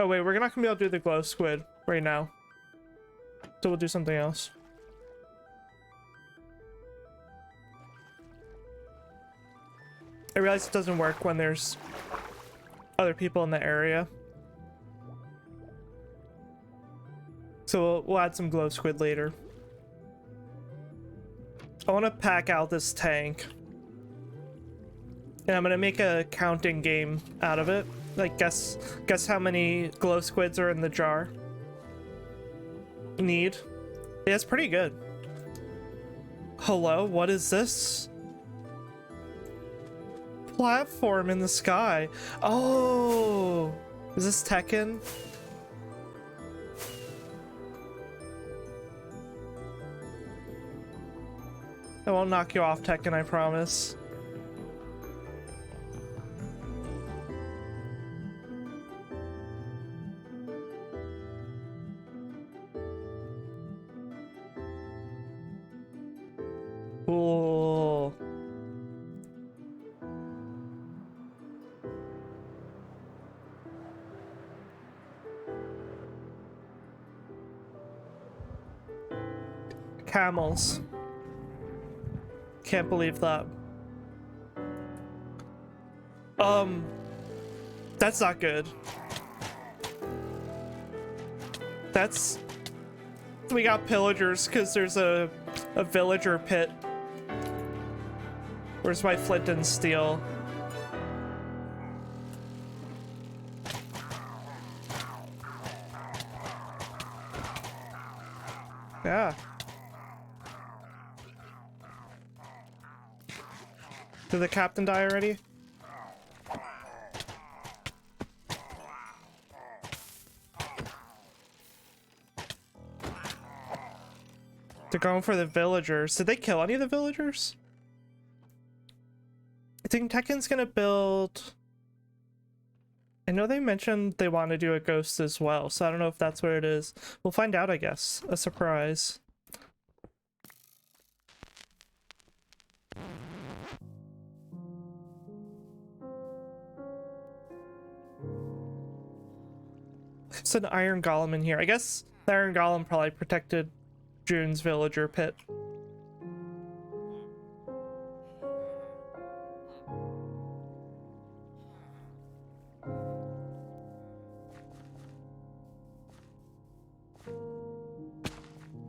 Oh wait, we're not gonna be able to do the glow squid right now. So we'll do something else. I realize it doesn't work when there's other people in the area. So we'll add some glow squid later. I want to pack out this tank. And I'm gonna make a counting game out of it. Like guess how many glow squids are in the jar. Need. Yeah, it's pretty good. Hello, what is this? Platform in the sky. Oh, is this Tekken? I won't knock you off, Tekken, I promise. Cool. Camels. Can't believe that. That's not good. That's... We got pillagers because there's a villager pit. Where's my flint and steel? Yeah. Did the captain die already? They're going for the villagers. Did they kill any of the villagers? I think Tekken's gonna build... I know they mentioned they want to do a ghost as well, so I don't know if that's what it is. We'll find out, I guess. A surprise. It's an iron golem in here. I guess the iron golem probably protected June's villager pit.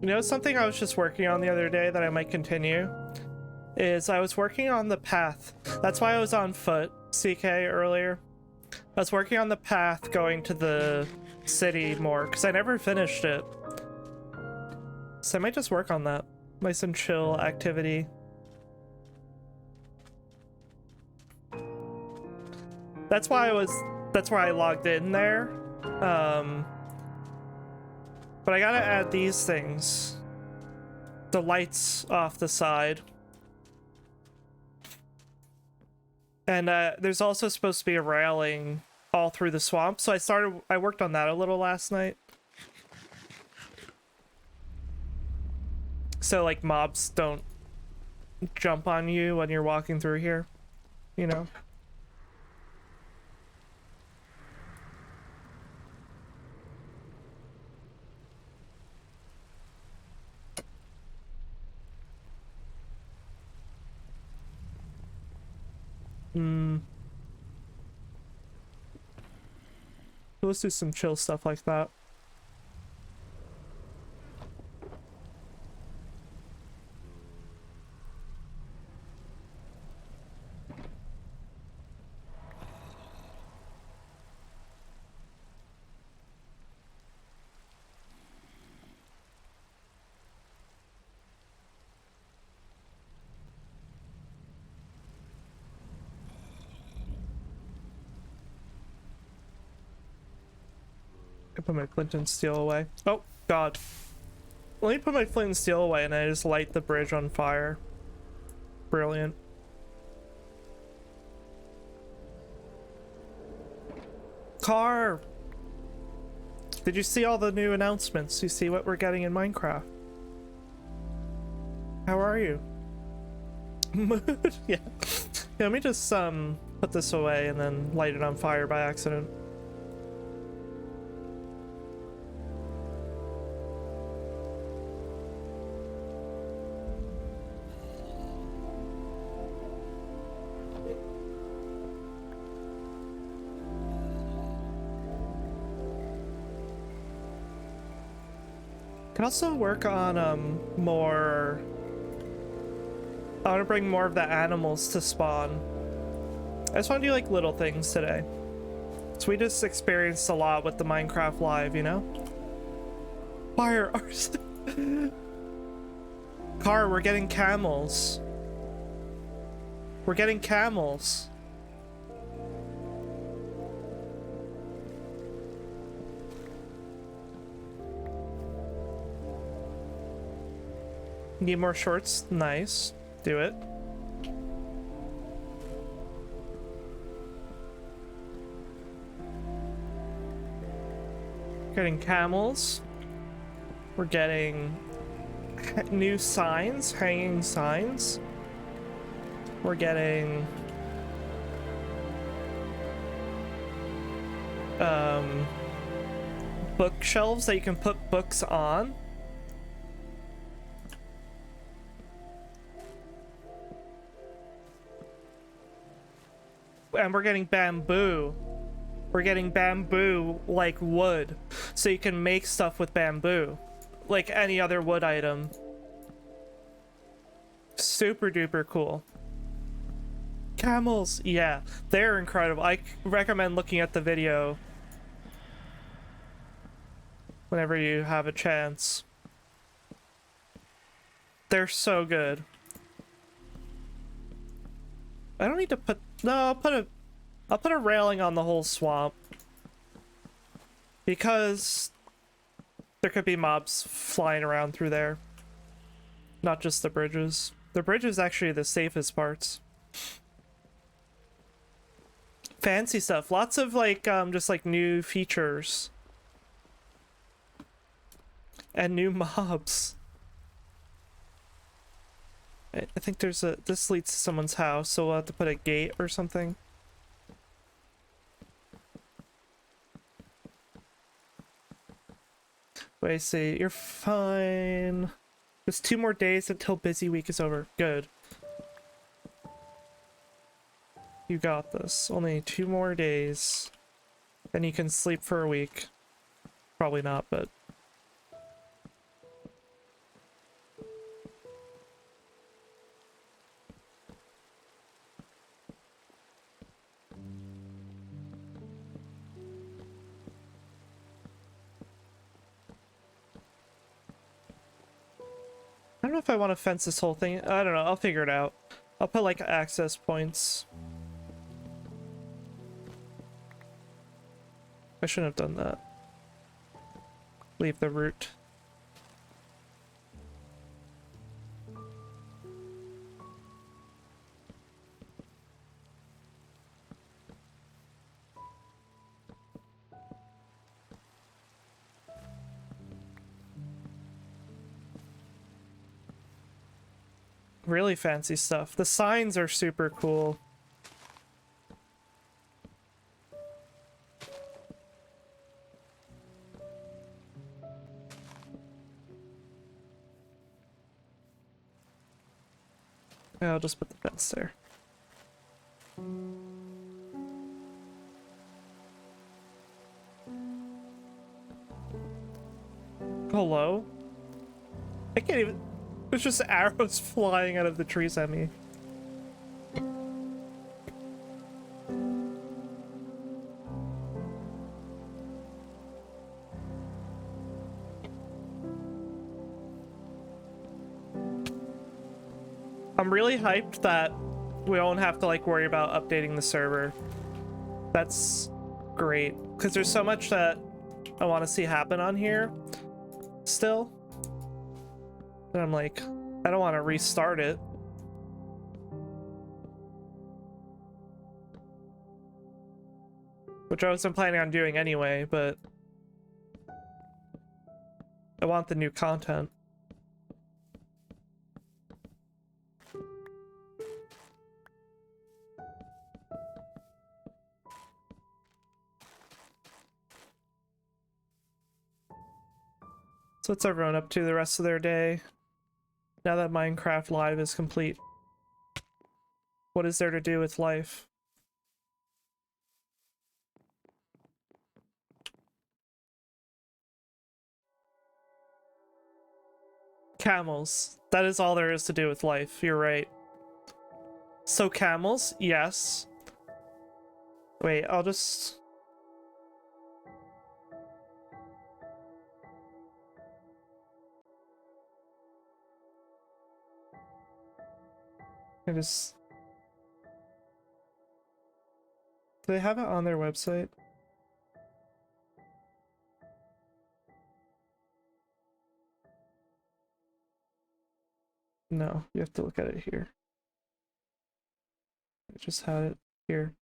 You know, something I was just working on the other day that I might continue is I was working on the path. That's why I was on foot, CK, earlier. I was working on the path going to the city more because I never finished it. So I might just work on that. Nice and chill activity. That's why that's where I logged in there. But I gotta add these things. The lights off the side. And there's also supposed to be a railing all through the swamp. So I worked on that a little last night. So like mobs don't jump on you when you're walking through here, you know? Let's do some chill stuff like that. I put my flint and steel away. Oh, God. Let me put my flint and steel away and I just light the bridge on fire. Brilliant. Car! Did you see all the new announcements? You see what we're getting in Minecraft? How are you? Mood? Yeah. Let me just put this away and then light it on fire by accident. Can also work on more. I want to bring more of the animals to spawn. I just want to do like little things today. So we just experienced a lot with the Minecraft Live, you know? Fire arson. Car, we're getting camels. We're getting camels. Need more shorts? Nice. Do it. Getting camels. We're getting new signs, hanging signs. We're getting bookshelves that you can put books on. And we're getting bamboo. We're getting bamboo like wood, so you can make stuff with bamboo like any other wood item. Super duper cool. Camels, yeah, they're incredible. I recommend looking at the video whenever you have a chance. They're so good. I don't need to put, no, I'll put a railing on the whole swamp because there could be mobs flying around through there, not just the bridges. The bridge is actually the safest parts. Fancy stuff, lots of like just like new features and new mobs. I think there's a, this leads to someone's house, so we'll have to put a gate or something. Wait, see, you're fine. Just 2 more days until busy week is over. Good. You got this. Only 2 more days. Then you can sleep for a week. Probably not, but... I don't know if I want to fence this whole thing. I don't know. I'll figure it out. I'll put like access points. I shouldn't have done that. Leave the route. Really fancy stuff. The signs are super cool. Yeah, I'll just put the fence there. Hello? I can't even... There's just arrows flying out of the trees at me. I'm really hyped that we won't have to like worry about updating the server. That's great, because there's so much that I want to see happen on here still. And I'm like, I don't want to restart it. Which I wasn't planning on doing anyway, but I want the new content. So what's everyone up to the rest of their day? Now that Minecraft Live is complete. What is there to do with life? Camels. That is all there is to do with life. You're right. So camels, yes. Wait, I'll just... Do they have it on their website? No, you have to look at it here. I just had it here.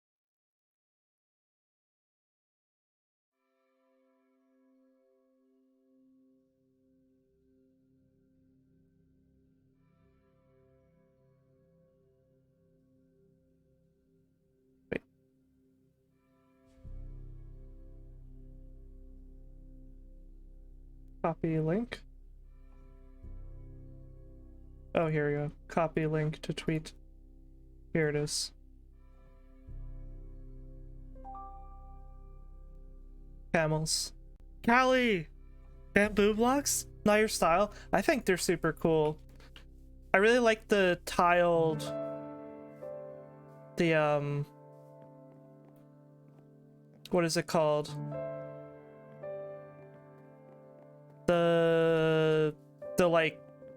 Wait. Copy link. Oh, here we go. Copy link to tweet. Here it is. Camels. Callie! Bamboo blocks? Not your style? I think they're super cool. I really like the tiled... What is it called?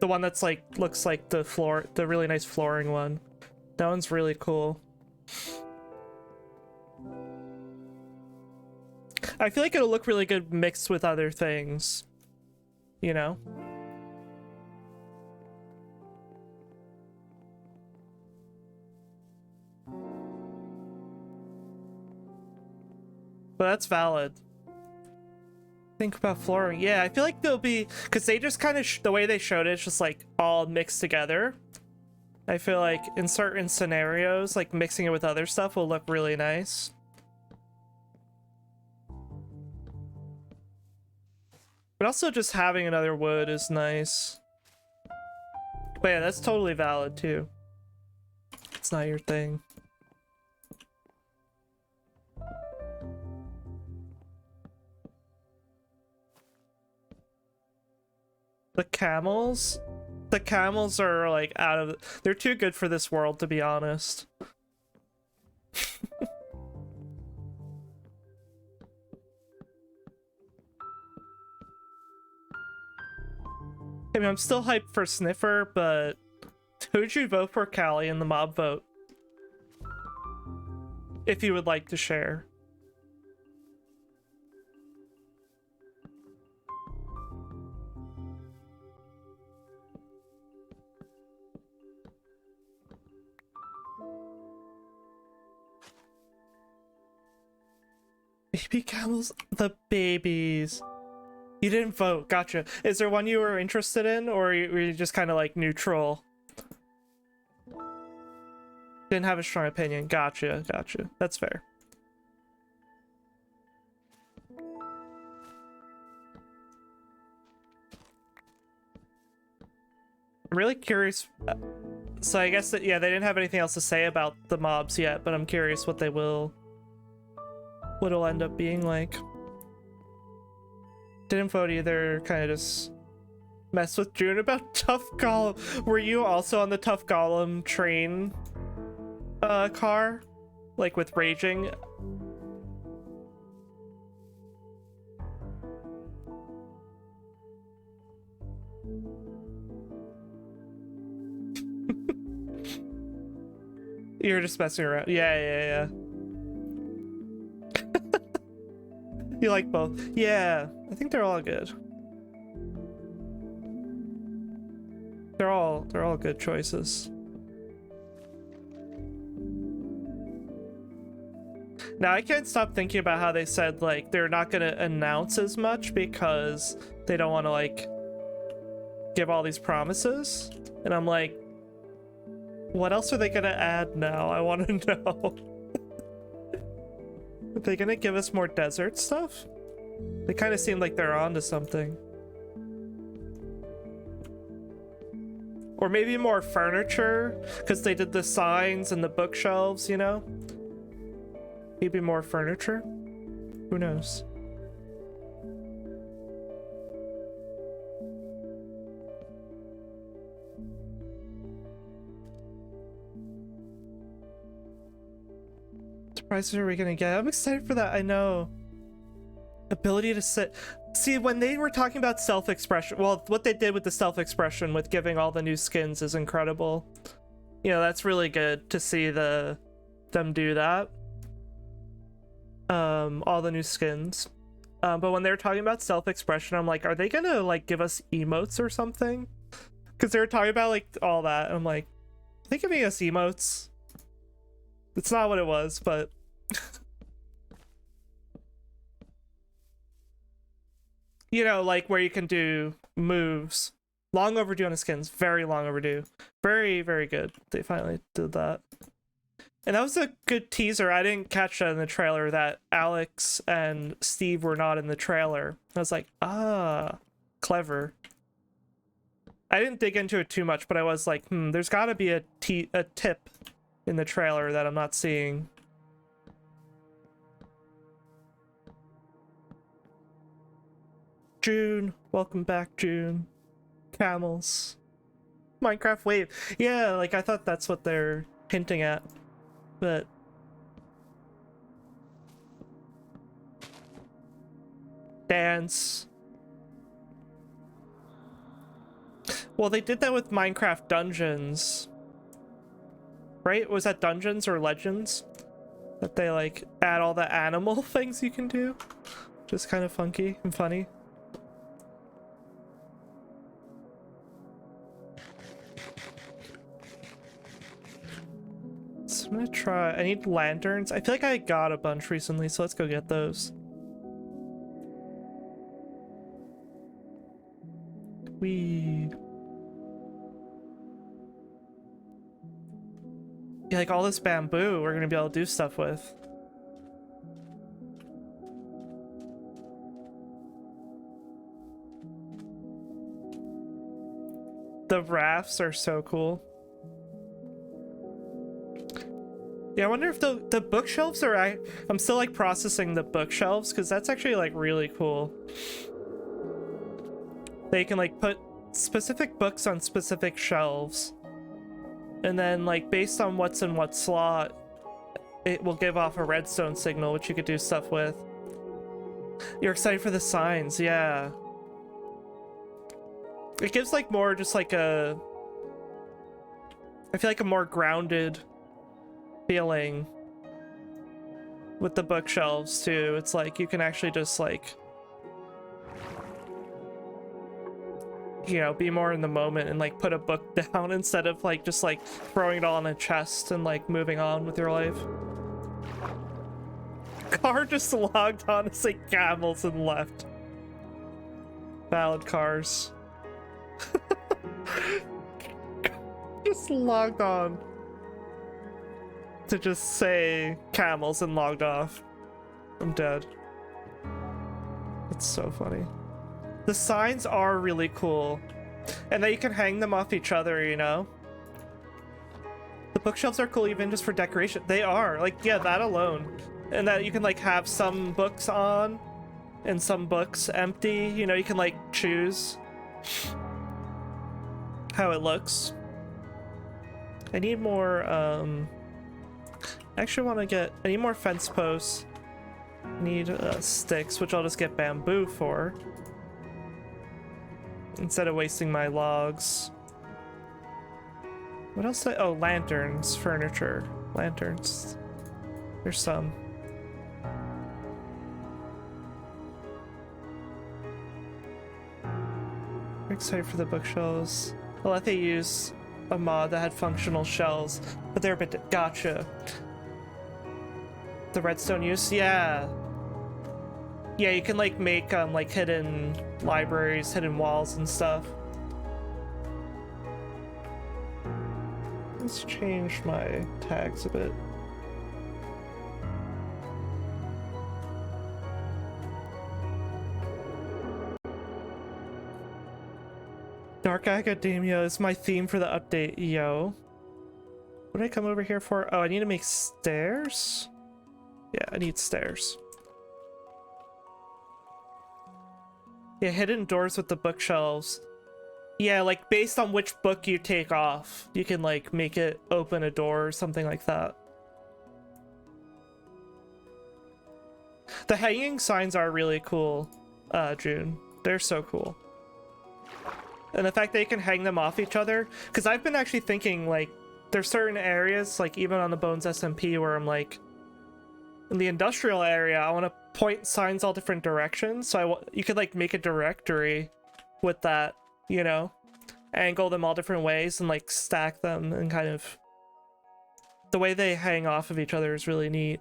The one that's like, looks like the floor, the really nice flooring one. That one's really cool. I feel like it'll look really good mixed with other things, you know? But that's valid. Think about flooring. Yeah, I feel like they'll be, because they just kind of, the way they showed it's just like all mixed together. I feel like in certain scenarios, like mixing it with other stuff will look really nice. But also just having another wood is nice. But yeah, that's totally valid too. It's not your thing. The camels? The camels are like out of... They're too good for this world, to be honest. I mean, I'm still hyped for Sniffer, but who'd you vote for, Callie, in the mob vote? If you would like to share. Baby camels? The babies. You didn't vote, gotcha. Is there one you were interested in, or were you just kind of like neutral? Didn't have a strong opinion, gotcha. That's fair. I'm really curious. So I guess that, yeah, they didn't have anything else to say about the mobs yet, but I'm curious what what it'll end up being like. Didn't vote either, kind of just mess with June about Tough Golem. Were you also on the Tough Golem train car? Like with Raging? You're just messing around. Yeah. You like both? Yeah, I think they're all good. They're all good choices. Now I can't stop thinking about how they said like they're not gonna announce as much because they don't want to like give all these promises, and I'm like, what else are they gonna add now? I want to know. Are they gonna give us more desert stuff? They kind of seem like they're onto something. Or maybe more furniture, because they did the signs and the bookshelves, you know? Maybe more furniture? Who knows? Surprises are we gonna get? I'm excited for that, I know. Ability to sit. See, when they were talking about self-expression, well, what they did with the self-expression with giving all the new skins is incredible. You know, that's really good to see them do that. All the new skins. But when they were talking about self-expression, I'm like, are they gonna like give us emotes or something? Because they were talking about like all that, and I'm like, are they giving us emotes? It's not what it was, but you know, like where you can do moves. Long overdue on the skins. Very long overdue. Very, very good. They finally did that. And that was a good teaser. I didn't catch that in the trailer, that Alex and Steve were not in the trailer. I was like, ah, clever. I didn't dig into it too much, but I was like, there's gotta be a tip in the trailer that I'm not seeing. June, welcome back, June. Camels. Minecraft wave. Yeah, like I thought that's what they're hinting at, but dance. Well, they did that with Minecraft Dungeons. Right? Was that Dungeons or Legends? That they like add all the animal things you can do. Just kind of funky and funny. So I'm gonna try. I need lanterns. I feel like I got a bunch recently, so let's go get those. Yeah, like all this bamboo we're gonna be able to do stuff with. The rafts are so cool. Yeah, I wonder if the bookshelves are... I'm still like processing the bookshelves because that's actually like really cool. They can like put specific books on specific shelves. And then like based on what's in what slot, it will give off a redstone signal, which you could do stuff with. You're excited for the signs, yeah. It gives like more just like a... I feel like a more grounded feeling with the bookshelves too. It's like you can actually just like, you know, be more in the moment and like put a book down instead of like just like throwing it all in a chest and like moving on with your life. Car just logged on to say camels and left. Valid cars. Just logged on to just say camels and logged off. I'm dead. It's so funny. The signs are really cool, and that you can hang them off each other, you know? The bookshelves are cool even just for decoration. They are, like, yeah, that alone. And that you can like have some books on and some books empty, you know, you can like choose how it looks. I need more, I actually want to get, I need more fence posts. I need sticks, which I'll just get bamboo for instead of wasting my logs. What else? Oh, lanterns, furniture, lanterns. There's some. excited for the bookshelves. I'll let they use a mod that had functional shelves, but they're a bit gotcha. The redstone use, yeah. Yeah, you can like make like hidden libraries, hidden walls and stuff. Let's change my tags a bit. Dark Academia is my theme for the update, yo. What did I come over here for? Oh, I need to make stairs? Yeah, I need stairs. Yeah, hidden doors with the bookshelves. Yeah, like based on which book you take off, you can like make it open a door or something like that. The hanging signs are really cool, June. They're so cool. And the fact that you can hang them off each other, because I've been actually thinking like there's certain areas, like even on the Bones SMP, where I'm like, in the industrial area, I want to point signs all different directions. So you could like make a directory with that, you know, angle them all different ways and like stack them, and kind of the way they hang off of each other is really neat.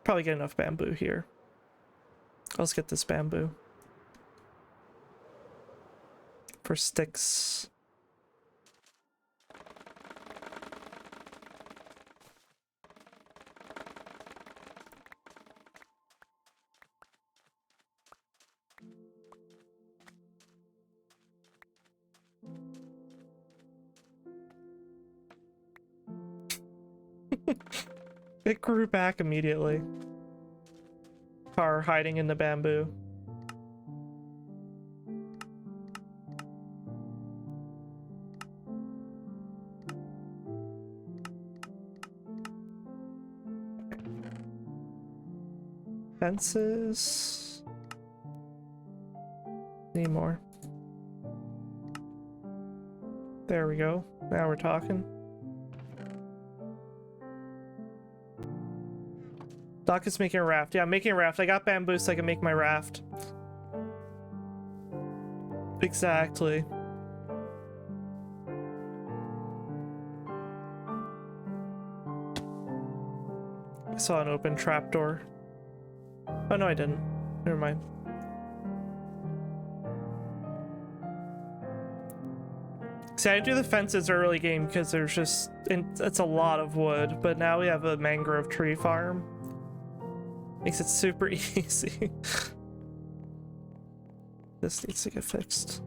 Probably get enough bamboo here. Let's get this bamboo for sticks. It grew back immediately. Car hiding in the bamboo. Fences. Need more. There we go. Now we're talking. Doc is making a raft. Yeah, I'm making a raft. I got bamboo so I can make my raft. Exactly. I saw an open trapdoor. Oh no, I didn't. Never mind. See, I didn't do the fences early game because there's just... it's a lot of wood, but now we have a mangrove tree farm. Makes it super easy. This needs to get fixed.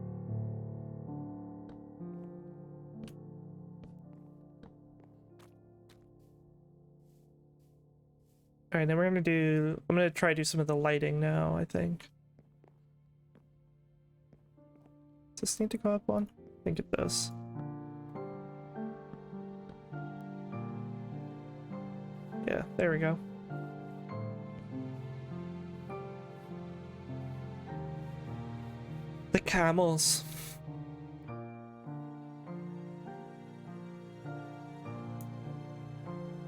Alright, then we're gonna do... I'm gonna try to do some of the lighting now, I think. Does this need to go up one? I think it does. Yeah, there we go. The camels.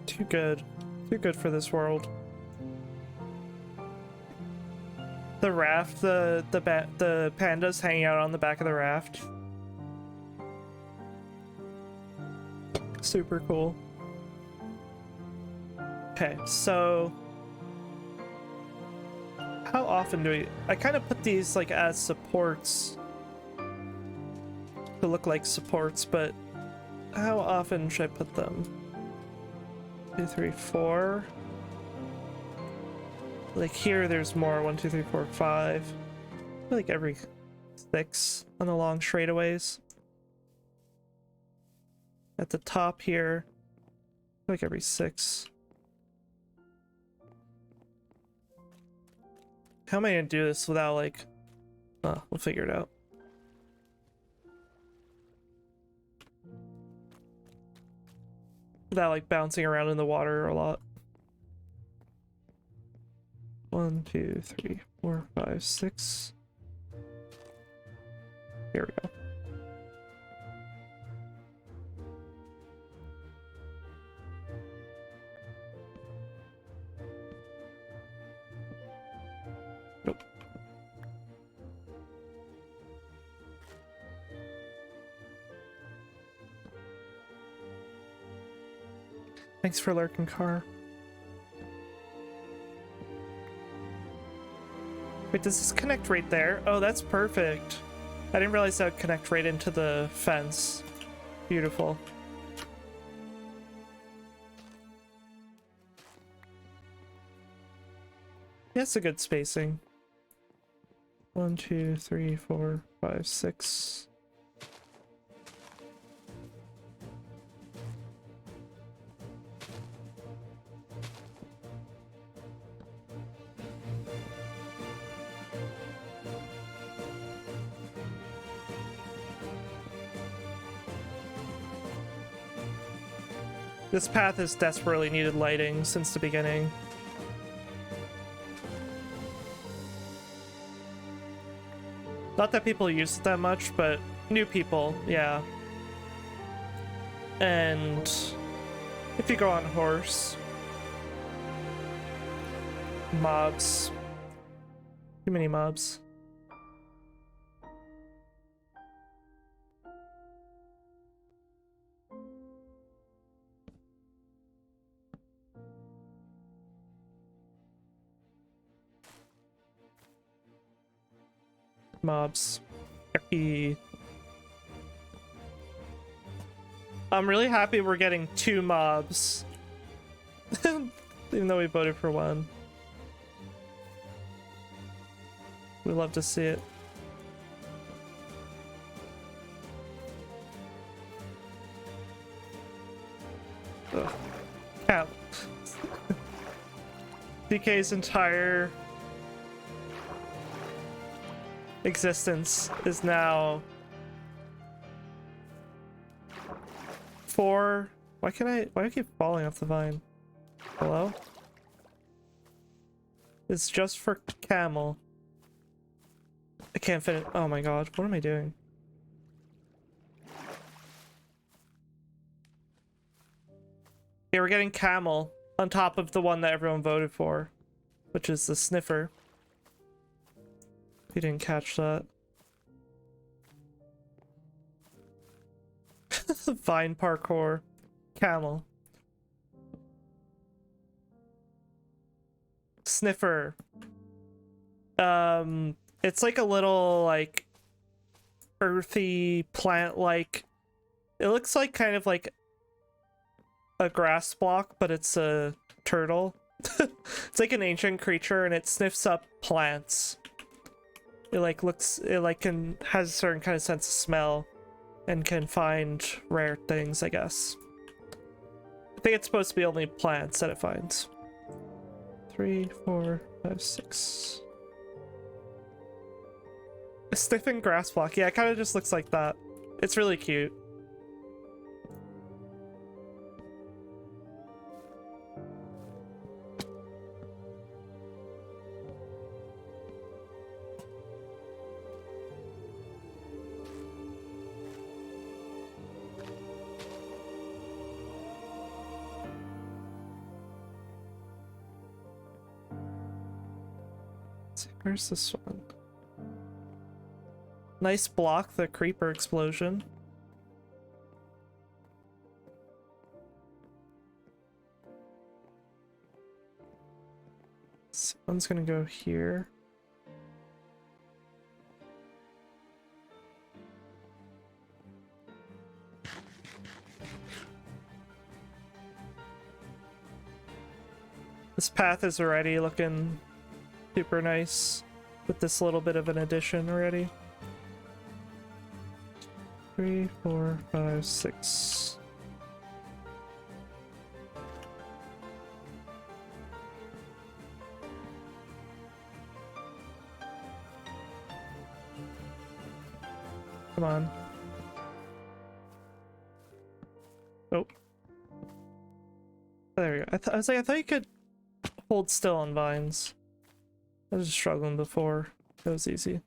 Too good. Too good for this world. The raft, the pandas hanging out on the back of the raft. Super cool. Okay, so how often do we... I kind of put these like as supports to look like supports, but how often should I put them? 2, 3, 4. Like here there's more. 1, 2, 3, 4, 5. Like every 6 on the long straightaways. At the top here, like every 6. How am I gonna do this without like... we'll figure it out. Without like bouncing around in the water a lot. 1, 2, 3, 4, 5, 6. Here we go. Thanks for lurking, car. Wait, does this connect right there? Oh, that's perfect. I didn't realize that would connect right into the fence. Beautiful. That's a good spacing. 1, 2, 3, 4, 5, 6. This path has desperately needed lighting since the beginning. Not that people use it that much, but new people, yeah. And if you go on horse, mobs, too many mobs. Mobs. I'm really happy we're getting 2 mobs. Even though we voted for 1. We love to see it. Ugh. Yeah. DK's entire existence is now 4. Why do I keep falling off the vine? Hello? It's just for camel. I can't fit it. Oh my god, what am I doing? Yeah, we're getting camel on top of the one that everyone voted for, which is the sniffer. You didn't catch that. Vine parkour. Camel. Sniffer. It's like a little, like, earthy plant-like. It looks like kind of like a grass block, but it's a turtle. It's like an ancient creature, and it sniffs up plants. It like has a certain kind of sense of smell and can find rare things, I guess. I think it's supposed to be only plants that it finds. 3, 4, 5, 6. A sniffing grass block. Yeah, it kind of just looks like that. It's really cute. Where's this one? Nice block, the creeper explosion. This one's gonna go here. This path is already looking super nice with this little bit of an addition already. 3, 4, 5, 6. Come on. Oh. There we go. I was like, I thought you could hold still on vines. I was just struggling before. It was easy.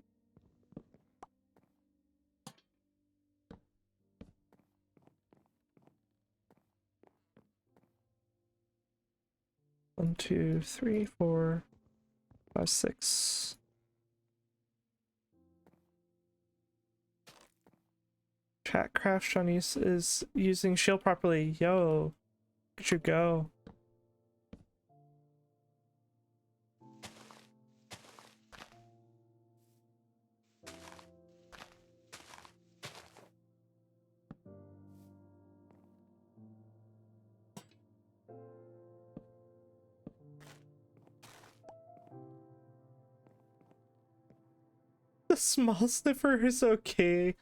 One, 2, 3, 4, 5, 6. Chat Craft Shun is using shield properly. Yo. Look at you go. The small sniffer is okay,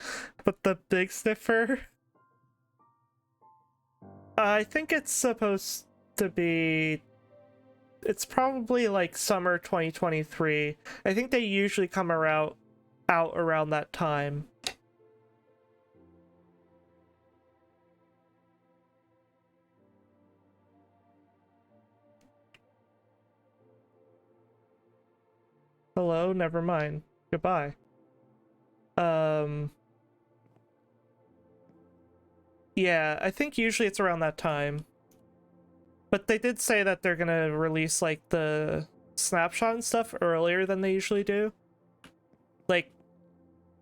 but the big sniffer? I think it's supposed to be... It's probably like summer 2023. I think they usually come out around that time. Hello, never mind. Goodbye. Yeah, I think usually it's around that time. But they did say that they're gonna release like the snapshot and stuff earlier than they usually do. Like,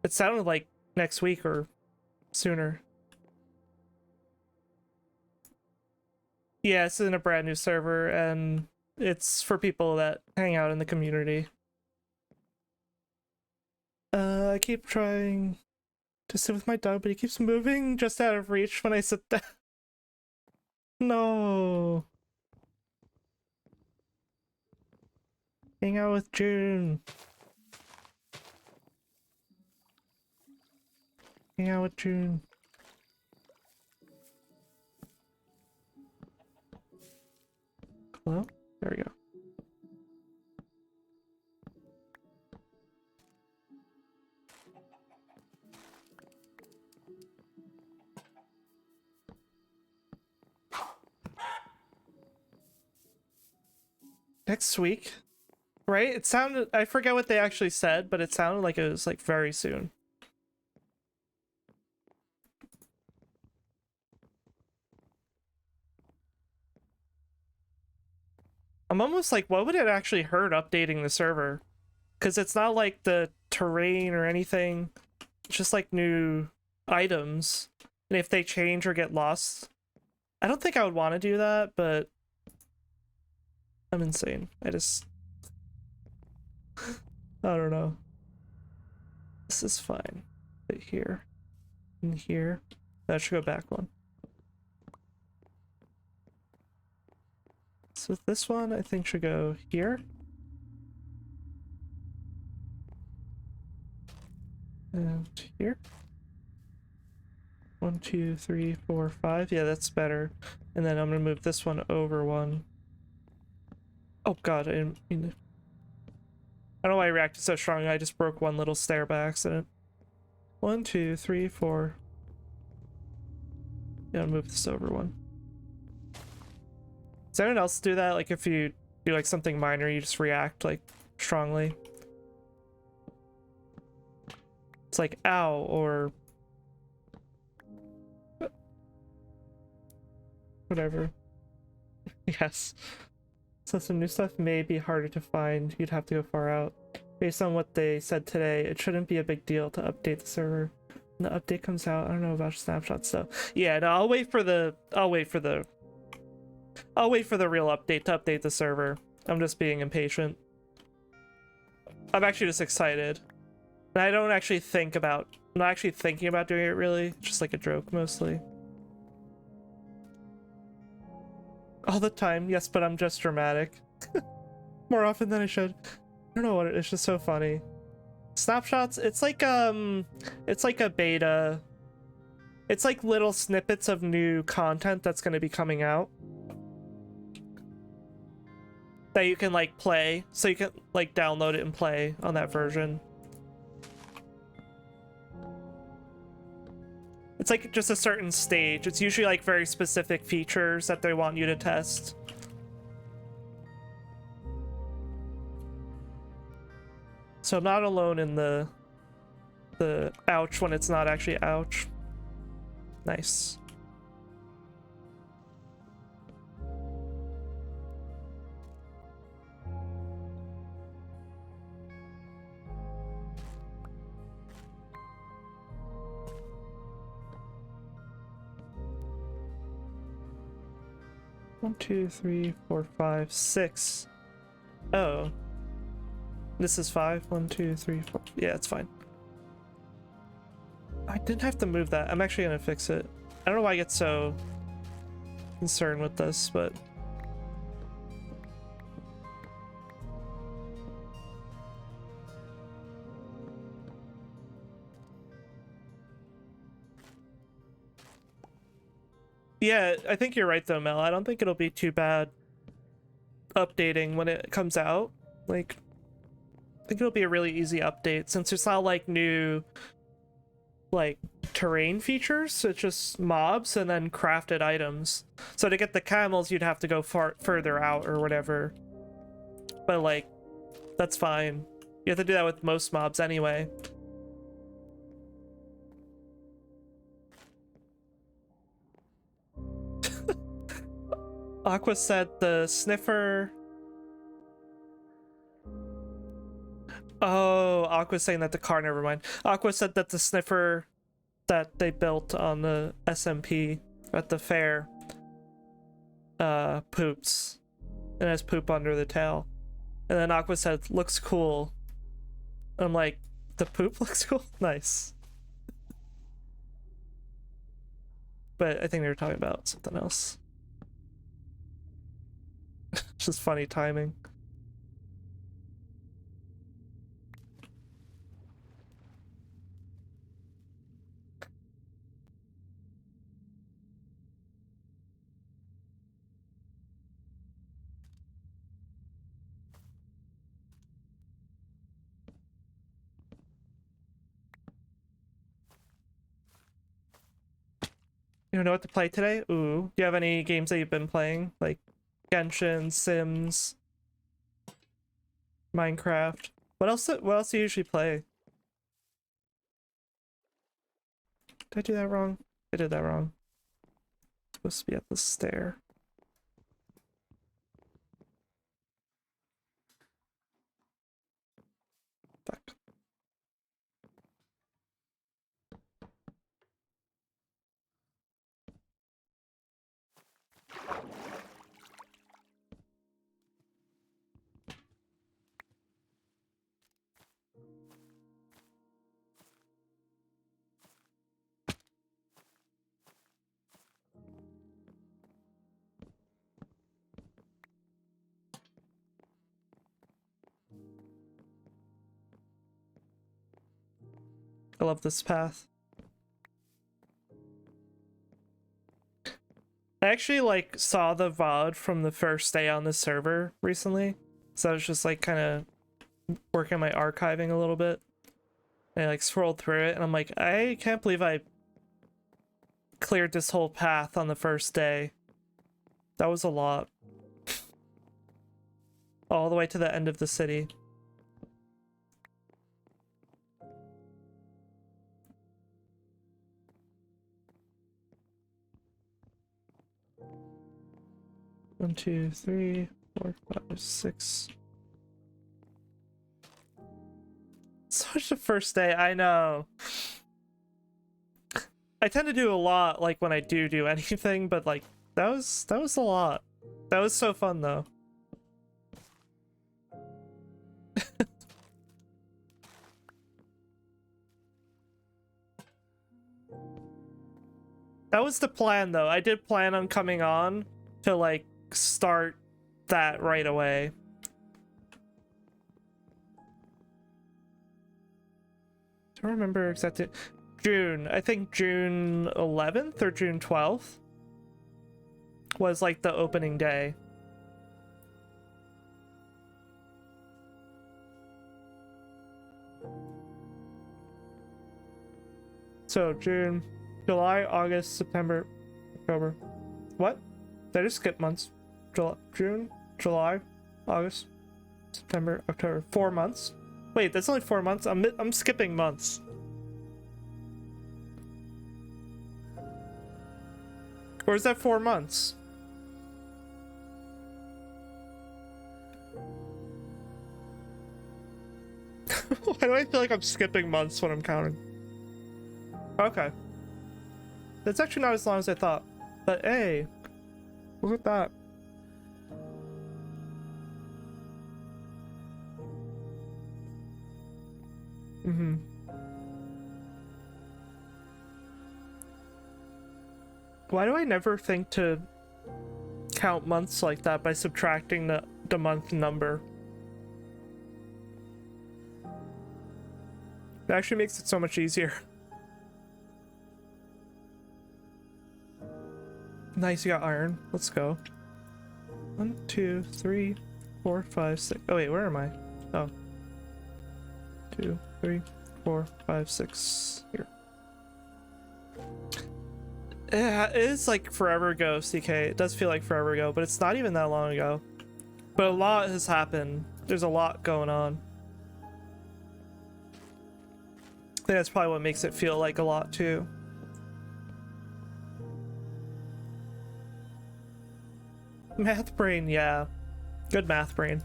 it sounded like next week or sooner. Yeah, it's in a brand new server, and it's for people that hang out in the community. I keep trying to sit with my dog, but he keeps moving just out of reach when I sit down. No. Hang out with June. Hang out with June. Hello? There we go. Next week? Right? It sounded... I forget what they actually said, but it sounded like it was like very soon. I'm almost like, what would it actually hurt updating the server? Because it's not like the terrain or anything. It's just like new items. And if they change or get lost, I don't think I would want to do that, but I'm insane. I don't know. This is fine. Right here. And here. That should go back one. So this one, I think, should go here. And here. 1, 2, 3, 4, 5. Yeah, that's better. And then I'm gonna move this one over one. Oh god, I didn't mean to... I don't know why I reacted so strongly. I just broke one little stair by accident. 1, 2, 3, 4. Yeah, I'll move this over one. Does anyone else do that? Like if you do like something minor, you just react like strongly? It's like ow or whatever. Yes. So some new stuff may be harder to find. You'd have to go far out. Based on what they said today, it shouldn't be a big deal to update the server. When the update comes out, I don't know about snapshot stuff. Yeah, no, I'll wait for the real update to update the server. I'm just being impatient. I'm actually just excited. And I don't actually think about... I'm not actually thinking about doing it really. It's just like a joke mostly. All the time, yes, but I'm just dramatic. More often than I should. I don't know what it's just so funny. Snapshots, it's like a beta. It's like little snippets of new content that's going to be coming out that you can like play, so you can like download it and play on that version. It's like just a certain stage. It's usually like very specific features that they want you to test. So I'm not alone in the ouch when it's not actually ouch. Nice. 1, 2, 3, 4, 5, 6. Oh. This is 5. 1, 2, 3, 4. Yeah, it's fine. I didn't have to move that. I'm actually gonna fix it. I don't know why I get so concerned with this, but yeah, I think you're right though, Mel. I don't think it'll be too bad updating when it comes out. Like, I think it'll be a really easy update since it's not like new like terrain features. It's just mobs and then crafted items. So to get the camels you'd have to go further out or whatever, but like that's fine. You have to do that with most mobs anyway. Aqua said the sniffer. Oh, Aqua's saying that the car, never mind. Aqua said that the sniffer that they built on the SMP at the fair poops and has poop under the tail. And then Aqua said, looks cool. I'm like, the poop looks cool? Nice. But I think they were talking about something else. Just funny timing. You don't know what to play today? Ooh. Do you have any games that you've been playing? Like Genshin, Sims, Minecraft? What else do you usually play? Did I do that wrong? I did that wrong. It's supposed to be at the stair. Fuck. I love this path. I actually like saw the VOD from the first day on the server recently, so I was just like kind of working my archiving a little bit. And I like scrolled through it and I'm like, I can't believe I cleared this whole path on the first day. That was a lot. All the way to the end of the city. One, 2, 3, 4, 5, 6. Such the first day, I know. I tend to do a lot like when I do anything, but like that was a lot. That was so fun though. That was the plan though. I did plan on coming on to like start that right away. I don't remember exactly. June, I think June 11th or June 12th was like the opening day. So June, July, August, September, October. What? Did I just skip months? June, July, August, September, October. 4 months? Wait, that's only 4 months? I'm skipping months. Or is that 4 months? Why do I feel like I'm skipping months when I'm counting? Okay. That's actually not as long as I thought. But hey, look at that. Mm-hmm. Why do I never think to count months like that by subtracting the month number? It actually makes it so much easier. Nice, you got iron. Let's go. 1, 2, 3, 4, 5, 6. Oh wait, where am I? Oh. 2, 3, 4, 5, 6. Here. Yeah, it is like forever ago, CK. It does feel like forever ago, but it's not even that long ago. But a lot has happened. There's a lot going on. I think that's probably what makes it feel like a lot too. Math brain, yeah. Good math brain.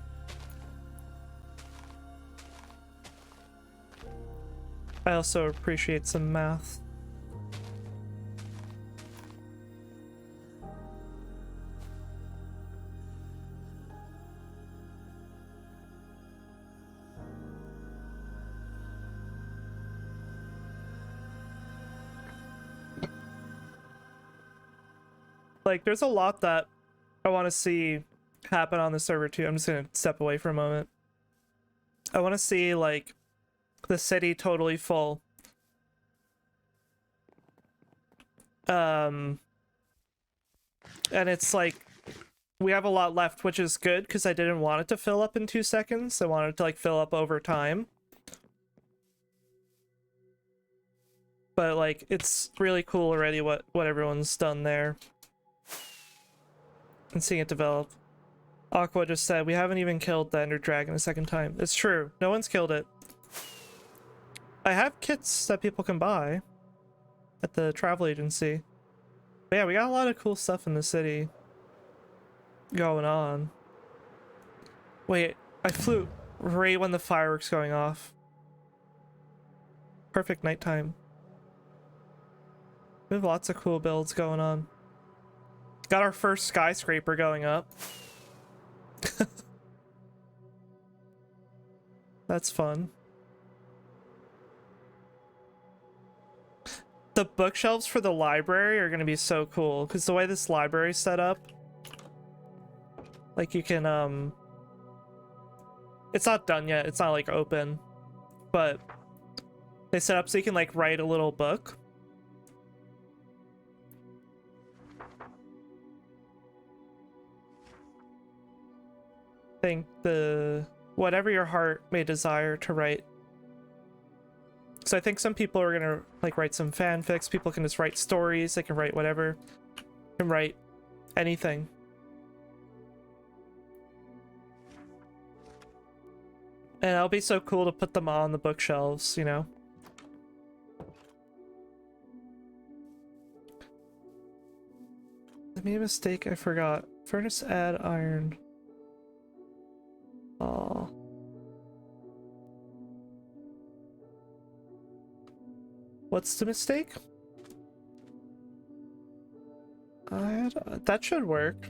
I also appreciate some math. Like, there's a lot that I want to see happen on the server too. I'm just gonna step away for a moment. I want to see, like, the city totally full. And it's like, we have a lot left, which is good, because I didn't want it to fill up in 2 seconds. I wanted it to, like, fill up over time. But, like, it's really cool already what everyone's done there. And seeing it develop. Aqua just said, we haven't even killed the Ender Dragon a second time. It's true. No one's killed it. I have kits that people can buy at the travel agency. But yeah, we got a lot of cool stuff in the city going on. Wait, I flew right when the fireworks going off. Perfect nighttime. We have lots of cool builds going on. Got our first skyscraper going up. That's fun. The bookshelves for the library are gonna be so cool, because the way this library is set up, like, you can it's not done yet, it's not like open, but they set up so you can, like, write a little book. Think the whatever your heart may desire to write. So I think some people are gonna, like, write some fanfics. People can just write stories. They can write whatever. They can write anything. And it'll be so cool to put them on the bookshelves, you know? I made a mistake. I forgot. Furnace add iron. Oh. What's the mistake? That should work.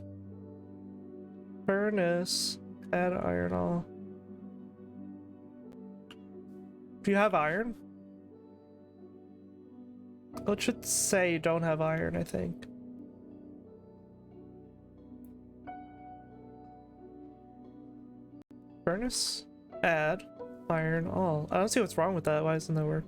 Furnace, add iron all. Do you have iron? Oh, it should say you don't have iron, I think. Furnace, add, iron, all. I don't see what's wrong with that. Why doesn't that work?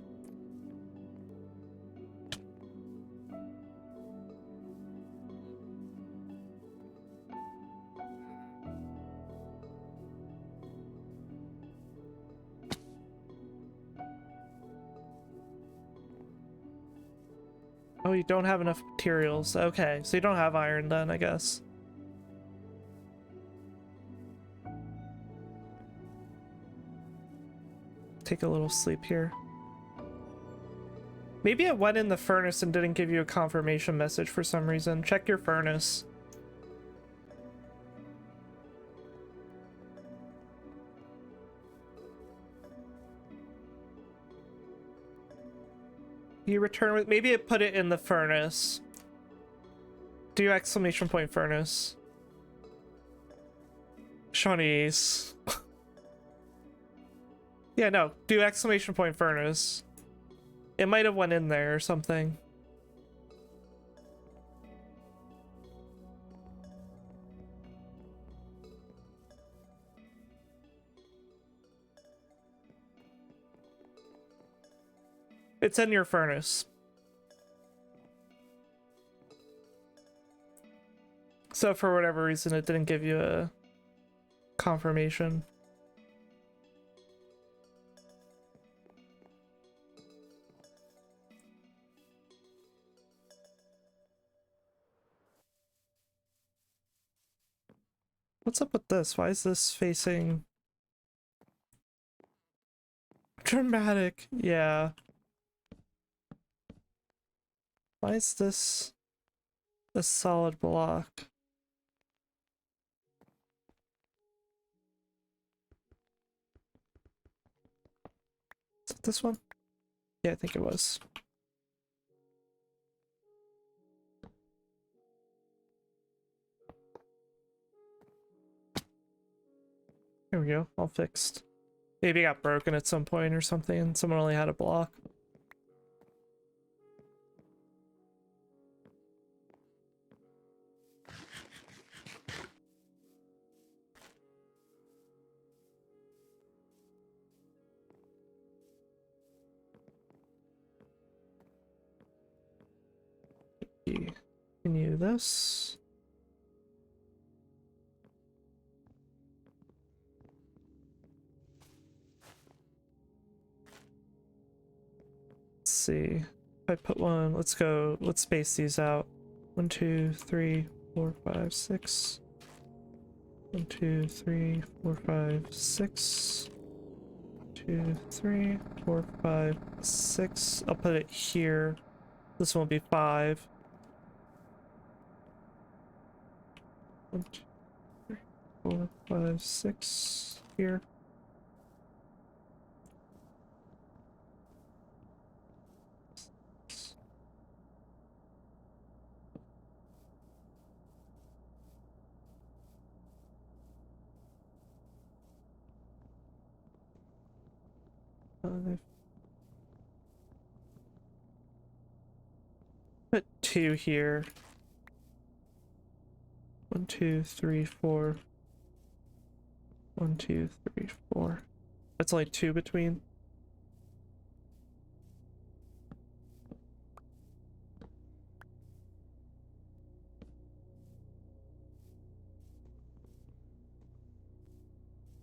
Oh, you don't have enough materials. Okay, so you don't have iron then, I guess. Take a little sleep here. Maybe it went in the furnace and didn't give you a confirmation message for some reason. Check your furnace. You return with, maybe it put it in the furnace. Do exclamation point furnace. Shawnees. Yeah, no. Do exclamation point furnace. It might have went in there or something. It's in your furnace. So for whatever reason, it didn't give you a confirmation. What's up with this? Why is this facing dramatic? Yeah. Why is this a solid block? Is it this one? Yeah, I think it was. There we go, all fixed. Maybe it got broken at some point or something and someone only had a block. Continue this. Let's see. If I put one, let's space these out. 1, 2, 3, 4, 5, 6. 1, 2, 3, 4, 5, 6. 2, 3, 4, 5, 6. I'll put it here. This one will be 5. 1, 2, 3, 4, 5, 6 here. Put 2 here. 1, 2, 3, 4. 1, 2, 3, 4. That's only 2 between.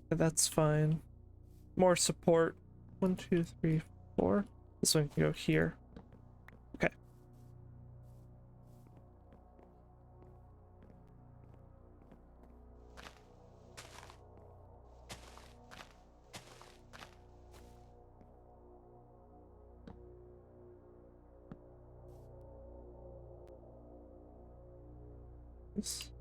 That's fine. More support. 1, 2, 3, 4. This one can go here. Okay. This.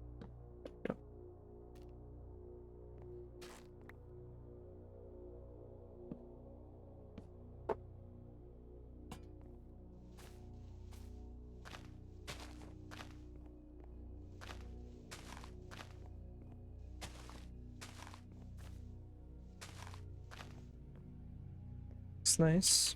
Looks nice.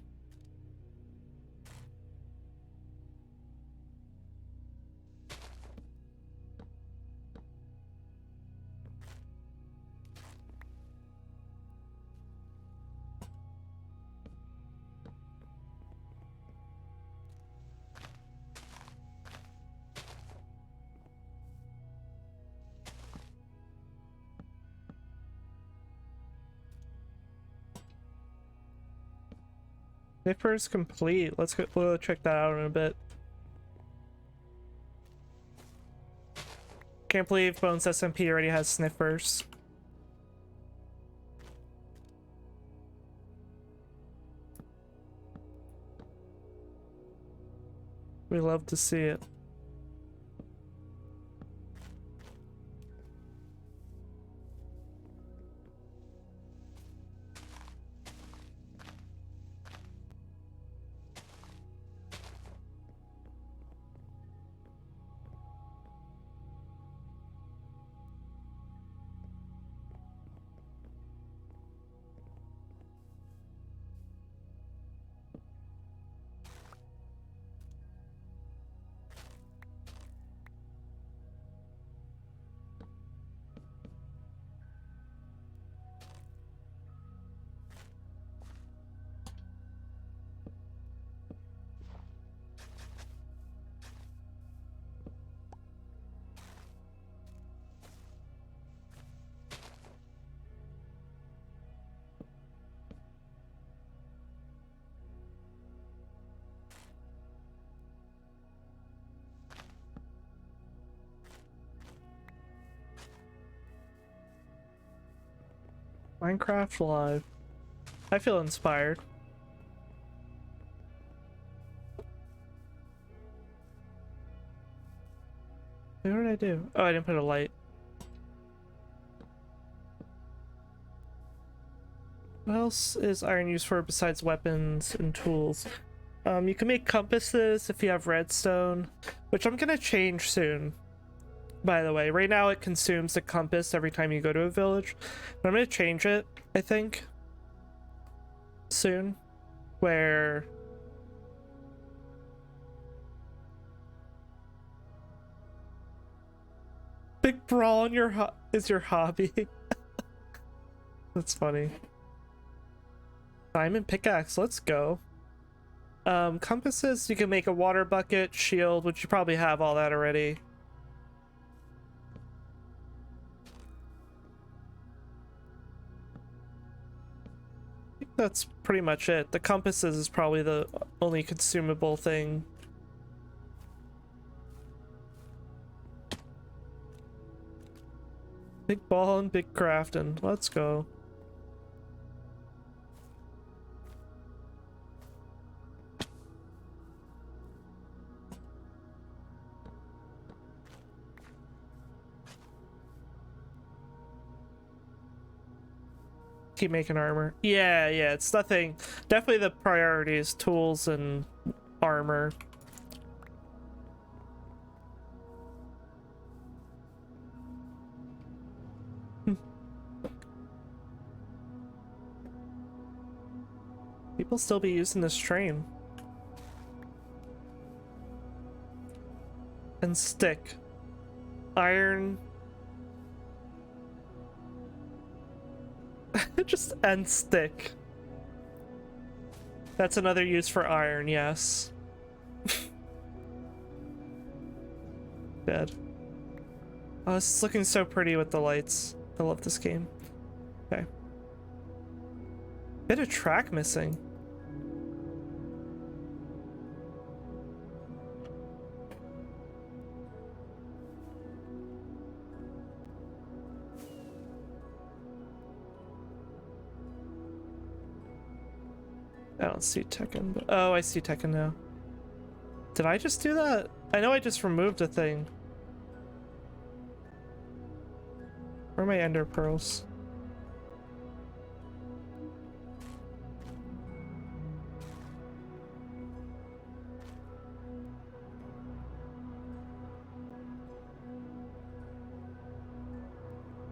Sniffer is complete. We'll check that out in a bit. Can't believe Bones SMP already has sniffers. We love to see it. Minecraft Live. I feel inspired. Wait, what did I do? Oh, I didn't put a light. What else is iron used for besides weapons and tools? You can make compasses if you have redstone, which I'm gonna change soon. By the way, right now it consumes a compass every time you go to a village, but I'm gonna change it, I think, soon, where big brawl in your is your hobby. That's funny. Diamond pickaxe, let's go. Compasses, you can make a water bucket, shield, which you probably have all that already. I think that's pretty much it. The compasses is probably the only consumable thing. Big ball and big crafting. Let's go. Keep making armor. Yeah, it's nothing. Definitely the priority is tools and armor. People still be using this train. And stick. Iron. Just end stick. That's another use for iron, yes. Dead. Oh, this is looking so pretty with the lights. I love this game. Okay. Bit of track missing. I don't see Tekken, but oh, I see Tekken now. Did I just do that? I know I just removed a thing. Where are my ender pearls?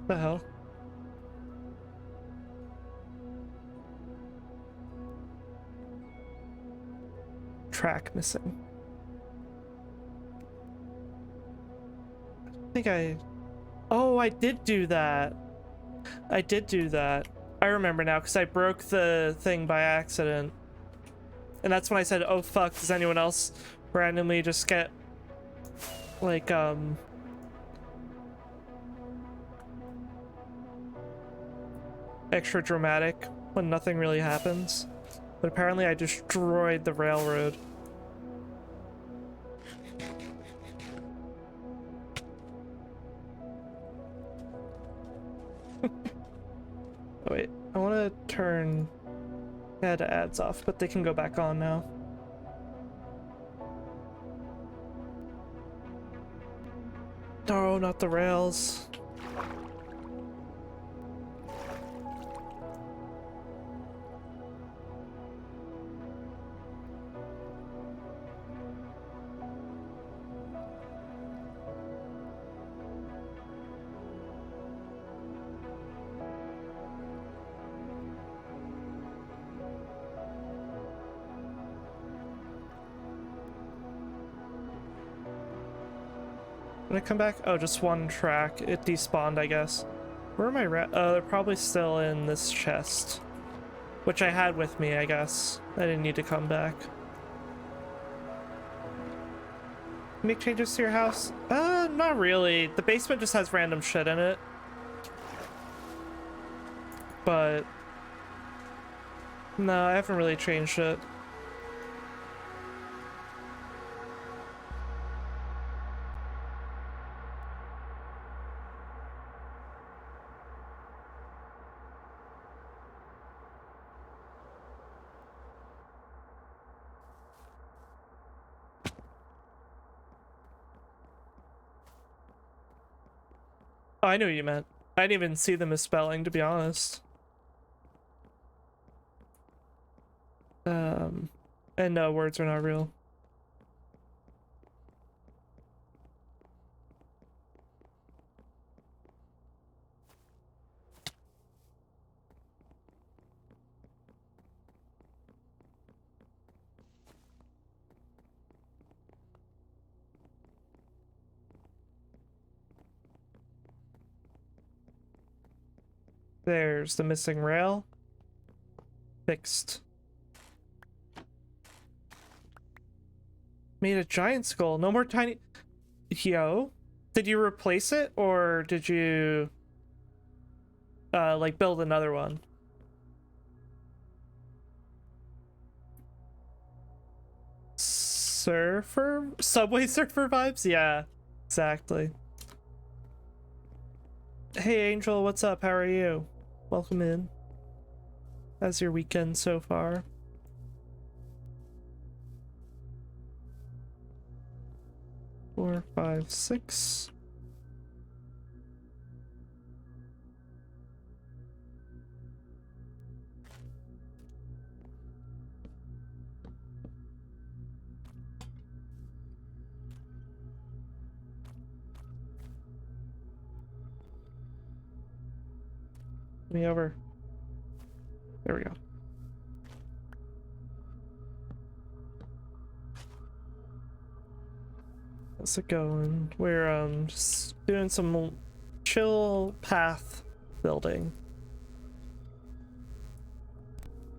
The hell? Track missing. I think I... Oh, I did do that. I did do that. I remember now, because I broke the thing by accident. And that's when I said, oh fuck, does anyone else randomly just get... like, extra dramatic when nothing really happens. But apparently I destroyed the railroad. Oh, wait, I want to turn ads off, but they can go back on now. No, not the rails. When I come back, oh, just one track. It despawned, I guess. Where are my oh, they're probably still in this chest. Which I had with me, I guess. I didn't need to come back. Make changes to your house? Not really. The basement just has random shit in it. But... no, I haven't really changed it. Oh, I knew what you meant. I didn't even see the misspelling, to be honest. And no, words are not real. There's the missing rail. Fixed. Made a giant skull. No more tiny... Yo? Did you replace it, or did you... like, build another one? Surfer? Subway Surfer vibes? Yeah, exactly. Hey Angel, what's up? How are you? Welcome in. How's your weekend so far? Four, five, six. Me over. There we go. How's it going? We're just doing some chill path building.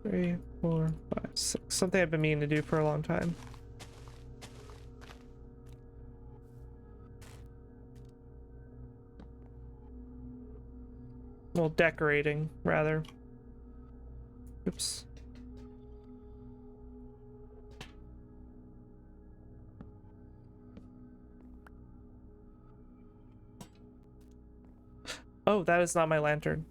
3, 4, 5, 6. Something I've been meaning to do for a long time. Well, decorating, rather. Oops. Oh, that is not my lantern.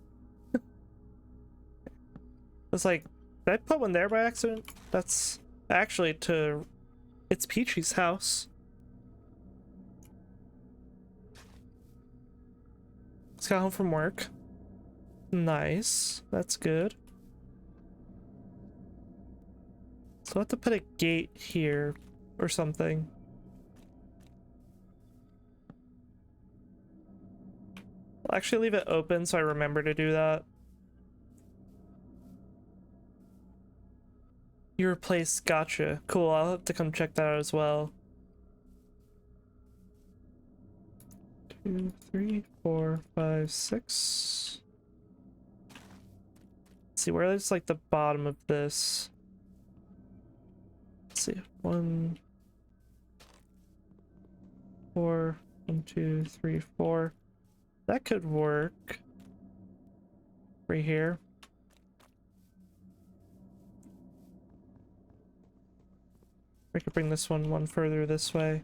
It's like, did I put one there by accident? That's actually to... It's Peachy's house. Just got home from work. Nice. That's good. So I'll have to put a gate here or something. I'll actually leave it open so I remember to do that. You replaced, gotcha. Cool, I'll have to come check that out as well. 2, 3, 4, 5, 6. Let's see, where is like the bottom of this? Let's see, 1, 4, 1, 2, 3, 4. That could work. Right here. We could bring this one further this way.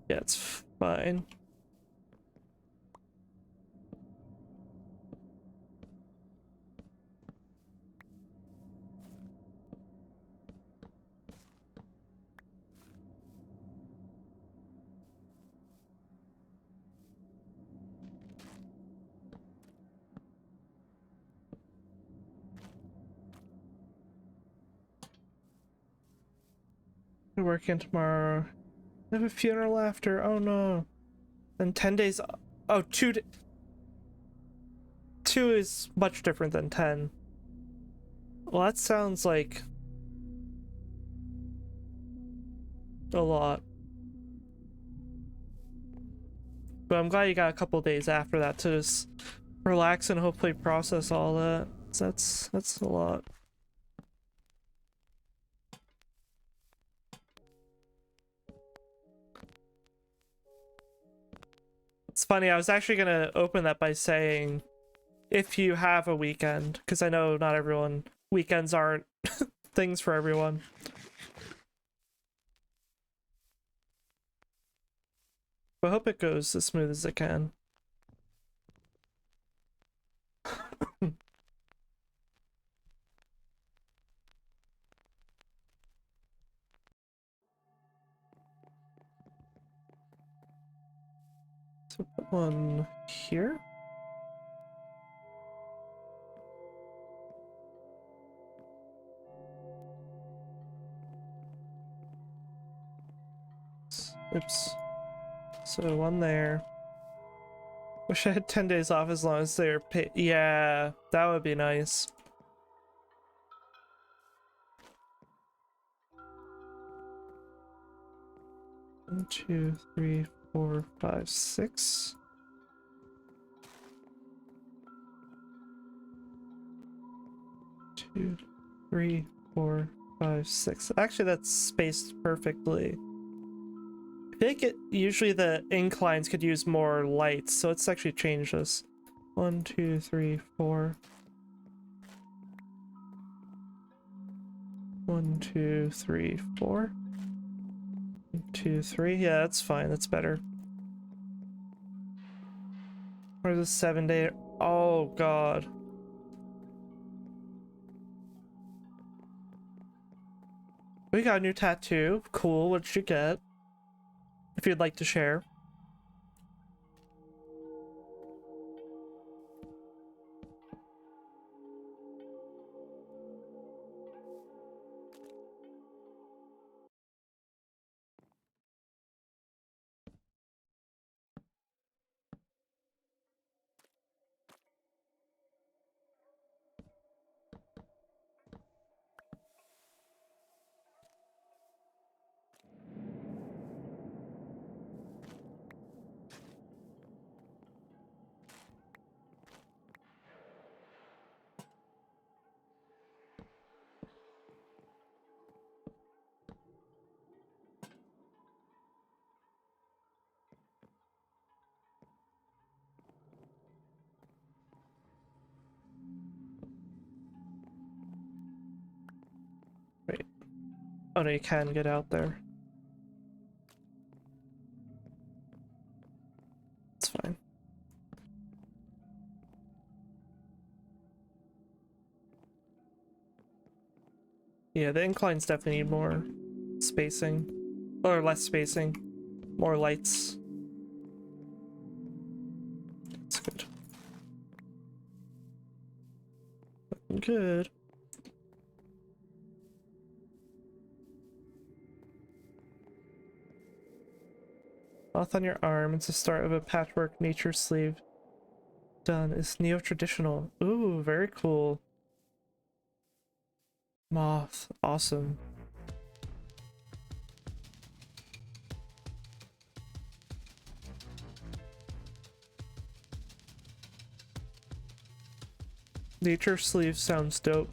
Yeah, it's fine. We're working tomorrow. I have a funeral after. Oh no. Then 10 days. Oh, 2 is much different than 10. Well, that sounds like a lot. But I'm glad you got a couple days after that to just relax and hopefully process all that. So that's a lot. It's funny, I was actually gonna open that by saying if you have a weekend, because I know not everyone, weekends aren't things for everyone. But I hope it goes as smooth as it can. So put one here. Oops. So one there. Wish I had 10 days off as long as they're paid. Yeah, that would be nice. One, two, three, 4, 5, 6. Two, 3, 4, 5, 6. Actually, that's spaced perfectly. I feel like usually the inclines could use more lights, so let's actually change this. 1, 2, 3, 4. 1, 2, 3, 4. 1, 2, 3. Yeah, that's fine. That's better. Where's the 7-day? Oh god. We got a new tattoo. Cool. What did you get? If you'd like to share. Wait. Oh no, you can get out there. It's fine. Yeah, the inclines definitely need more spacing. Or less spacing. More lights. That's good. Looking good. Moth on your arm. It's the start of a patchwork nature sleeve. Done. It's neo-traditional. Ooh, very cool. Moth. Awesome. Nature sleeve sounds dope.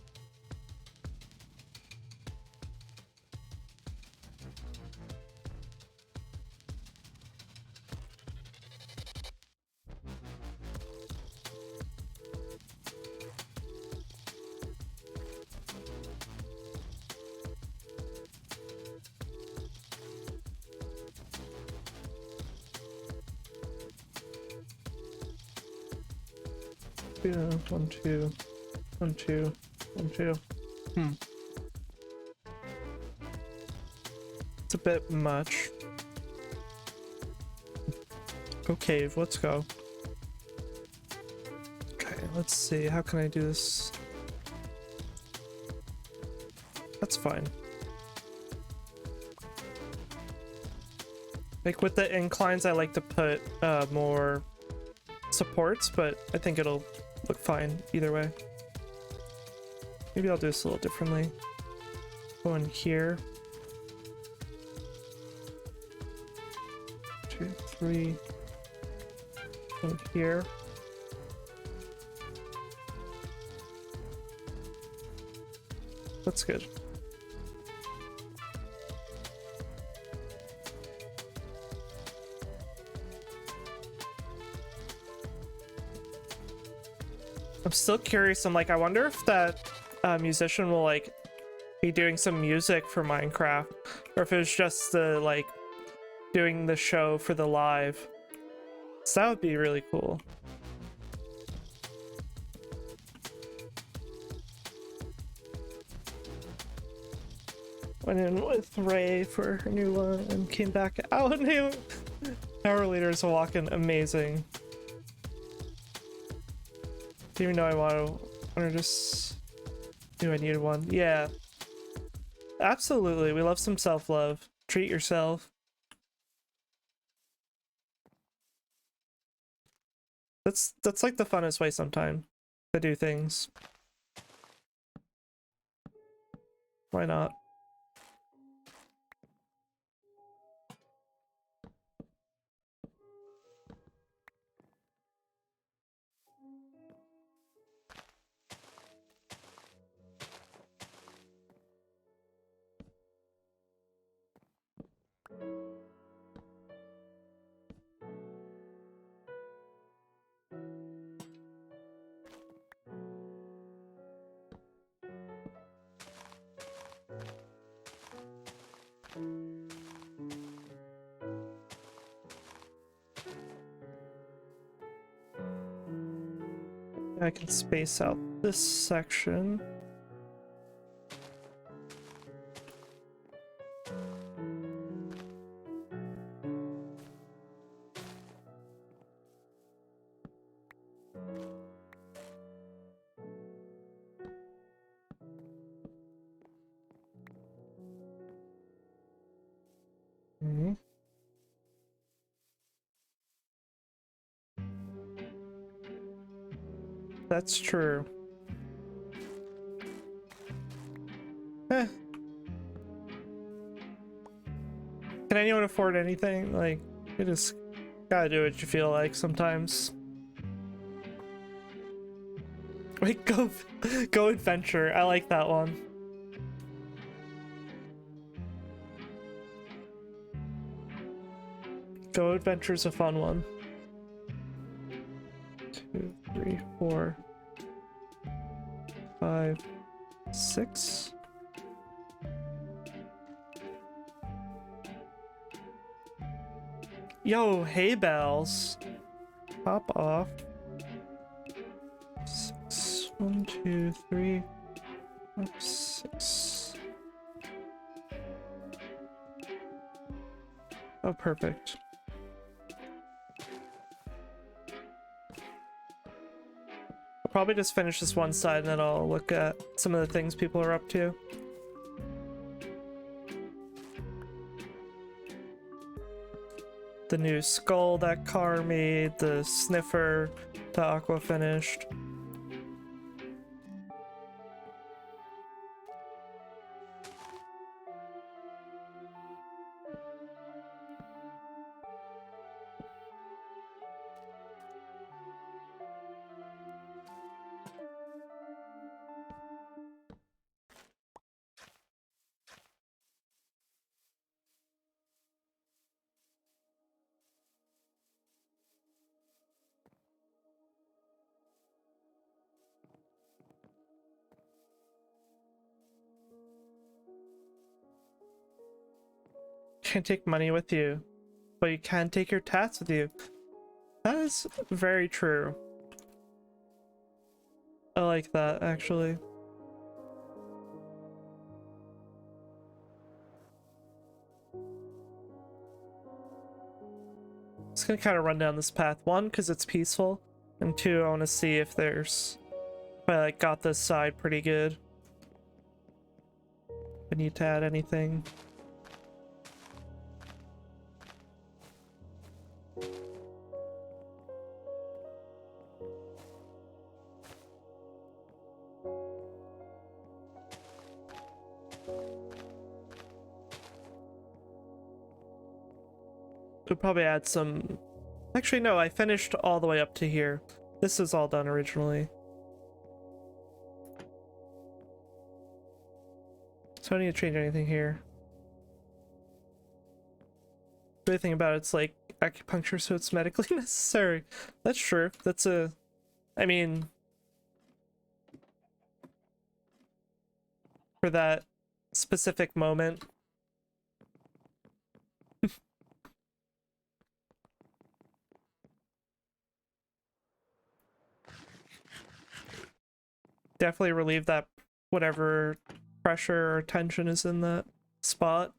Yeah, 1, 2, 1, 2, 1, 2. It's a bit much. Go cave, let's go. Okay, let's see, how can I do this? That's fine. Like with the inclines, I like to put more supports, but I think it'll look fine either way. Maybe I'll do this a little differently. Go in here. 2, 3. In here. That's good. I'm still curious. I'm like, I wonder if that musician will like be doing some music for Minecraft, or if it was just the like doing the show for the live. So that would be really cool. Went in with Ray for her new one and came back out new. Power leaders are walking amazing. Didn't even know I want to just knew I needed one. Yeah. Absolutely. We love some self-love. Treat yourself. That's like the funnest way sometimes to do things. Why not? I can space out this section. Mhm. That's true. Eh. Can anyone afford anything? Like, you just gotta do what you feel like sometimes. Wait, go adventure. I like that one. Go adventure's a fun one. 2, 3, 4, 5, 6. Yo, hay bales. Pop off. 6. 1, 2, 3, 5, 6. Oh, perfect. I'll probably just finish this one side and then I'll look at some of the things people are up to. The new skull that Car made, the sniffer that Aqua finished. Can't take money with you, but you can take your tats with you. That is very true. I like that, actually. Just gonna kind of run down this path. 1, because it's peaceful, and 2, I want to see if there's... if I like got this side pretty good. If I need to add anything. Could probably add some... Actually, no, I finished all the way up to here. This is all done originally. So I don't need to change anything here. The thing about it's like acupuncture, so it's medically necessary. That's true. That's a... I mean... for that specific moment. Definitely relieve that whatever pressure or tension is in that spot.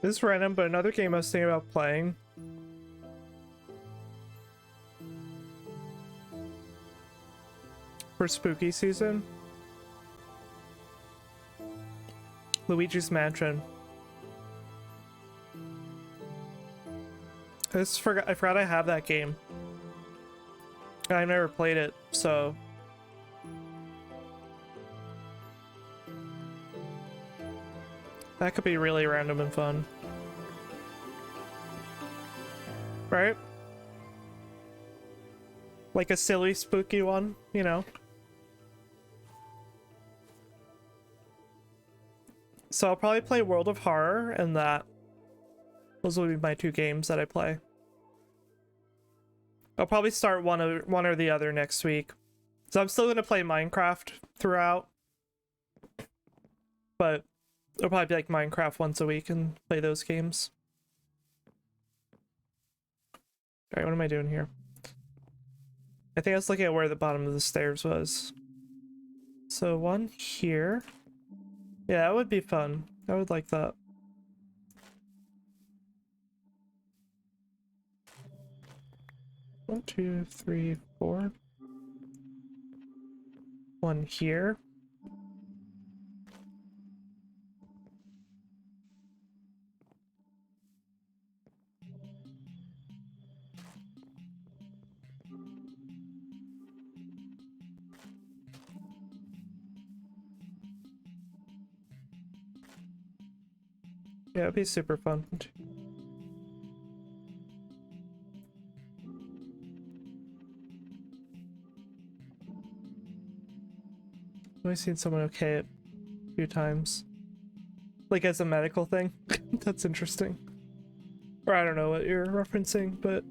This is random, but another game I was thinking about playing. For spooky season. Luigi's Mansion. I forgot I have that game. I've never played it, so that could be really random and fun. Right? Like a silly, spooky one, you know? So I'll probably play World of Horror and that. Those will be my two games that I play. I'll probably start one or the other next week. So I'm still gonna play Minecraft throughout. But it'll probably be like Minecraft once a week and play those games. Alright, what am I doing here? I think I was looking at where the bottom of the stairs was. So one here. Yeah, that would be fun. I would like that. One, two, three, four. One here. Yeah, it'd be super fun. I've seen someone okay it a few times. Like as a medical thing. That's interesting. Or I don't know what you're referencing, but...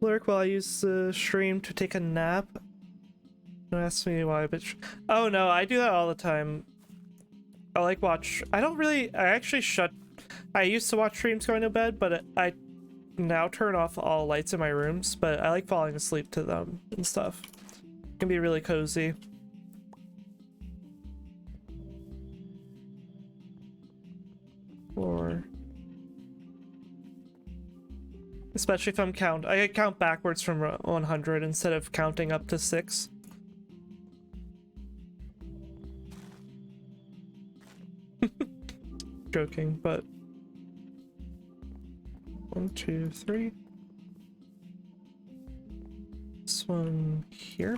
Lurk while I use the stream to take a nap. Don't ask me why, but... Oh no, I do that all the time. I like watch... I used to watch streams going to bed, but I now turn off all lights in my rooms, but I like falling asleep to them and stuff. It can be really cozy. Or... Especially if I'm I count backwards from 100 instead of counting up to 6. Joking, but 1, 2, 3. This one here.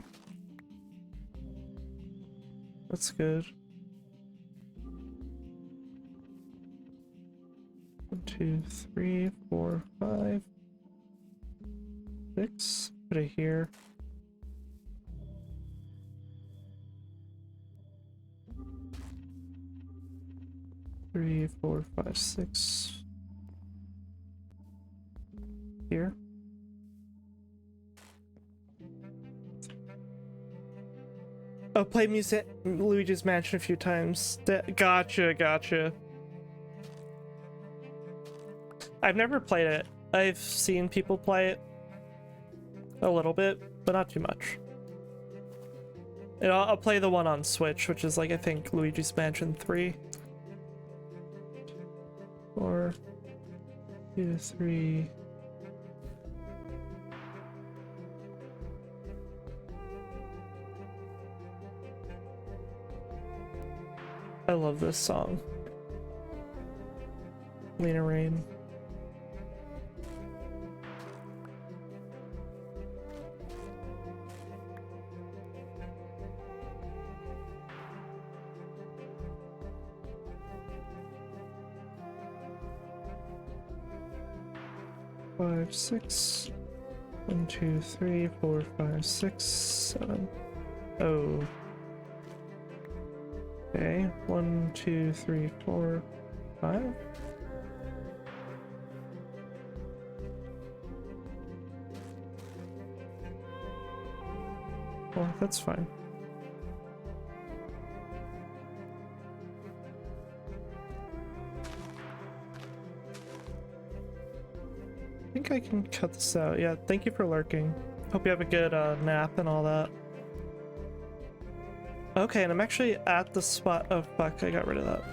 That's good. 1, 2, 3, 4, 5, 6. Put it here. Three, 4, 5, 6. Here. Oh, play music Luigi's Mansion a few times. Gotcha. I've never played it. I've seen people play it a little bit, but not too much. And I'll play the one on Switch, which is like I think Luigi's Mansion 3. 4, 2, 3. I love this song. Lena Rain. Five, 6. 1, 2, 3, 4, 5, 6, 7. Oh. Okay. 1, 2, 3, 4, 5. Well, that's fine. I think I can cut this out. Yeah, thank you for lurking. Hope you have a good nap and all that. Okay, and I'm actually at the spot. Oh fuck, I got rid of that.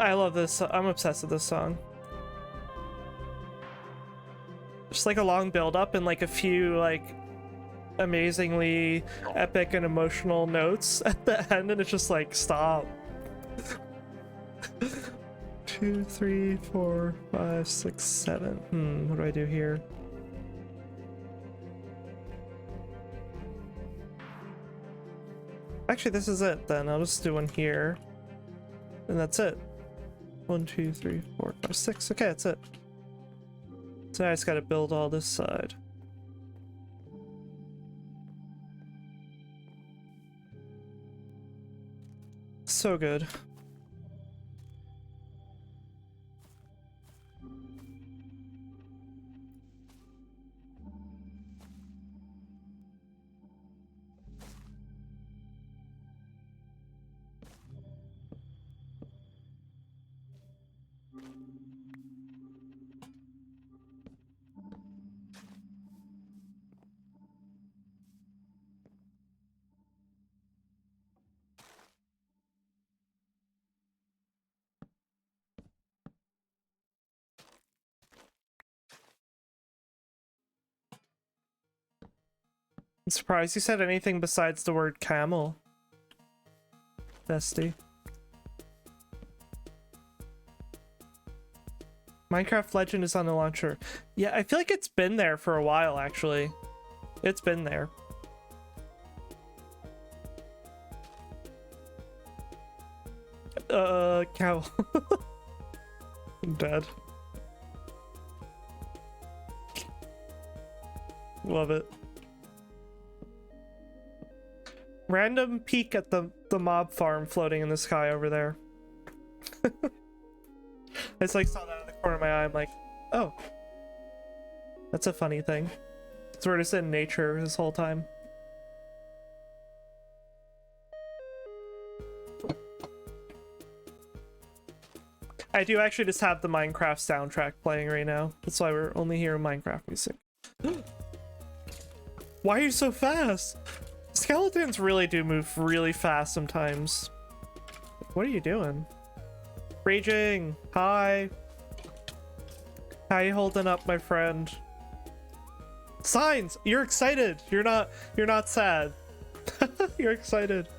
I love this. I'm obsessed with this song. Just like a long build up and like a few like amazingly epic and emotional notes at the end, and it's just like stop. 2, 3, 4, 5, 6, 7. What do I do here? Actually, this is it then. I'll just do one here. And that's it. 1, 2, 3, 4, 5, 6. Okay, that's it. So I just gotta build all this side. So good. I'm surprised you said anything besides the word camel. Bestie. Minecraft Legend is on the launcher. Yeah, I feel like it's been there for a while, actually. It's been there. Cow. I'm dead. Love it. Random peek at the mob farm floating in the sky over there. I just like saw that in the corner of my eye. I'm like, oh, that's a funny thing. So we're just in nature this whole time. I do actually just have the Minecraft soundtrack playing right now. That's why we're only hearing Minecraft music. Why are you so fast? Skeletons really do move really fast sometimes. What are you doing? Raging! Hi! How you holding up, my friend? Signs! You're excited! You're not sad. You're excited.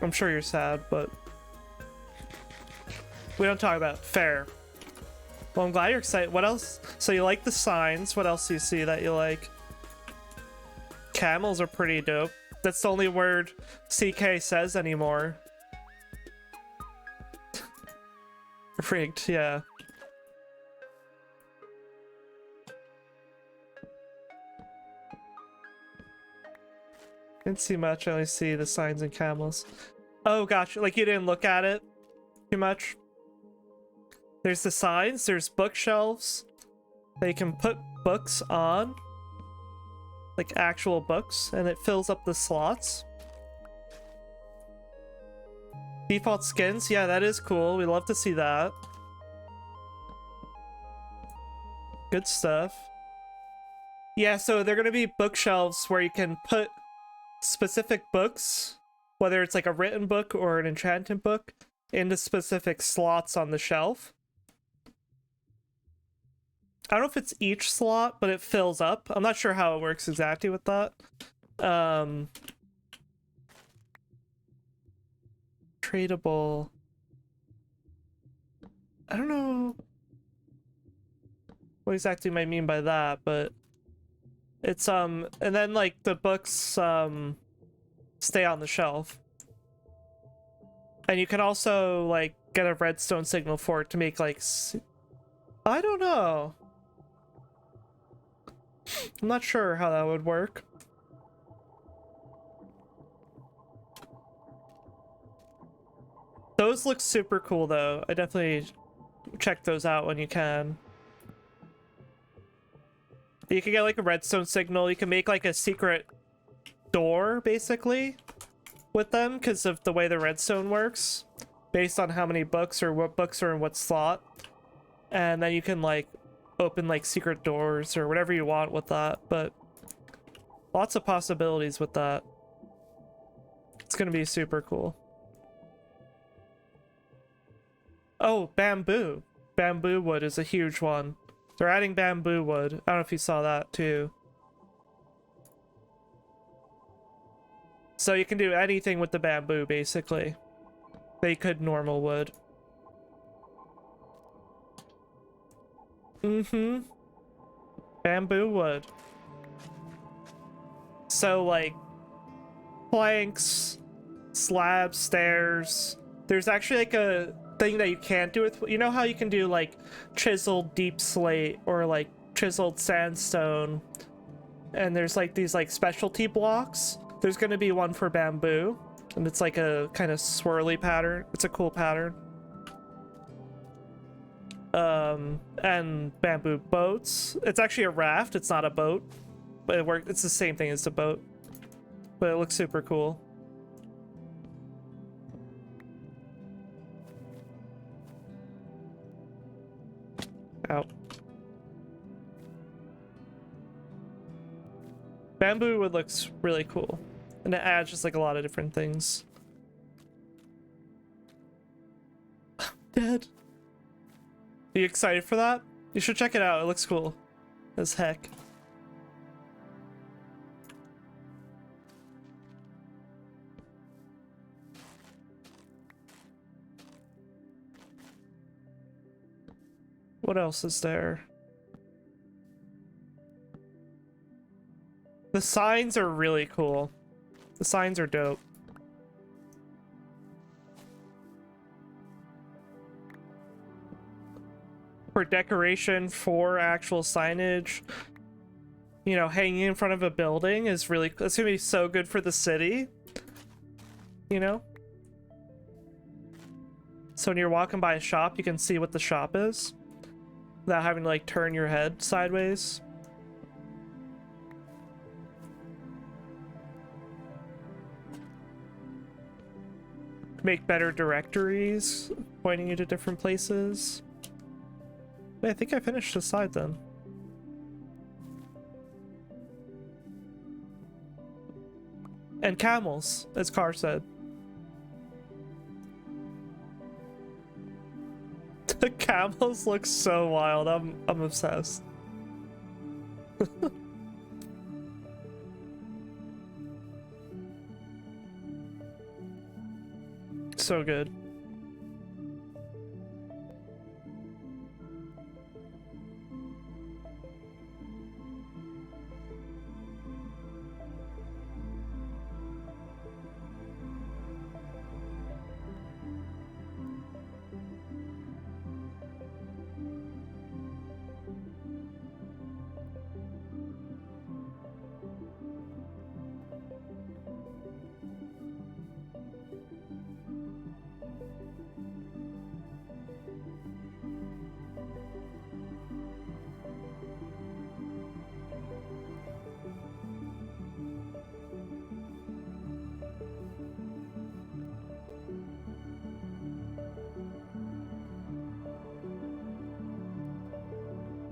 I'm sure you're sad, but we don't talk about it. Fair. Well, I'm glad you're excited. What else? So you like the signs. What else do you see that you like? Camels are pretty dope. That's the only word CK says anymore. Rigged, yeah. Didn't see much. I only see the signs and camels. Oh, gotcha. Like you didn't look at it too much. There's the signs. There's bookshelves that you can put books on. Like actual books, and it fills up the slots. Default skins, yeah, that is cool. We love to see that. Good stuff. Yeah, so they're gonna be bookshelves where you can put specific books, whether it's like a written book or an enchanted book, into specific slots on the shelf. I don't know if it's each slot, but it fills up. I'm not sure how it works exactly with that. Tradable. I don't know what exactly you might mean by that, but it's and then like the books stay on the shelf. And you can also like get a redstone signal for it to make like I don't know. I'm not sure how that would work. Those look super cool though. I definitely check those out when you can. You can get like a redstone signal. You can make like a secret door basically with them because of the way the redstone works, based on how many books or what books are in what slot. And then you can like open like secret doors or whatever you want with that, but lots of possibilities with that. It's gonna be super cool. Oh, bamboo. Bamboo wood is a huge one. They're adding bamboo wood. I don't know if you saw that too. So you can do anything with the bamboo, basically. They could normal wood. Mm-hmm. Bamboo wood. So, like, planks, slabs, stairs. There's actually, like, a thing that you can't do with... You know how you can do, like, chiseled deep slate or, like, chiseled sandstone? And there's, like, these, like, specialty blocks? There's gonna be one for bamboo. And it's, like, a kind of swirly pattern. It's a cool pattern. And bamboo boats. It's actually a raft, it's not a boat. But it works. It's the same thing as the boat. But it looks super cool. Ow. Bamboo wood looks really cool. And it adds just like a lot of different things. Dead. Are you excited for that? You should check it out. It looks cool as heck. What else is there? The signs are really cool. The signs are dope. For decoration, for actual signage, you know, hanging in front of a building is really, it's gonna be so good for the city, you know? So when you're walking by a shop, you can see what the shop is without having to like turn your head sideways. Make better directories, pointing you to different places. Wait, I think I finished the side then. And camels, as Carr said. The camels look so wild. I'm obsessed. So good.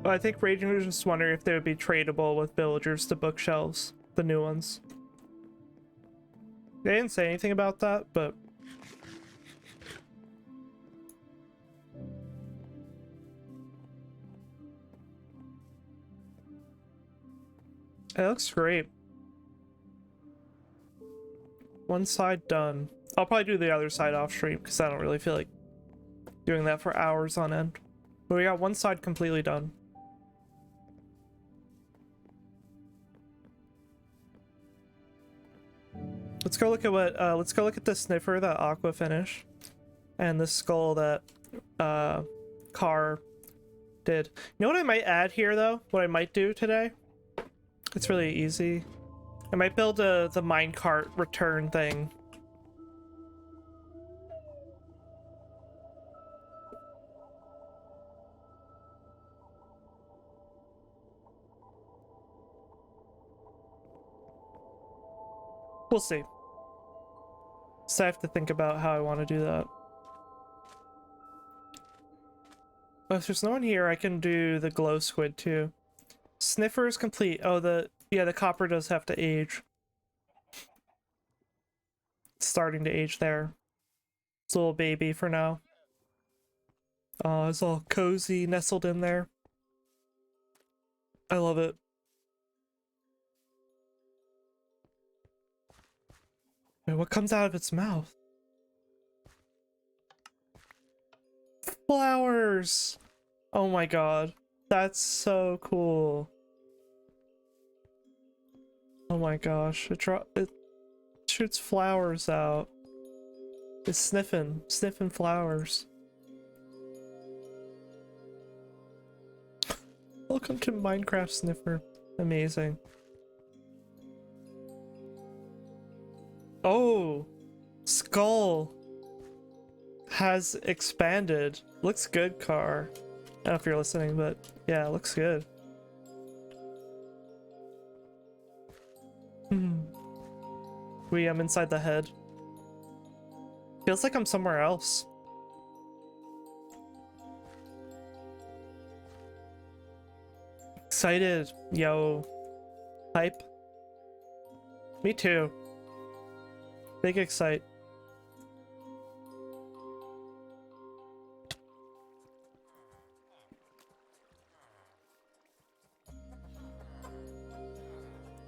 I think Raging was just wondering if they would be tradable with villagers to bookshelves, the new ones. They didn't say anything about that, but it looks great. One side done. I'll probably do the other side off stream because I don't really feel like doing that for hours on end. But we got one side completely done. Let's go look at what let's go look at the sniffer that Aqua finished and the skull that Carr did. You know what I might add here though? What I might do today? It's really easy. I might build the minecart return thing. We'll see. So I have to think about how I want to do that. Oh, if there's no one here, I can do the glow squid too. Sniffer is complete. Oh, the copper does have to age. It's starting to age there. It's a little baby for now. Oh, it's all cozy, nestled in there. I love it. Wait, what comes out of its mouth? Flowers! Oh my god. That's so cool. Oh my gosh. It shoots flowers out. It's sniffing flowers. Welcome to Minecraft Sniffer. Amazing. Oh! Skull has expanded. Looks good, Car. I don't know if you're listening, but yeah, it looks good. I'm inside the head. Feels like I'm somewhere else. Excited, yo. Hype. Me too. Big excite.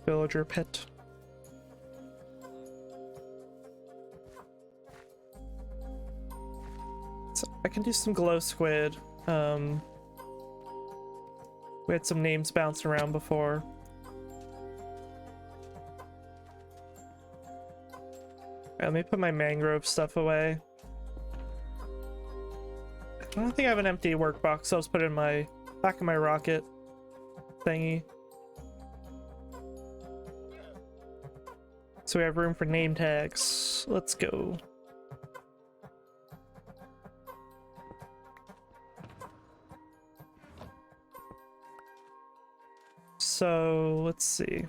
Villager pit. So I can do some glow squid. We had some names bounce around before. Let me put my mangrove stuff away. I don't think I have an empty workbox, so I'll just put it in my back of my rocket thingy. So we have room for name tags. Let's go. So let's see.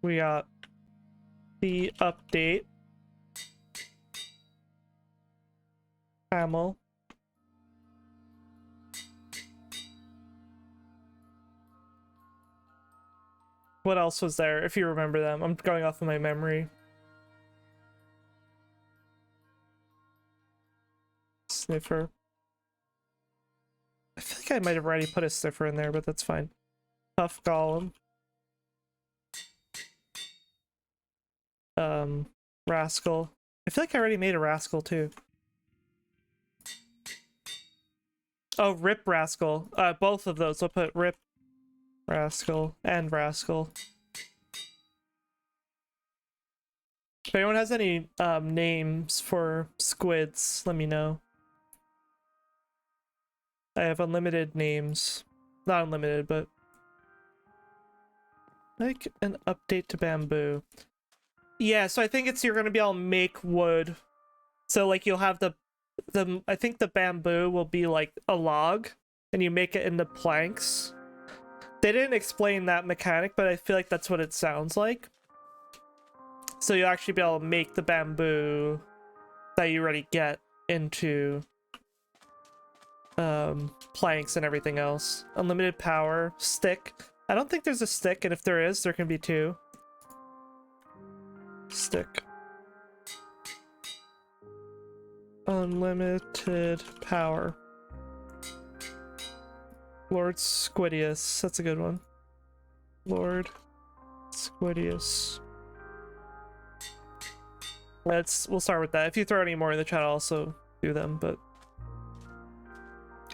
We got the update. Camel. What else was there, if you remember them? I'm going off of my memory. Sniffer. I feel like I might have already put a sniffer in there, but that's fine. Tough golem. Rascal. I feel like I already made a rascal too. Oh, Rip Rascal. Both of those. I'll put Rip Rascal and Rascal. If anyone has any names for squids, let me know. I have unlimited names. Not unlimited, but like an update to bamboo. Yeah, so I think it's you're gonna be able to make wood. So like you'll have the I think the bamboo will be like a log and you make it into planks. They didn't explain that mechanic, but I feel like that's what it sounds like. So you'll actually be able to make the bamboo that you already get into planks and everything else. Unlimited power, stick. I don't think there's a stick, and if there is, there can be two. Stick. Unlimited power. Lord Squidius. That's a good one. Lord Squidius. We'll start with that. If you throw any more in the chat, I'll also do them, but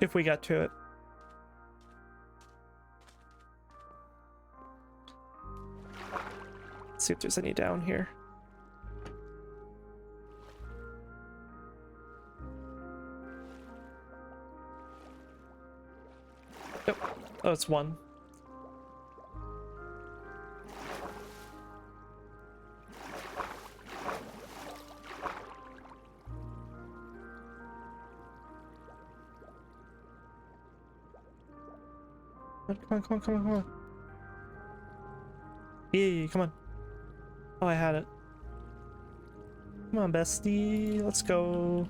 if we get to it. Let's see if there's any down here. Yep. Oh, it's one. Come on. Yeah, come on. Oh, I had it. Come on, bestie. Let's go.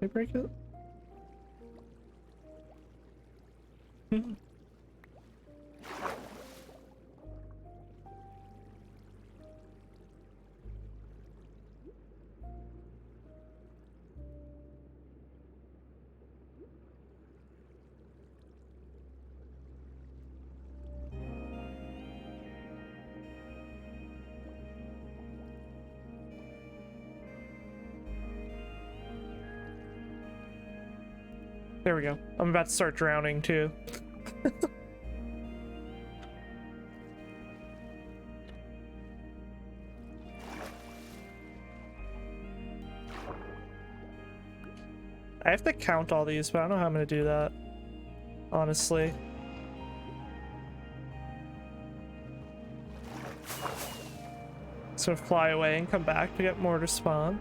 I break it? There we go. I'm about to start drowning too. I have to count all these, but I don't know how I'm gonna do that. Honestly. So fly away and come back to get more to spawn.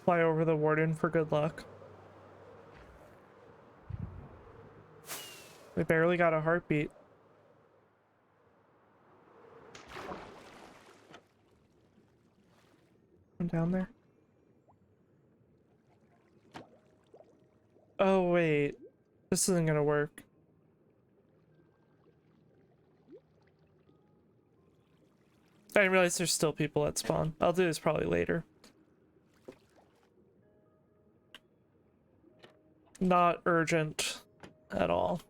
Fly over the warden for good luck. We barely got a heartbeat. I'm down there. Oh wait, this isn't gonna work. I didn't realize there's still people at spawn. I'll do this probably later. Not urgent at all.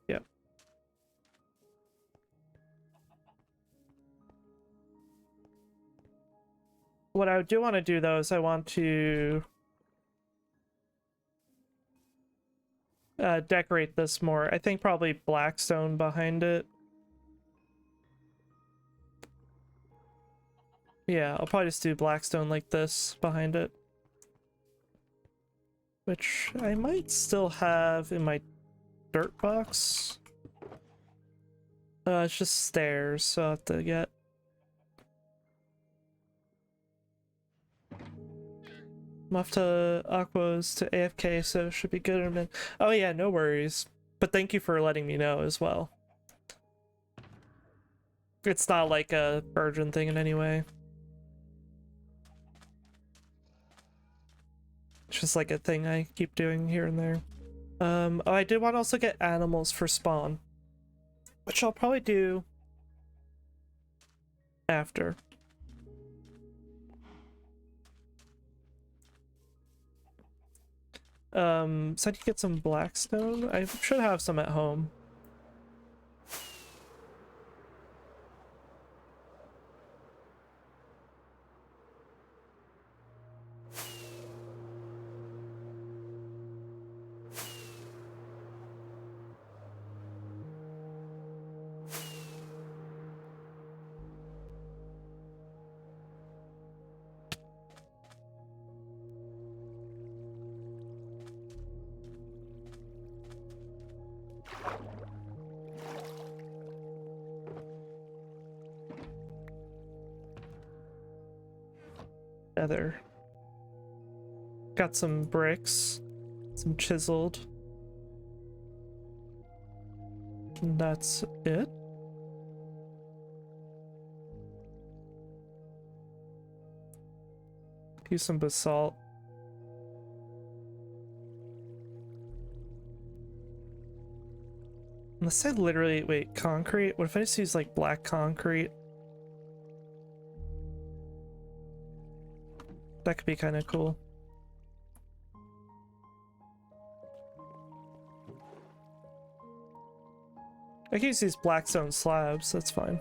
Yep. What I do want to do though is I want to decorate this more. I think probably blackstone behind it. Yeah, I'll probably just do blackstone like this behind it. Which I might still have in my dirt box. It's just stairs, so I'll have to get... I'm off to Aqua's to AFK, so it should be good in a minute. Oh yeah, no worries. But thank you for letting me know as well. It's not like a urgent thing in any way. It's just like a thing I keep doing here and there. Oh, I did want to also get animals for spawn, which I'll probably do after. So I need to get some blackstone. I should have some at home. Feather. Got some bricks, some chiseled. And that's it. Use some basalt. Unless I literally, wait, concrete? What if I just use like black concrete? That could be kind of cool. I can use these black stone slabs, that's fine.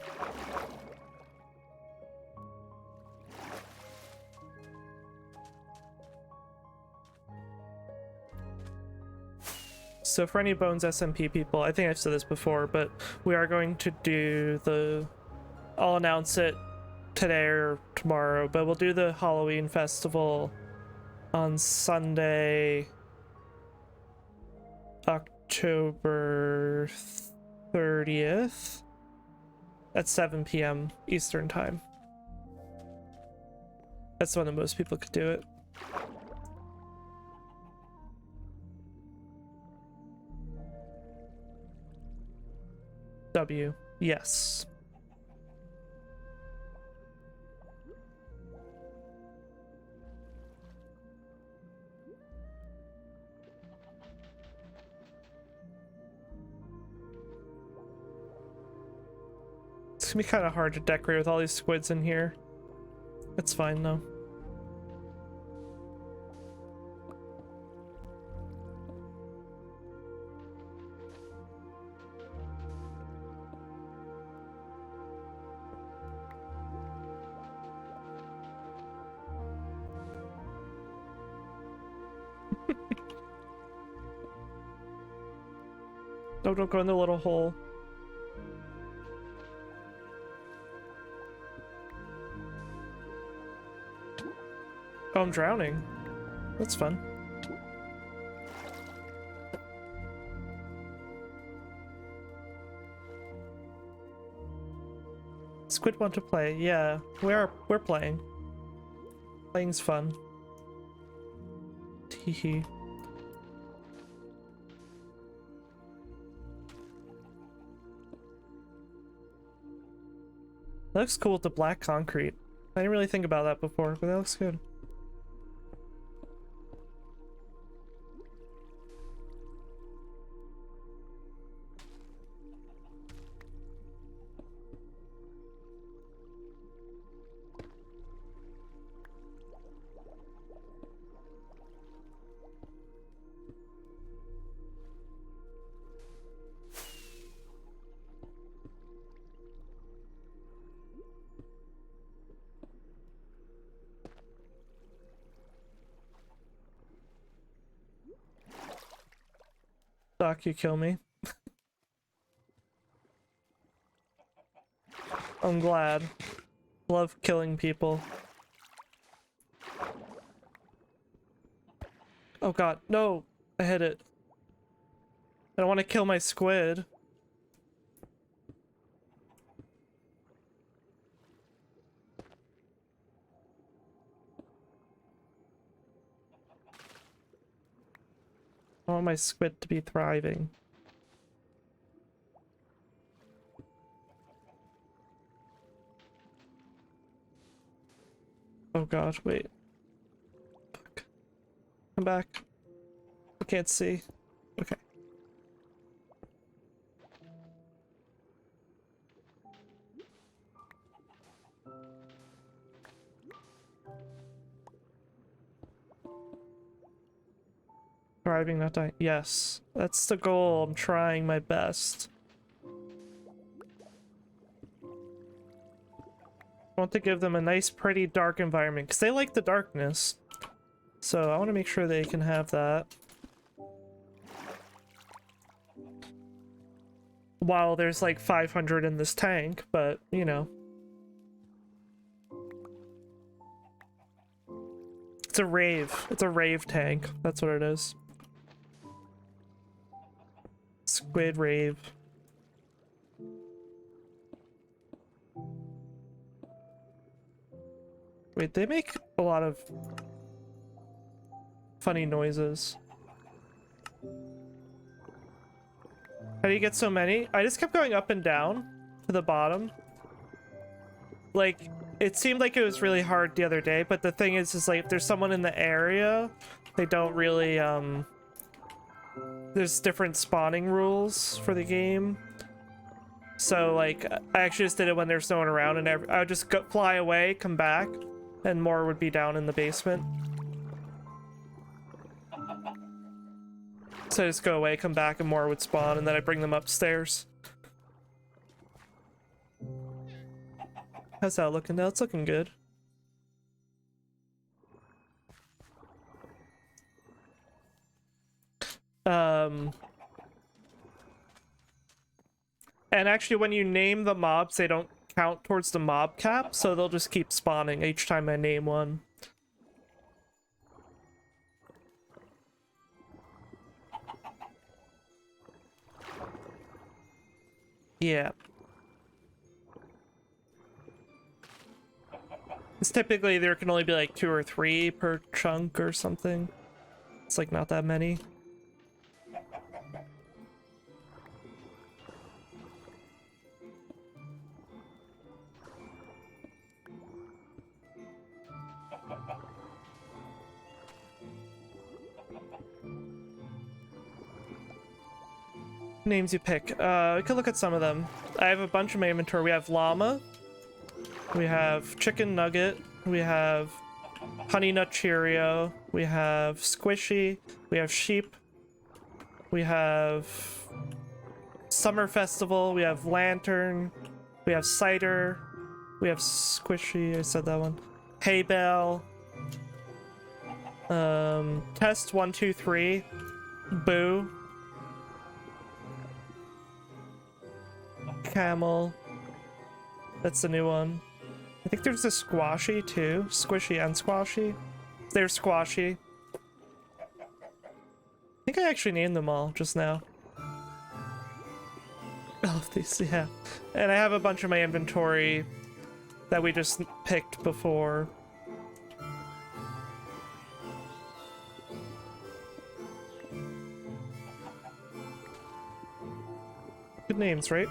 So for any Bones SMP people, I think I've said this before, but we are going to do the... I'll announce it today or tomorrow, but we'll do the Halloween festival on Sunday, October 30th at 7 p.m. Eastern time. That's when the most people could do it. W. Yes. It's gonna be kind of hard to decorate with all these squids in here. It's fine though. No, don't go in the little hole. Oh, I'm drowning. That's fun. Squid want to play. Yeah, we're playing. Playing's fun. Teehee. That looks cool with the black concrete. I didn't really think about that before, but that looks good. Doc, you kill me. I'm glad. Love killing people. Oh god, no! I hit it. I don't want to kill my squid. I want my squid to be thriving. Oh god, wait. Fuck. Come back. I can't see. Okay. Thriving, not dying. Yes, that's the goal. I'm trying my best. I want to give them a nice, pretty, dark environment, because they like the darkness. So I want to make sure they can have that. While there's like 500 in this tank, but, you know. It's a rave. It's a rave tank. That's what it is. Squid rave. Wait, they make a lot of funny noises. How do you get so many? I just kept going up and down to the bottom. Like, it seemed like it was really hard the other day, but the thing is like, if there's someone in the area, they don't really, there's different spawning rules for the game. So like, I actually just did it when there's no one around, and I would just fly away, come back, and more would be down in the basement. So I just go away, come back, and more would spawn, and then I bring them upstairs. How's that looking now? It's looking good. And actually, when you name the mobs, they don't count towards the mob cap, so they'll just keep spawning each time I name one. Yeah. It's typically there can only be like 2 or 3 per chunk or something. It's like not that many. Names you pick. We could look at some of them. I have a bunch in my inventory. We have llama. We have chicken nugget. We have honey nut Cheerio. We have squishy. We have sheep. We have summer festival. We have lantern. We have cider. We have squishy. I said that one. Hay bale. Test 1, 2, 3. Boo. Camel. That's the new one. I think there's a squashy too. Squishy and squashy. There's squashy. I think I actually named them all just now. All of these, yeah. And I have a bunch of my inventory that we just picked before. Good names, right?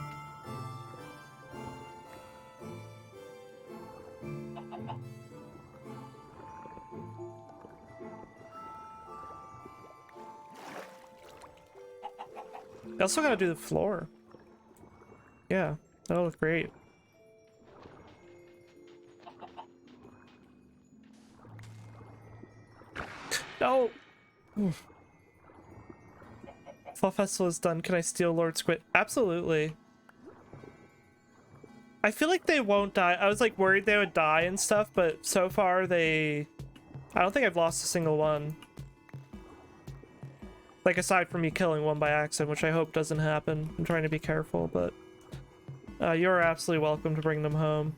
I also gotta do the floor. Yeah, that'll look great. No! Fall Festival is done. Can I steal Lord Squid? Absolutely. I feel like they won't die. I was like worried they would die and stuff, but so far they... I don't think I've lost a single one. Like, aside from me killing one by accident, which I hope doesn't happen. I'm trying to be careful, but... you're absolutely welcome to bring them home.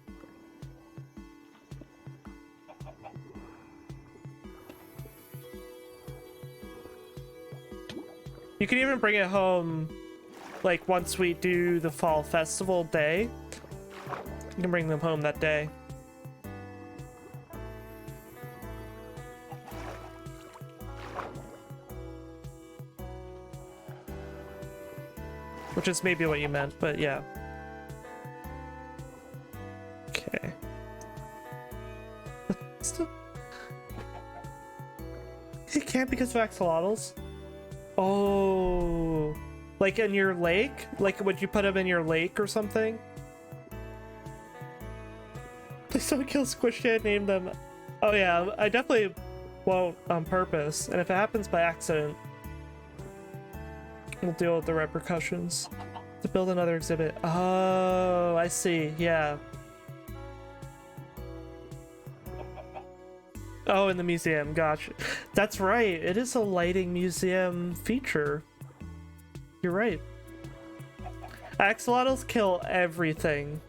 You can even bring it home, like, once we do the Fall Festival day. You can bring them home that day. Which is maybe what you meant, but yeah. Okay. It can't because of axolotls? Oh. Like in your lake? Like would you put them in your lake or something? Please don't kill Squishy and name them. Oh yeah, I definitely won't on purpose. And if it happens by accident, we'll deal with the repercussions. To build another exhibit. Oh, I see. Yeah. Oh, in the museum. Gotcha. That's right. It is a lighting museum feature. You're right. Axolotls kill everything.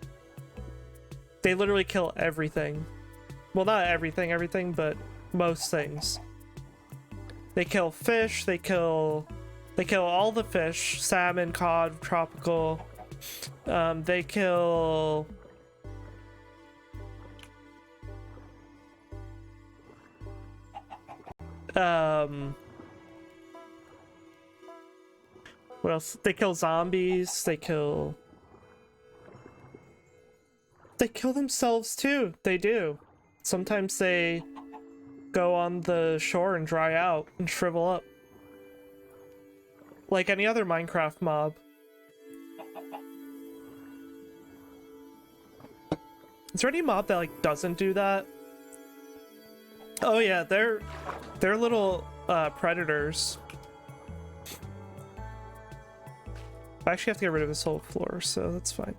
They literally kill everything. Well, not everything, but most things. They kill fish. They kill all the fish, salmon, cod, tropical. They kill... what else? They kill zombies. They kill themselves too. They do. Sometimes they go on the shore and dry out and shrivel up. like any other Minecraft mob. Is there any mob that like doesn't do that? Oh yeah, they're little predators. I actually have to get rid of this whole floor, so that's fine.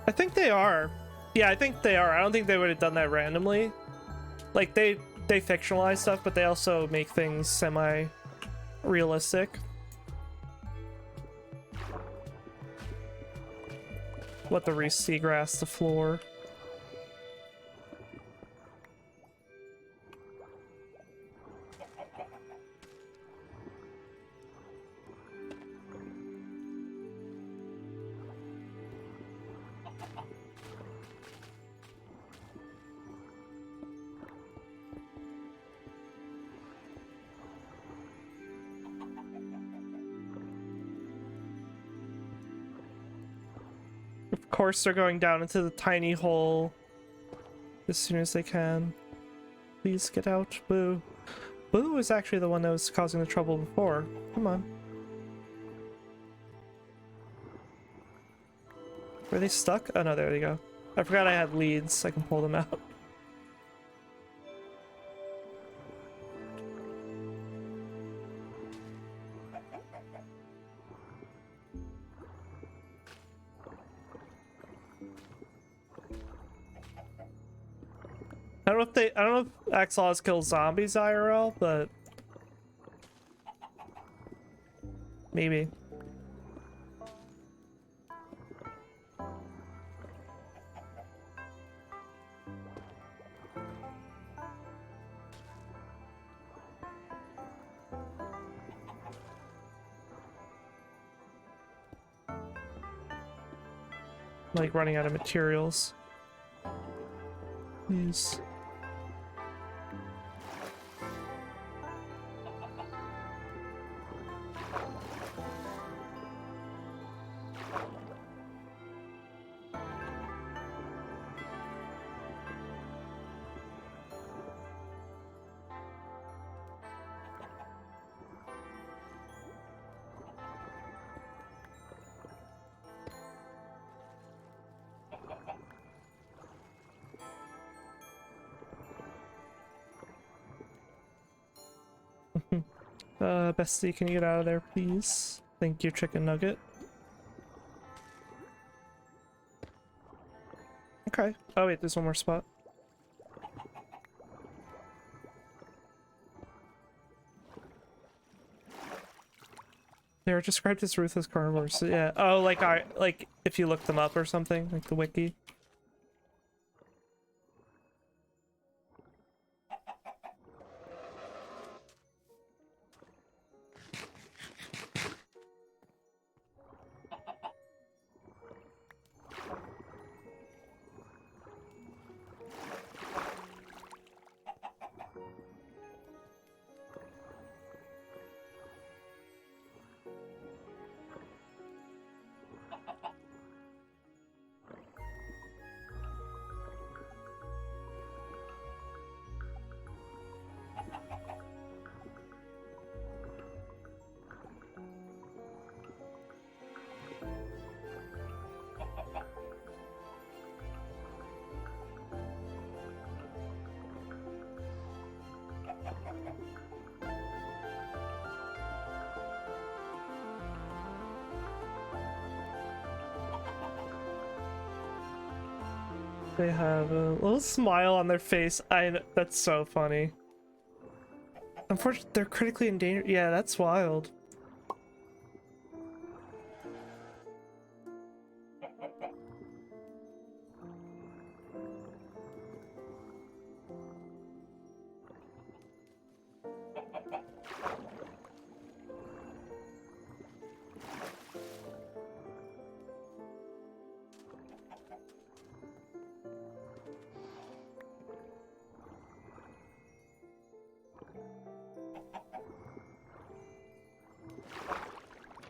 I think they are. Yeah, I think they are. I don't think they would have done that randomly. Like, they fictionalize stuff, but they also make things semi-realistic. What the seagrass, the floor. Of course they're going down into the tiny hole as soon as they can. Please get out, Boo. Boo was actually the one that was causing the trouble before. Come on. Were they stuck? Oh no, there they go. I forgot I had leads. I can pull them out. I don't know if Axolotls kill zombies IRL, but maybe. Like running out of materials. Please. Bestie, can you get out of there, please? Thank you, chicken nugget. Okay. Oh wait, there's one more spot. They were described as ruthless carnivores. So yeah. Oh, like if you look them up or something, like the wiki. They have a little smile on their face. That's so funny. Unfortunately, they're critically endangered. Yeah, that's wild.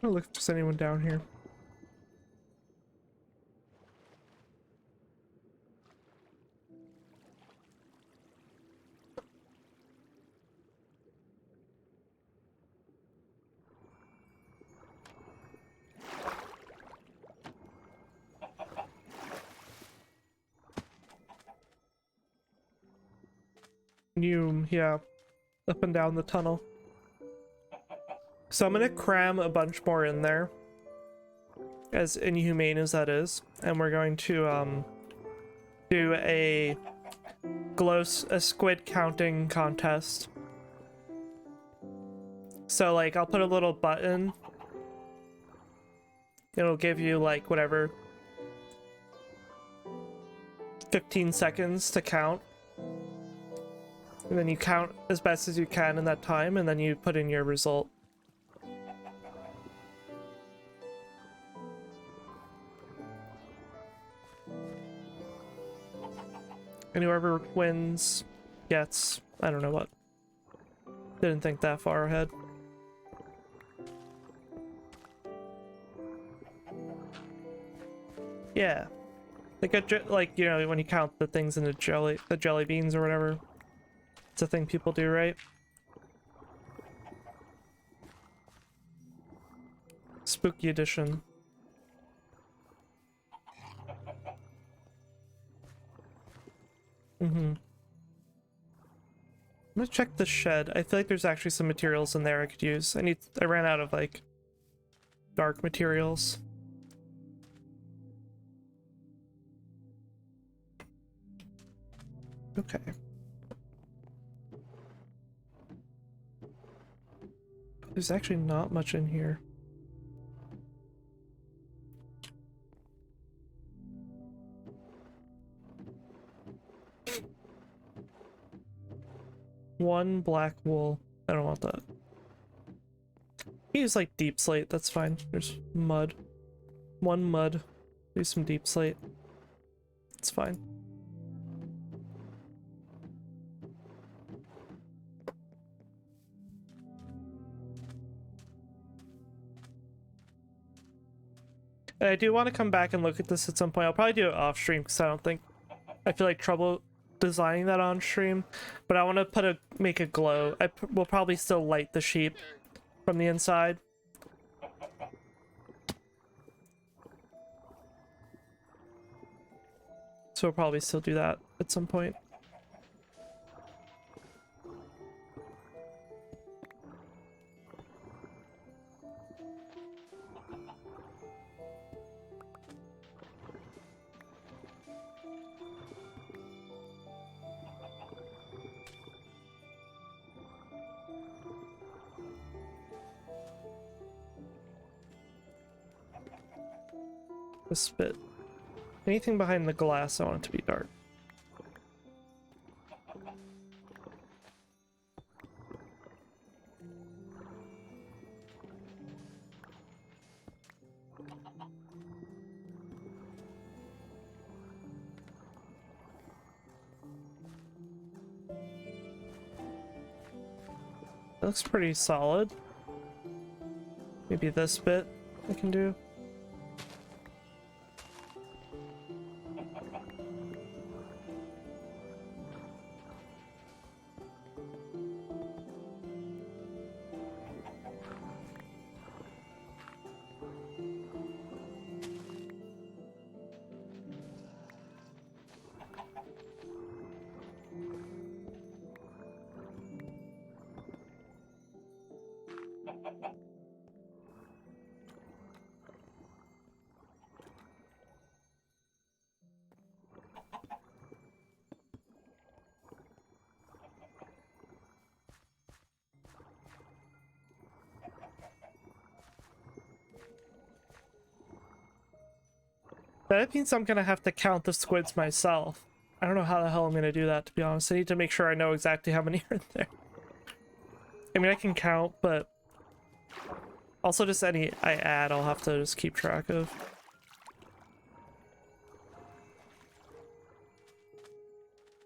I'll look if there's anyone down here. Yeah, up and down the tunnel. So I'm gonna cram a bunch more in there, as inhumane as that is, and we're going to do a squid counting contest. So like I'll put a little button. It'll give you like whatever 15 seconds to count. And then you count as best as you can in that time, and then you put in your result. And whoever wins gets, I don't know what. Didn't think that far ahead. Yeah. Like, you know, when you count the things in the jelly beans or whatever. It's a thing people do, right? Spooky edition. I'm gonna check the shed. I feel like there's actually some materials in there I could use. I ran out of like dark materials. Okay. There's actually not much in here. One black wool. I don't want that. Use like deep slate, that's fine. There's mud. One mud. Use some deep slate. It's fine. And I do want to come back and look at this at some point. I'll probably do it off stream because I feel like trouble designing that on stream, but I want to make a glow. Will probably still light the sheep from the inside. So we'll probably still do that at some point. This bit. Anything behind the glass, I want it to be dark. That looks pretty solid. Maybe this bit I can do. That means I'm gonna have to count the squids myself. I don't know how the hell I'm gonna do that, to be honest. I need to make sure I know exactly how many are in there. I mean, I can count, but also just any I add, I'll have to just keep track of.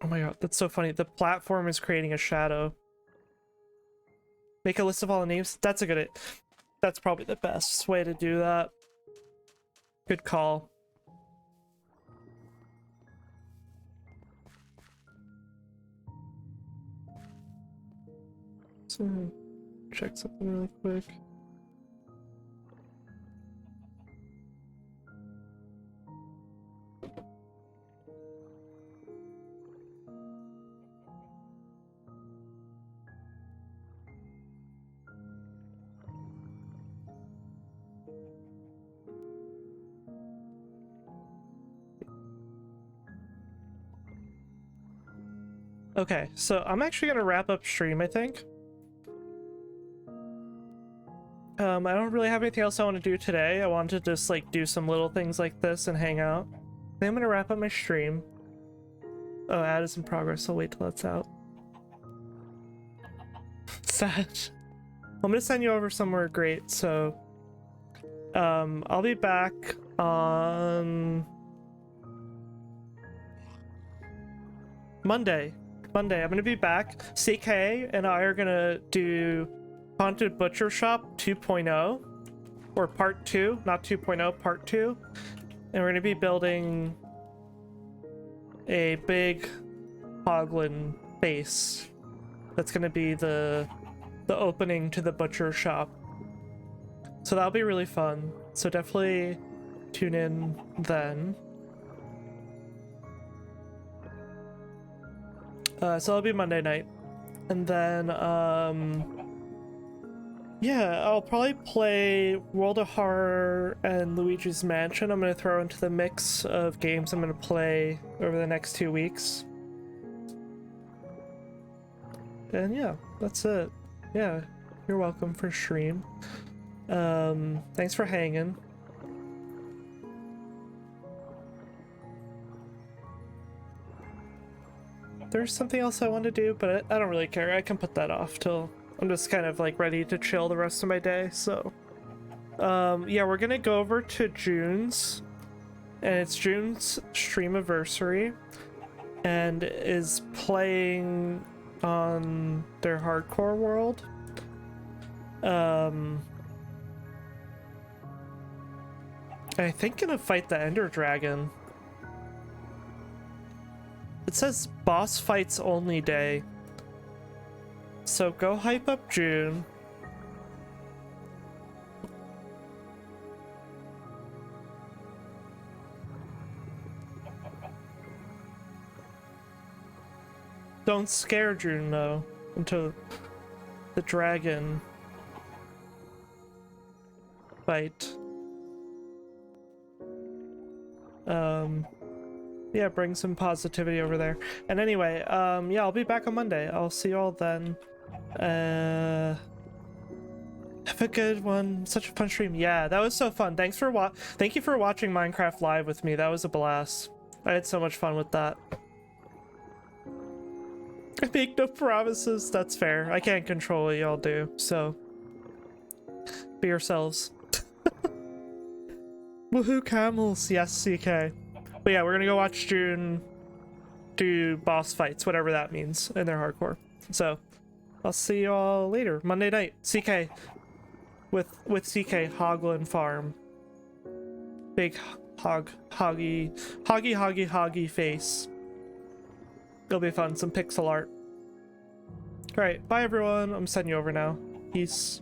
Oh my god, that's so funny. The platform is creating a shadow. Make a list of all the names. That's a good That's probably the best way to do that. Good call. So, check something really quick. Okay, so I'm actually gonna wrap up stream, I think. I don't really have anything else I want to do today. I wanted to just like do some little things like this and hang out. Then I'm gonna wrap up my stream. Oh, ad is in progress. I'll wait till that's out. Sad. I'm gonna send you over somewhere great. So, I'll be back on Monday. I'm gonna be back. CK and I are gonna do Haunted Butcher Shop 2.0, or part 2, not 2.0, part 2. And we're gonna be building a big hoglin base. That's gonna be the opening to the butcher shop. So that'll be really fun. So definitely tune in then. So it'll be Monday night. And then, yeah, I'll probably play World of Horror and Luigi's Mansion. I'm going to throw into the mix of games I'm going to play over the next 2 weeks. And yeah, that's it. Yeah, you're welcome for stream. Thanks for hanging. There's something else I want to do, but I don't really care. I can put that off till I'm just kind of like ready to chill the rest of my day. So yeah, we're gonna go over to June's, and it's June's streamiversary, and is playing on their hardcore world. I think gonna fight the Ender Dragon. It says boss fights only day. So go hype up June. Don't scare June though into the dragon fight. Yeah, bring some positivity over there. And anyway, yeah, I'll be back on Monday. I'll see you all then. Have a good one. Such a fun stream. Yeah, that was so fun. Thank you for watching Minecraft live with me. That was a blast. I had so much fun with that. I make no promises. That's fair. I can't control what y'all do, so be yourselves. Woohoo, camels. Yes, CK. But yeah, we're gonna go watch June do boss fights, whatever that means, in their hardcore. So I'll see you all later. Monday night. CK. With CK, Hoglin Farm. Big hoggy face. It'll be fun. Some pixel art. Alright, bye everyone. I'm sending you over now. Peace.